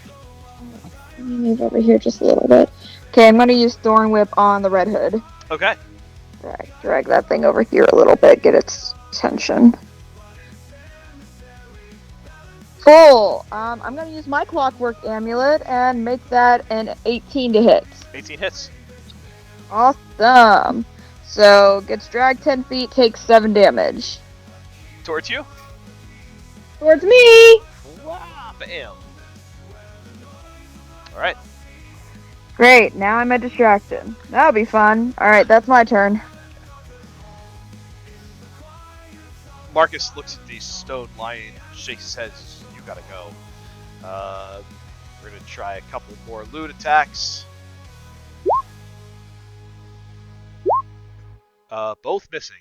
Let me move over here just a little bit. Okay, I'm gonna use Thorn Whip on the Red Hood. Okay. Drag that thing over here a little bit, get its attention. Cool. I'm gonna use my Clockwork Amulet and make that an 18 to hit. 18 hits. Awesome. So gets dragged 10 feet, takes 7 damage. Towards you. Towards me. Wow. Bam. All right. Great. Now I'm a distraction. That'll be fun. All right, that's my turn. Marcus looks at the stone lion, shakes his head, says, "You gotta go." We're gonna try a couple more loot attacks. Both missing.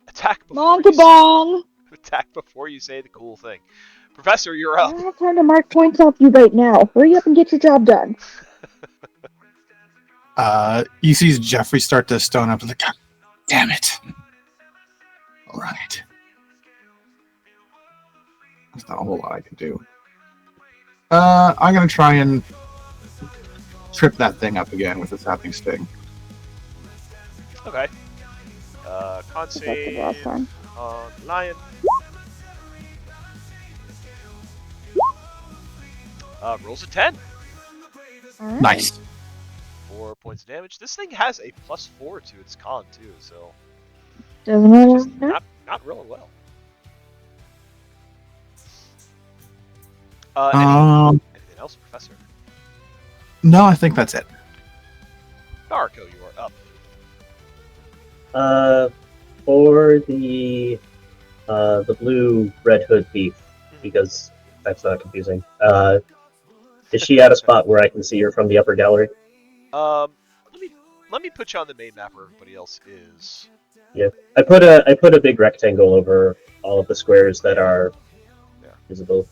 Attack before you Monkabong! attack before you say the cool thing. Professor, you're I up. don't have time to mark points off you right now. Hurry up and get your job done. He sees Jeffrey start to stone up and like, God damn it. All right. There's not a whole lot I can do. I'm going to try and trip that thing up again with a Sapping Sting. Okay. Con That's the last save time. on lion. Rolls a 10. All right. Nice. 4 points of damage. This thing has a +4 to its con too, so Doesn't matter. just not rolling well. Anything else, Professor? No, I think that's it. Naruko, you are up. For the blue Red Hood thief, because that's not confusing. Is she at a spot where I can see her from the upper gallery? Let me put you on the main map where everybody else is. Yeah, I put a big rectangle over all of the squares that are visible.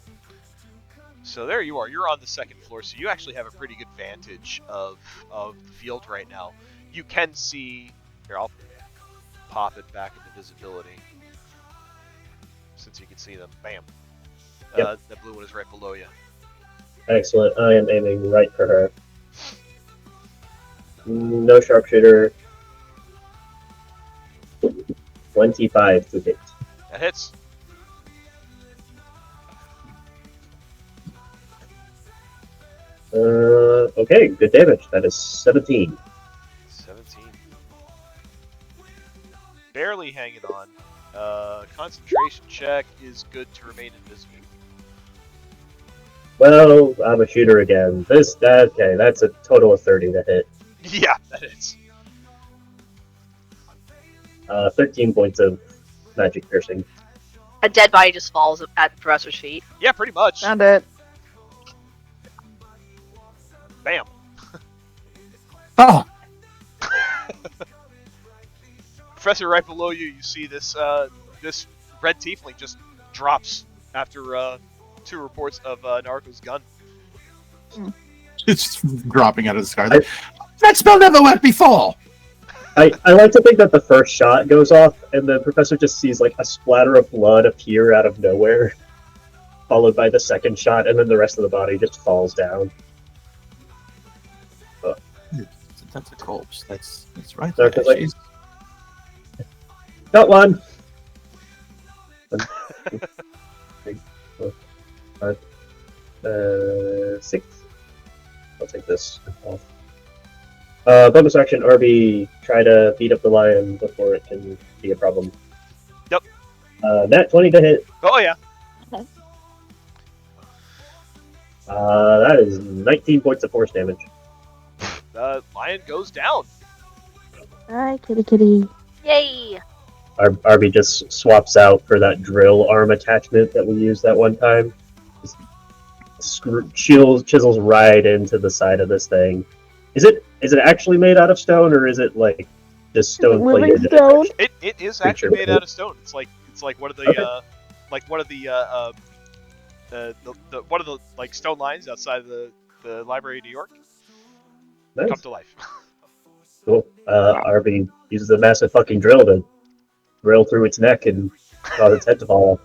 So there you are. You're on the second floor, so you actually have a pretty good vantage of the field right now. You can see. Here, I'll pop it back into visibility, since you can see them. Bam. Yep. That blue one is right below you. Excellent. I am aiming right for her. No sharpshooter. 25 to hit. That hits. Okay, good damage. That is 17. 17. Barely hanging on. Concentration check is good to remain invisible. Well, I'm a shooter again. Okay, that's a total of 30 to hit. Yeah, that hits. 13 points of magic piercing. A dead body just falls at the professor's feet. Yeah, pretty much. Found it. Bam. Oh, Professor, right below you, you see this this red tiefling just drops after 2 reports of Naruko's gun. it's dropping out of the sky. That spell never went before. I like to think that the first shot goes off, and the professor just sees like a splatter of blood appear out of nowhere, followed by the second shot, and then the rest of the body just falls down. That's a corpse. That's right. So There. it's like- She's- Got one! 6. I'll take this off. Bonus action, RB, try to beat up the lion before it can be a problem. Yep. Nat 20 to hit. Oh yeah. That is 19 points of force damage. Lion goes down. Alright, kitty kitty. Yay! RB just swaps out for that drill arm attachment that we used that one time. Just chisels right into the side of this thing. Is it actually made out of stone, or is it like just stone Living plated? stone? It is actually made out of stone. It's like one of the one of the like stone lines outside of the Library of New York Nice. come to life. Cool. RB uses a massive fucking drill to drill through its neck and cause its head to fall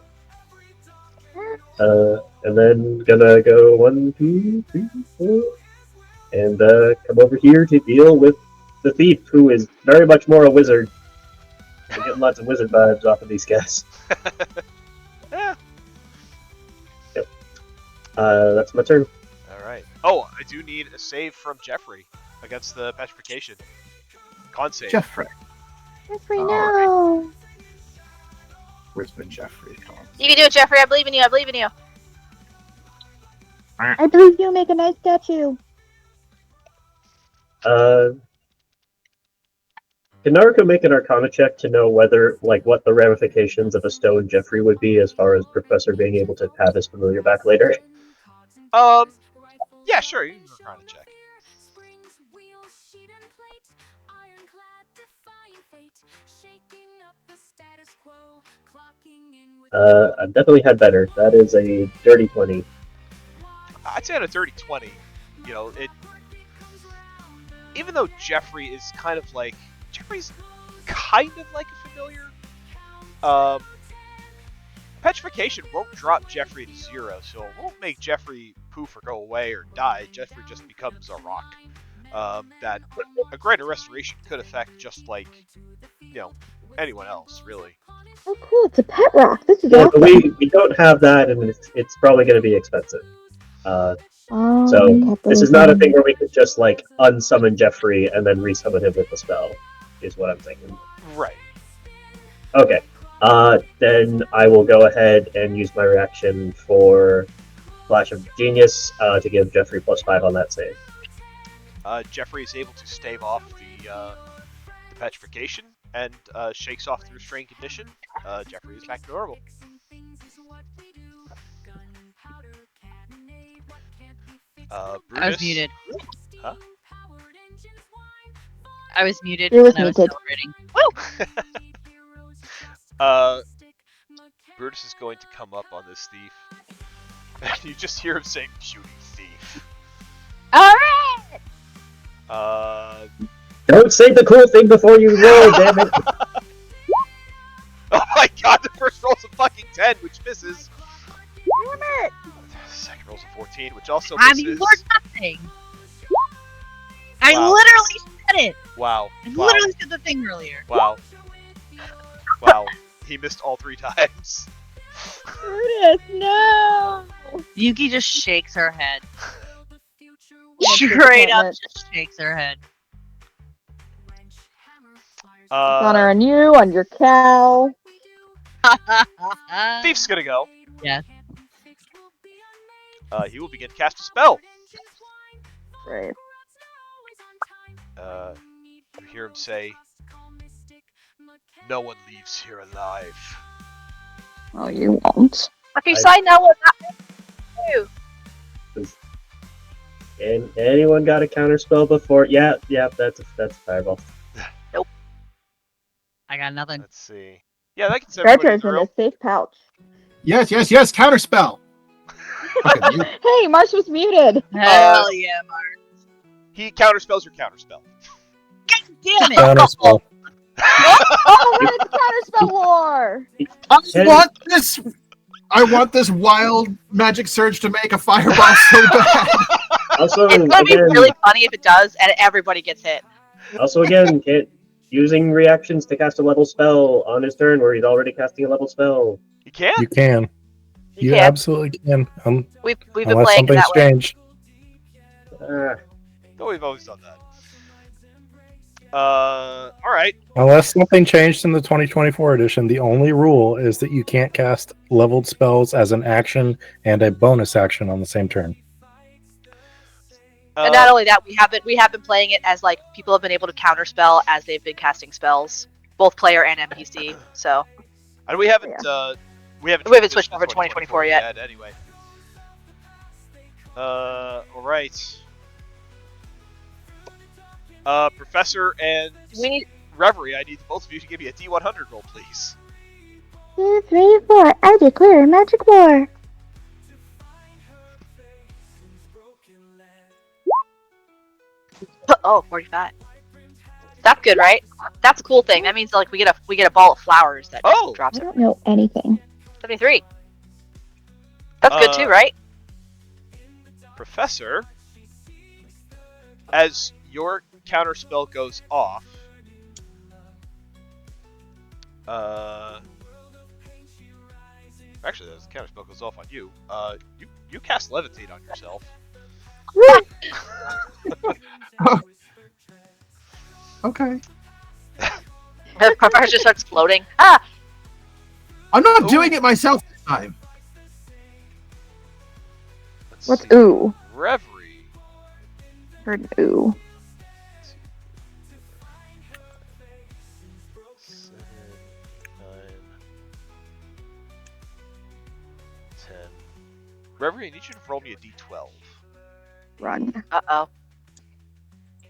off. And then gonna go 1, 2, 3, 4, and come over here to deal with the thief, who is very much more a wizard. I'm getting lots of wizard vibes off of these guys. Yeah. Yep. That's my turn. All right. Oh, I do need a save from Jeffrey against the petrification. Con save. Jeffrey. Jeffrey, All no. Where's been Jeffrey? You can do it, Jeffrey. I believe in you. I believe in you. I believe you'll make a nice statue. Can Naruto make an Arcana check to know whether, like, what the ramifications of a stone Jeffrey would be as far as Professor being able to have his familiar back later? Yeah, sure. You can Arcana check. I've definitely had better. That is a dirty 20. I'd say on a dirty 20, you know, even though Jeffrey's kind of like a familiar, petrification won't drop Jeffrey to 0, so it won't make Jeffrey poof or go away or die. Jeffrey just becomes a rock. That a greater restoration could affect just like, you know, anyone else, really. Oh, cool. It's a pet rock. This is Yeah, awesome. but we don't have that, and it's probably going to be expensive. So this is not a thing where we could just like unsummon Jeffrey and then resummon him with the spell, is what I'm thinking. Right. Okay. Then I will go ahead and use my reaction for Flash of Genius to give Jeffrey +5 on that save. Jeffrey is able to stave off the petrification and shakes off the restrained condition. Jeffrey is back to normal. Brutus. I was muted. Huh? I was muted You was and I was muted. celebrating. Brutus is going to come up on this thief. And you just hear him saying, "Beauty thief." Alright! Don't say the cool thing before you roll, damn it! Oh my god, the first roll's a fucking 10, which misses. Damn it! Second roll's a 14, which also I misses. mean, we're nothing. I Wow. literally said it. Wow. I Wow. literally said the thing earlier. Wow. Wow. He missed all 3 times. Brutus, no. Yuki just shakes her head. What a Straight up disappointment. just shakes her head. Honor on you, on your cow. Thief's gonna go. Yes. He will begin to cast a spell. Great. You hear him say, "No one leaves here alive." Oh, you won't. If you sign that one, not And anyone got a counterspell before? Yeah, that's a fireball. I got nothing. Let's see. Yeah, that gets everybody Treasure's in through. a safe pouch. Yes, counterspell. Okay, you- Hey, Marsh was muted. Hell yeah, Mark. He counterspells your counterspell. Damn it. Counterspell. Oh, we're in counterspell war. I want this wild magic surge to make a fireball so bad. Also, it's gonna be again, really funny if it does, and everybody gets hit. using reactions to cast a level spell on his turn where he's already casting a level spell. You can? You can. You can. absolutely can. We've been Unless playing it something's that way. changed. No, we've always done that. Alright. Unless something changed in the 2024 edition, the only rule is that you can't cast leveled spells as an action and a bonus action on the same turn. And not only that, we have been playing it as like people have been able to counterspell as they've been casting spells, both player and NPC. So And we haven't We haven't transitioned switched over to 2024 yet. Anyway. Alright. Professor and we need. Reverie, I need both of you to give me a D100 roll, please. 2, 3, 4. I declare magic war. Oh, 45. That's good, right? That's a cool thing. That means like we get a ball of flowers that Oh! drops I it. don't know anything. 73. That's good too, right? Professor, as your counter spell goes off, actually, as the counter spell goes off on you, you cast levitate on yourself. Okay. The professor just starts floating. Ah! I'm not Ooh. doing it myself this time. Let's What's see. ooh? Reverie. Heard ooh. 7, 9, 10. Reverie, I need you to roll me a d12. Run. Uh-oh.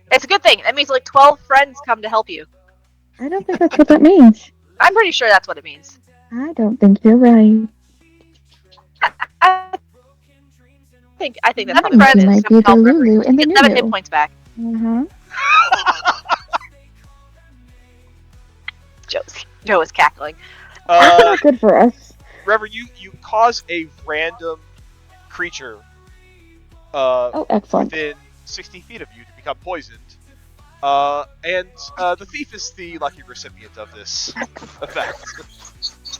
It's a good thing. That means like 12 friends come to help you. I don't think that's what that means. I'm pretty sure that's what it means. I don't think you're right. I think that's I probably think what it you is. might Come be the help Reverie. Lulu in the Get 7 hit Nunu. points back. Uh-huh. Joe is cackling. That's not good for us. Reverie, you cause a random creature Oh, excellent. within 60 feet of you to become poisoned. And the thief is the lucky recipient of this effect.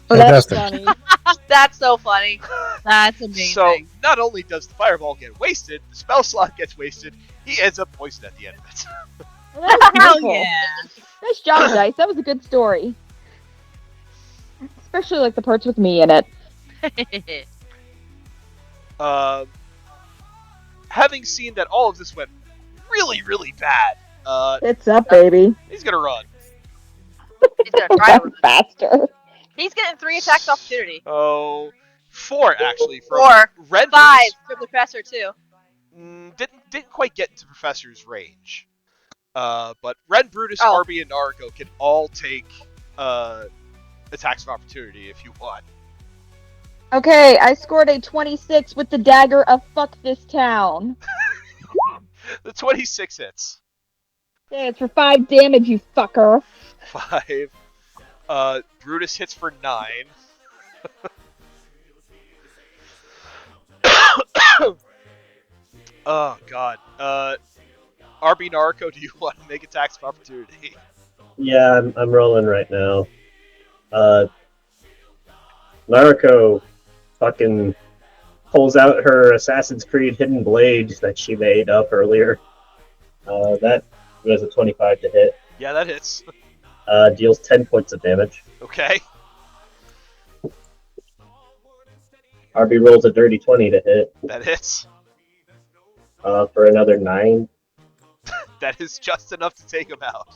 Oh, that's Fantastic. funny. That's so funny. That's amazing. So, not only does the fireball get wasted, the spell slot gets wasted, he ends up poisoned at the end of it. Well, that was Hell beautiful. yeah. Nice job, Dice. That was a good story. Especially like the parts with me in it. Having seen that all of this went really, really bad, It's up, baby. he's gonna run. He's gonna try to run. Faster. He's getting 3 attacks opportunity. Oh, 4 actually. From 4. Red 5 Brutus, from the professor too. didn't quite get into Professor's range. But Red Brutus, Oh. Arby, and Naruto can all take attacks of opportunity if you want. Okay, I scored a 26 with the dagger of fuck this town. The 26 hits. Yeah, it's for 5 damage, you fucker. 5. Brutus hits for 9. Oh god. RB Naruto, do you want to make attacks of opportunity? Yeah, I'm rolling right now. Naruko fucking pulls out her Assassin's Creed hidden blade that she made up earlier. That was a 25 to hit. Yeah, that hits. Deals 10 points of damage. Okay. RB rolls a dirty 20 to hit. That hits. For another 9. That is just enough to take him out.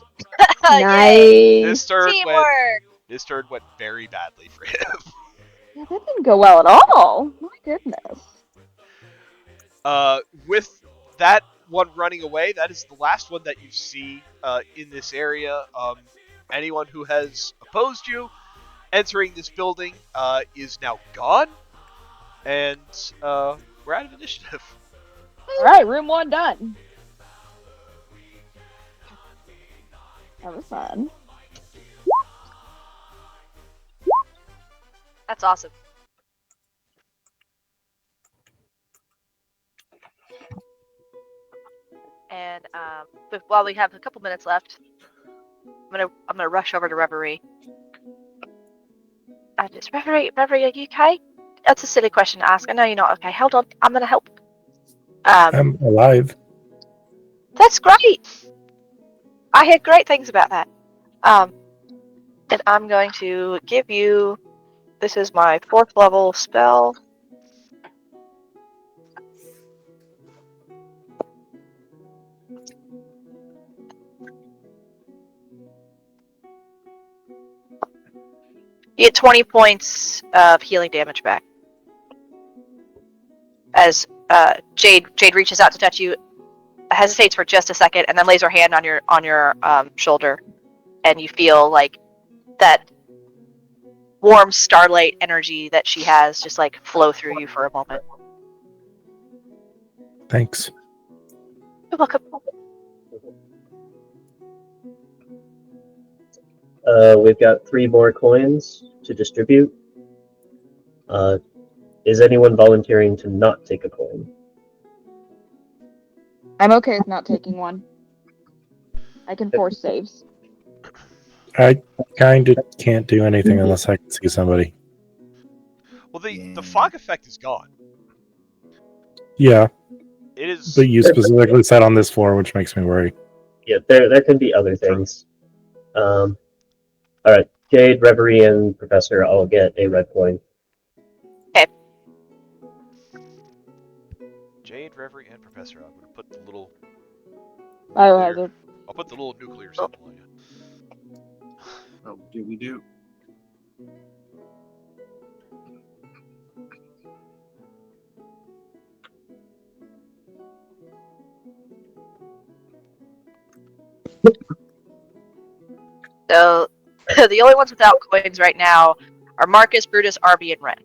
Yay. This turn Teamwork. went very badly for him. Yeah, that didn't go well at all. My goodness. With that one running away, that is the last one that you see in this area. Anyone who has opposed you entering this building is now gone, and we're out of initiative. Alright, room 1 done. That was fun. That's awesome. And but while we have a couple minutes left, I'm gonna rush over to Reverie. Just Reverie, are you okay? That's a silly question to ask. I know you're not okay. Hold on, I'm gonna help. I'm alive. That's great. I hear great things about that. And I'm going to give you. This is my 4th level spell. You get 20 points of healing damage back. As Jade reaches out to touch you, hesitates for just a second, and then lays her hand on your shoulder, and you feel like that warm starlight energy that she has just like flow through you for a moment. Thanks. You're welcome. we've got 3 more coins to distribute. Is anyone volunteering to not take a coin? I'm okay with not taking one. I can force saves. I kind of can't do anything unless I can see somebody. Well, the fog effect is gone. Yeah, It is. but you specifically said on this floor, which makes me worry. Yeah, there can be other things. All right, Jade, Reverie, and Professor all get a red coin. Jade, Reverie, and Professor. I'm going to put the little. Biohazard. I'll put the little nuclear symbol on you. Oh, do we do? So the only ones without coins right now are Marcus, Brutus, Arby, and Ren.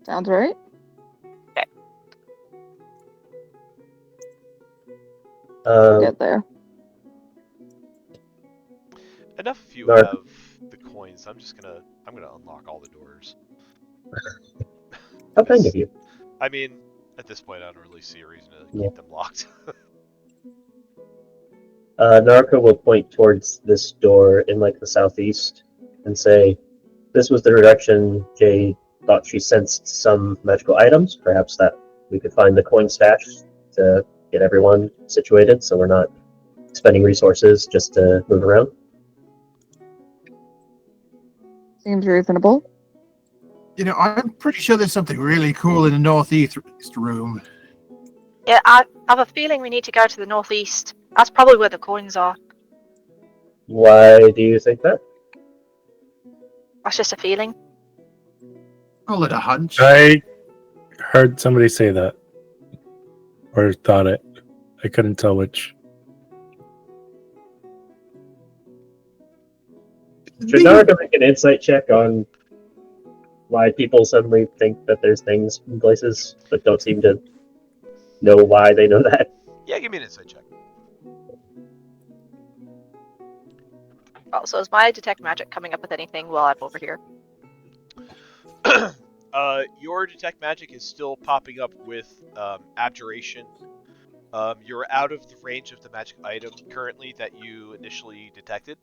Sounds right. We'll get there. Enough of you Mark. have the coins. I'm gonna unlock all the doors. How kind of you. I mean, at this point, I don't really see a reason to Yeah. keep them locked. Narco will point towards this door in like the southeast and say, "This was the direction Jade thought she sensed some magical items. Perhaps that we could find the coin stash to get everyone situated, so we're not spending resources just to move around." Seems reasonable. You know, I'm pretty sure there's something really cool in the northeast room. Yeah, I have a feeling we need to go to the northeast. That's probably where the coins are. Why do you think that? That's just a feeling. Call it a hunch. I heard somebody say that, or thought it. I couldn't tell which. Should Narco make an insight check on why people suddenly think that there's things in places, but don't seem to know why they know that? Yeah, give me an insight check. Oh, so is my detect magic coming up with anything while I'm over here? Your detect magic is still popping up with abjuration. You're out of the range of the magic item currently that you initially detected.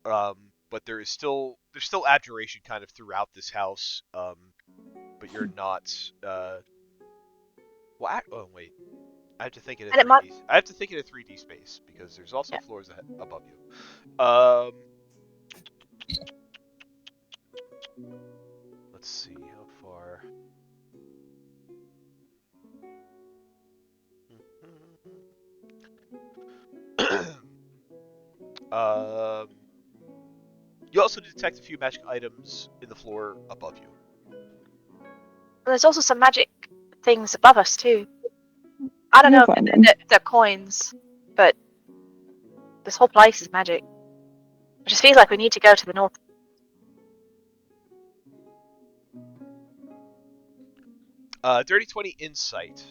But there's still abjuration kind of throughout this house. But you're not. Oh wait, I have to think in a 3D. I have to think in a 3D space because there's also floors above you. Let's see how far. You also detect a few magic items in the floor above you. There's also some magic things above us too. I don't know if they're coins, but this whole place is magic. It just feels like we need to go to the north. Dirty 20 insight.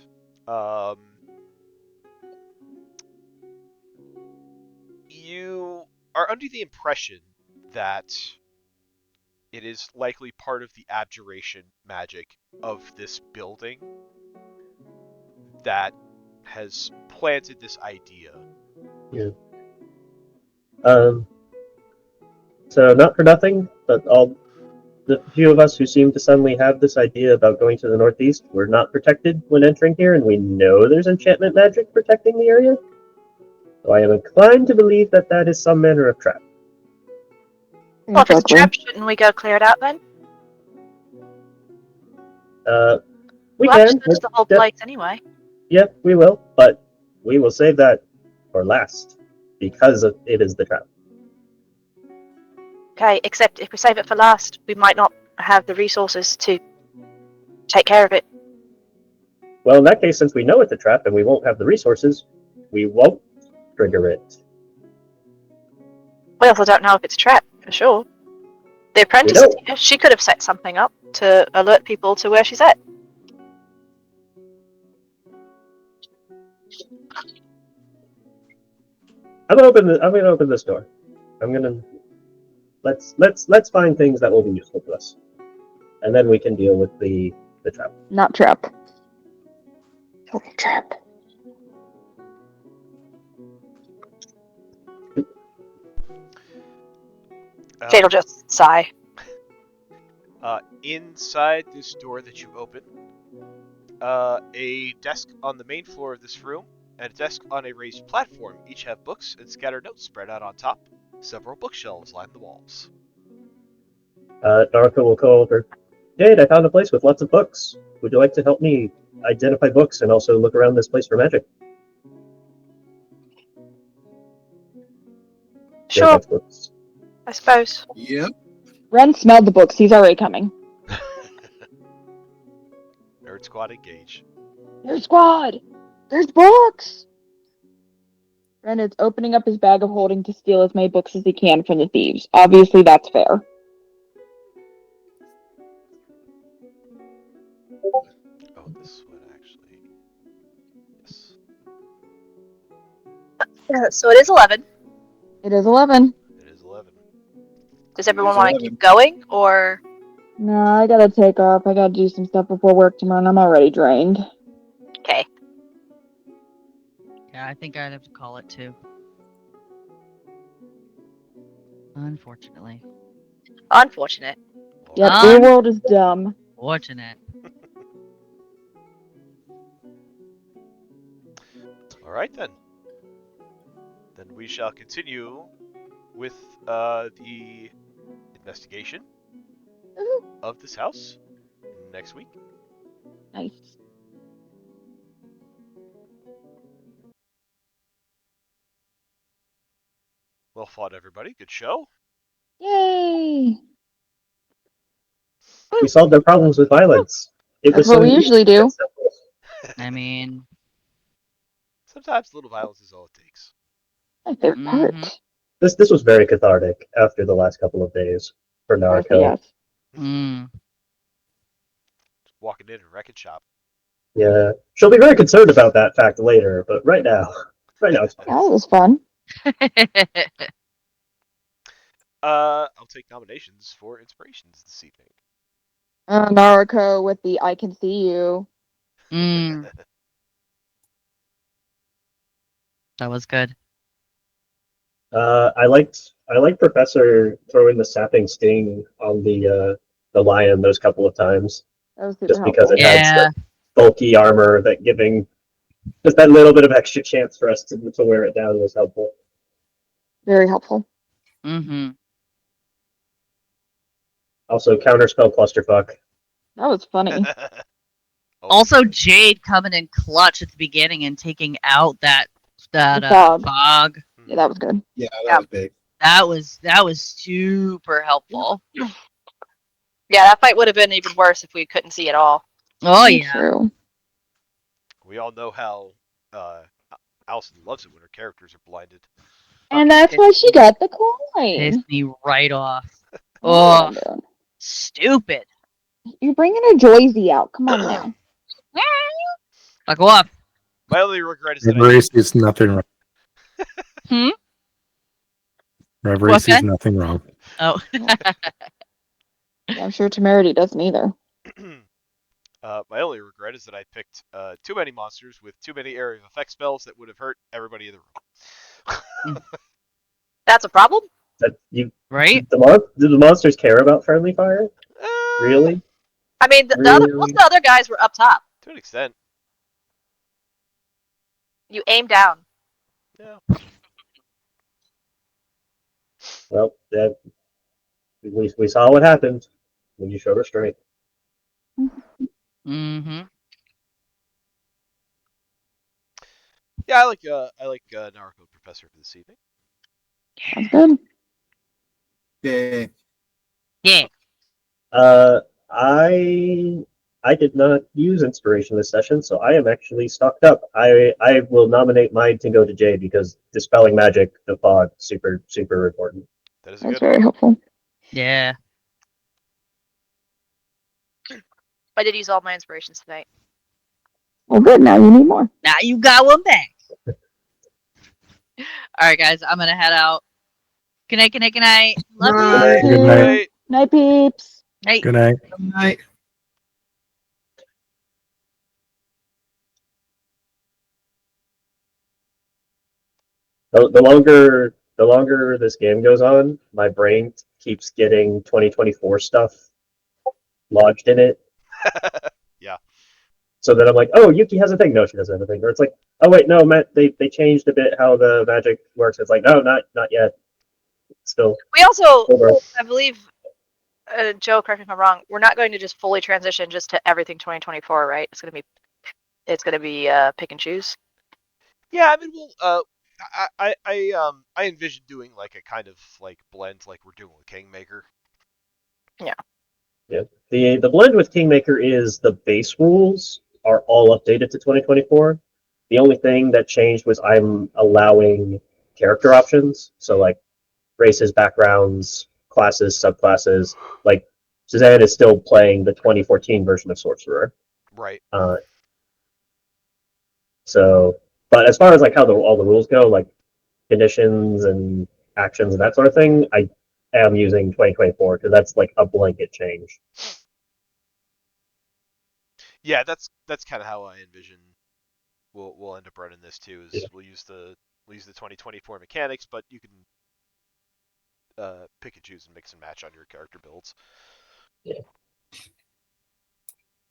You are under the impression that it is likely part of the abjuration magic of this building that has planted this idea. Yeah. So not for nothing, but all the few of us who seem to suddenly have this idea about going to the northeast, we're not protected when entering here, and we know there's enchantment magic protecting the area. So I am inclined to believe that that is some manner of trap. Well, if it's a trap, shouldn't we go clear it out then? We we'll can. Just the whole place anyway. Yeah, we will, but we will save that for last because it is the trap. Okay, except if we save it for last, we might not have the resources to take care of it. Well, in that case, since we know it's a trap and we won't have the resources, we won't trigger it. We also don't know if it's a trap, for sure. The apprentice, she could have set something up to alert people to where she's at. I'm gonna open this door. I'm gonna let's find things that will be useful to us, and then we can deal with the trap. Not trap. Okay, trap. Jade will just sigh. Inside this door that you open, a desk on the main floor of this room and a desk on a raised platform each have books and scattered notes spread out on top. Several bookshelves line the walls. Naruto will go over. Jade, I found a place with lots of books. Would you like to help me identify books and also look around this place for magic? Jade Sure, likes books. I suppose. Yep. Ren smelled the books. He's already coming. Nerd Squad engage. There's squad. There's books. Ren is opening up his bag of holding to steal as many books as he can from the thieves. Obviously, that's fair. Oh, this one actually. Yes. So it is 11. It is 11. It is 11. Does everyone It is want to 11. keep going, or No, I gotta take off. I gotta do some stuff before work tomorrow, and I'm already drained. okay? Yeah, I think I'd have to call it too. Unfortunately. Unfortunate. Yep, Um, your world is dumb. Fortunate. Alright then. Then we shall continue with the investigation of this house next week. Nice. Well fought, everybody. Good show. Yay! We solved their problems with violence. It That's was what so we easy usually and do. simple. I mean, Sometimes little violence is all it takes. My favorite part. Mhm. This was very cathartic after the last couple of days for Honestly, Naruto. yes. Just walking in and wrecking shop. Yeah, she'll be very concerned about that fact later, but right now it's fine. That was fun. I'll take nominations for inspirations this evening. Naruto with the I can see you. Mm, that was good. I liked Professor throwing the sapping sting on the lion those couple of times, That was super just because helpful. it had Yeah. such bulky armor that giving just that little bit of extra chance for us to wear it down was helpful. Very helpful. Mm-hmm. Also, counterspell clusterfuck. That was funny. Oh, Also, Jade coming in clutch at the beginning and taking out that The fog. fog. Yeah, that was good. Yeah, that Yeah. was big. That was super helpful. Yeah, that fight would have been even worse if we couldn't see at all. Oh Very yeah. True. we all know how Allison loves it when her characters are blinded. And Fucking that's why she got the coin. pissed me right off. Oh, Oh, stupid. you're bringing a Joyzy out. Come on now. Fuck off. My only regret is that Reverie sees nothing wrong. Hmm? Reverie What's sees that? nothing wrong. Oh. Yeah, I'm sure Temerity doesn't either. My only regret is that I picked too many monsters with too many area of effect spells that would have hurt everybody in the room. That's a problem. That you Right? do the monsters care about friendly fire? Really? I mean, most of the other guys were up top. To an extent. You aim down. Yeah. Well, we saw what happened when you showed restraint. Mm-hmm. Yeah, I like Naruto Professor for this evening. Sounds good. Yeah. Yeah. I did not use inspiration this session, so I am actually stocked up. I will nominate mine to go to Jay because dispelling magic, the fog, super important. That is a That's good very helpful. Yeah. I did use all my inspirations tonight. Well, good. Now you need more. Now you got one back. All right, guys. I'm gonna head out. Good night, good night, good night. Love Night. you. Good night. Right. Night, peeps. Night. Good night. Night. The longer this game goes on, my brain keeps getting 2024 stuff lodged in it. Yeah. So that I'm like, oh, Yuki has a thing. No, she doesn't have a thing. Or it's like, oh wait, no, Matt, they changed a bit how the magic works. It's like, no, not yet. Still, We also, over. I believe, Joe, correct me if I'm wrong. We're not going to just fully transition just to everything 2024, right? It's gonna be pick and choose. Yeah, I mean, we'll. I envision doing like a kind of like blend, like we're doing with Kingmaker. Yeah. The blend with Kingmaker is the base rules are all updated to 2024. The only thing that changed was I'm allowing character options. So like races, backgrounds, classes, subclasses. Like Suzanne is still playing the 2014 version of Sorcerer. Right. So, but as far as like how all the rules go, like conditions and actions and that sort of thing, I am using 2024 because that's like a blanket change. Yeah, that's kind of how I envision we'll end up running this too. Is Yeah. we'll use the 2024 mechanics, but you can pick and choose and mix and match on your character builds. Yeah.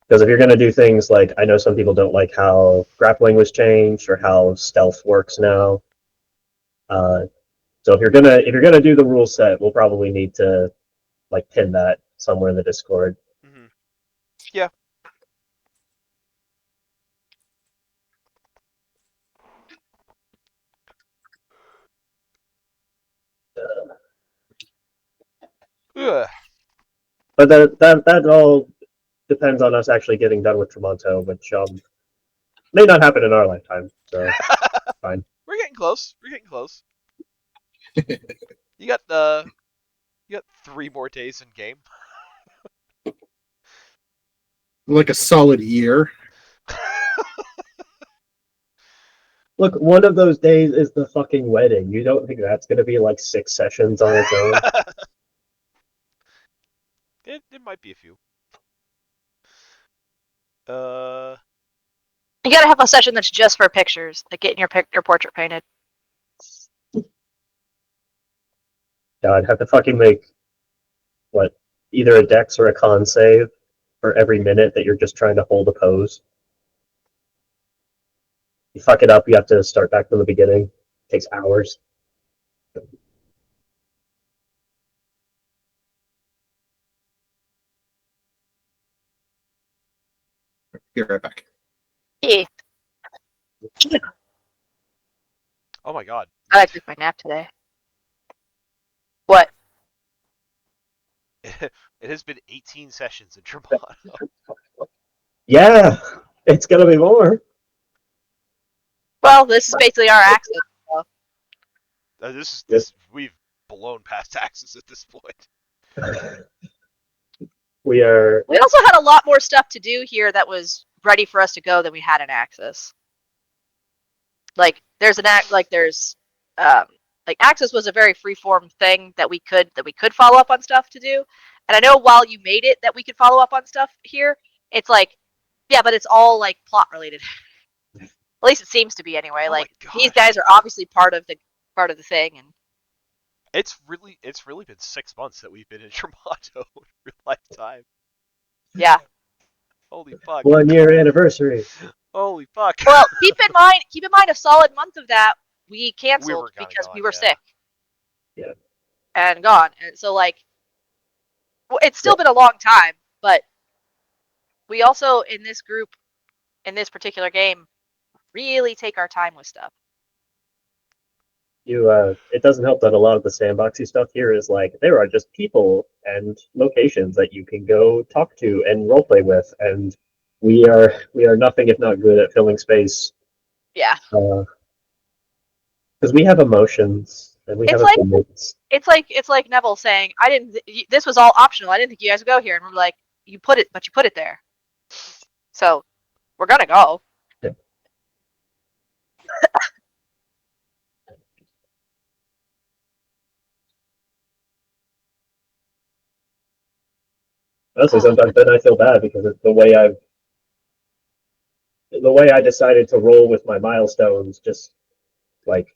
Because if you're going to do things like, I know some people don't like how grappling was changed or how stealth works now. So if you're gonna do the rule set, we'll probably need to like pin that somewhere in the Discord. Mm-hmm. Yeah. Ugh. But that all depends on us actually getting done with Tremonto, which may not happen in our lifetime. So fine. We're getting close. We're getting close. You got 3 more days in game. Like a solid year. Look, one of those days is the fucking wedding. You don't think that's gonna be like 6 sessions on its own? It might be a few. You gotta have a session that's just for pictures, like getting your portrait painted. I'd have to fucking make what, either a dex or a con save for every minute that you're just trying to hold a pose. You fuck it up, you have to start back from the beginning. It takes hours. Be right back. Yeah, Oh my god. I took my nap today. What? It has been 18 sessions in Tremonto. Yeah, it's gonna be more. Well, this is basically our access. We've blown past Axis at this point. We are. We also had a lot more stuff to do here that was ready for us to go than we had in Axis. Like there's like Axis was a very freeform thing that we could follow up on stuff to do. And I know while you made it that we could follow up on stuff here, it's like, yeah, but it's all like plot related. At least it seems to be anyway. Oh like my these gosh. guys are obviously part of the thing, and It's really been 6 months that we've been in Tremonto in real life time. yeah. Holy fuck. 1 year anniversary. Holy fuck. Well, keep in mind a solid month of that we canceled kinda because we gone, were yeah. sick. Yeah. And gone. And so like it's still been a long time, but we also in this group in this particular game really take our time with stuff. It doesn't help that a lot of the sandboxy stuff here is like there are just people and locations that you can go talk to and roleplay with, and we are nothing if not good at filling space. Yeah. Because we have emotions and we It's have like- opinions. It's like Neville saying, this was all optional. I didn't think you guys would go here. And we're like, you put it there. So we're gonna go. Yeah. Honestly, sometimes then I feel bad because it's the way I decided to roll with my milestones. Just like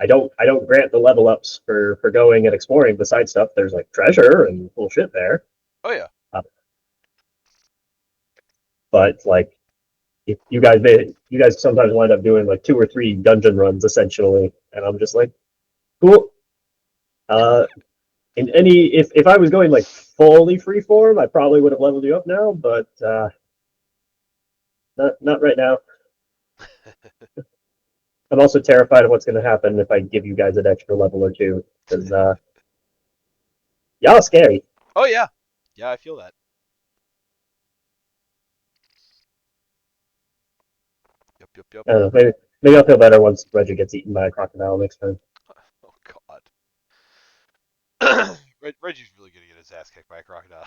I don't grant the level ups for going and exploring the side stuff. There's like treasure and cool shit there. Oh yeah. But like if you guys sometimes wind up doing like 2 or 3 dungeon runs essentially, and I'm just like, cool. In any if I was going like fully freeform, I probably would have leveled you up now, but not right now. I'm also terrified of what's going to happen if I give you guys an extra level or two, because y'all are scary. Oh yeah. Yeah, I feel that. Yep. I don't know, maybe I'll feel better once Reggie gets eaten by a crocodile next time. Oh god. Reggie's really gonna get his ass kicked by a crocodile.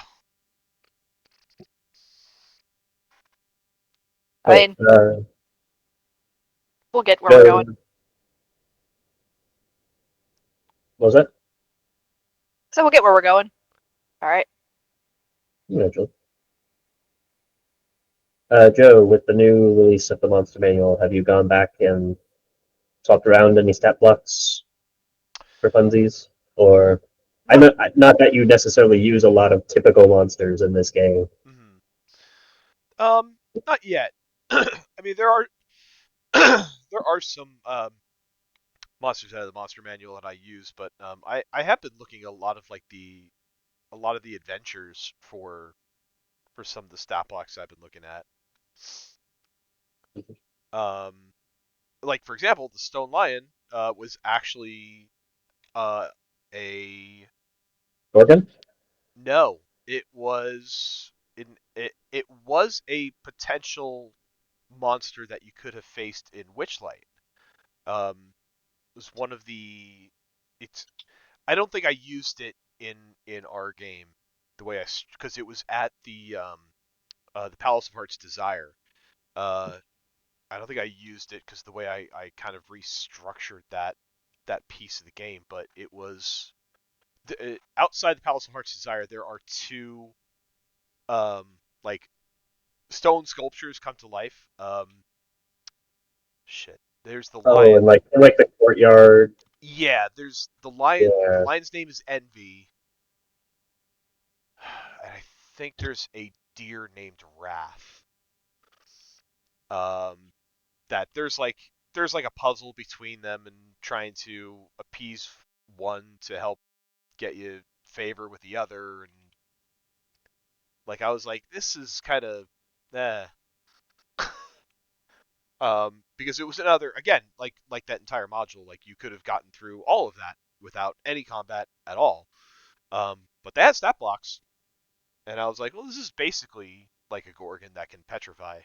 I mean, Uh, we'll get where we're going. what was that? So we'll get where we're going. All right. Eventually. Joe, with the new release of the Monster Manual, have you gone back and swapped around any stat blocks for funsies? Or I know not that you necessarily use a lot of typical monsters in this game. Not yet. I mean, there are there are some monsters out of the monster manual that I use, but I have been looking a lot of the adventures for some of the stat blocks I've been looking at. Um, like for example, the Stone Lion was actually a Gorgon? no, it was a potential monster that you could have faced in Witchlight. It was one of the it's I don't think I used it in our game the way because it was at the Palace of Heart's Desire. Uh, I don't think I used it because the way I kind of restructured that piece of the game, but it was outside the Palace of Heart's Desire. There are two like stone sculptures come to life. Shit. There's the Oh, lion. and like the courtyard. Yeah, there's the lion. The Yeah. lion's name is Envy. And I think there's a deer named Wrath. Um, that there's like a puzzle between them and trying to appease one to help get you favor with the other, and like I was like, this is kind of eh. Because it was another again like that entire module, like you could have gotten through all of that without any combat at all. But they had stat blocks, and I was like, well, this is basically like a Gorgon that can petrify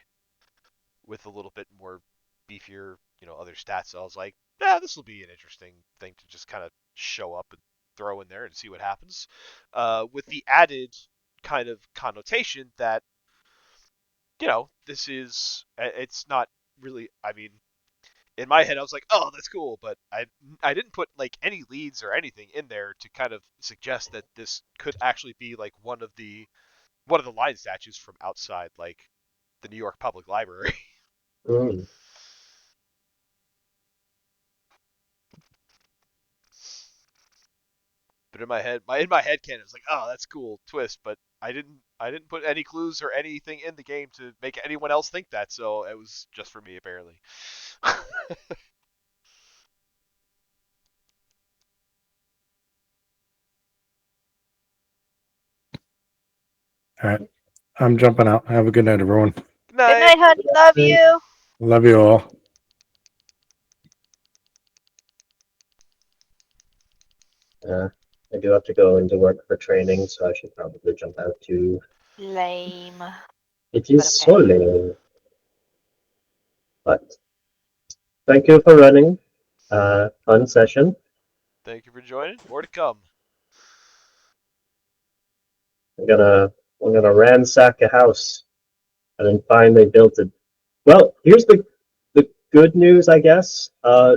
with a little bit more beefier, other stats. So I was like, yeah, this will be an interesting thing to just kind of show up and throw in there and see what happens. With the added kind of connotation that, it's not really, I mean, in my head, I was like, oh, that's cool, but I didn't put like any leads or anything in there to kind of suggest that this could actually be like one of the lion statues from outside, like the New York Public Library. Mm. But in my head canon, it's like, oh, that's cool twist, but I didn't put any clues or anything in the game to make anyone else think that, so it was just for me apparently. All right. I'm jumping out. Have a good night, everyone. Good Good night, night. honey. Love you. Love you all. I do have to go into work for training, so I should probably jump out too. Lame. It is Okay. so lame. But thank you for running. Fun session. Thank you for joining. More to come. I'm gonna ransack a house and then find they built it. Well, here's the good news, I guess.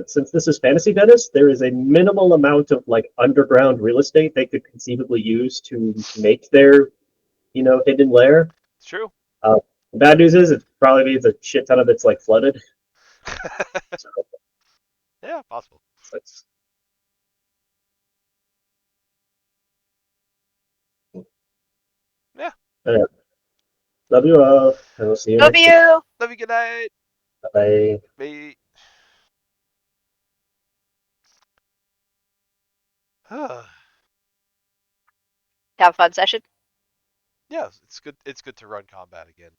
Since this is Fantasy Venice, there is a minimal amount of like underground real estate they could conceivably use to make their hidden lair. It's true. The bad news is it probably means a shit ton of it's like flooded. So Yeah, possible. it's Yeah. Love you all. I will see you Love next week. you. Love you. Good night. Bye. Bye. Have a fun session. Yeah, it's good. It's good to run combat again.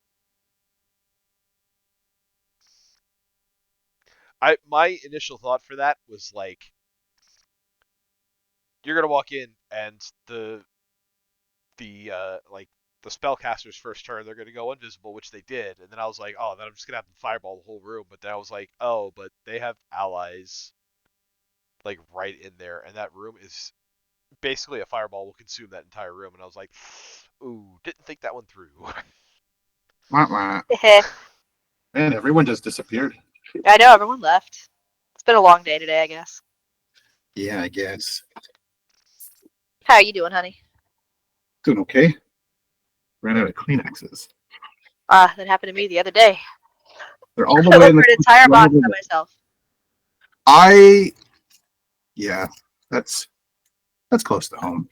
My initial thought for that was like, you're gonna walk in and the like the spellcaster's first turn they're gonna go invisible, which they did, and then I was like, oh, then I'm just gonna have them fireball the whole room. But then I was like, oh, but they have allies like right in there, and that room is basically a fireball will consume that entire room. And I was like, ooh, didn't think that one through. Wah, wah. I Man, everyone just disappeared. know everyone left. It's been a long day today, I guess. Yeah, I guess. How are you doing, honey? Doing okay. Ran out of Kleenexes. That happened to me the other day. They're all the I way went in for the an entire box corner. by myself. Yeah, that's close to home.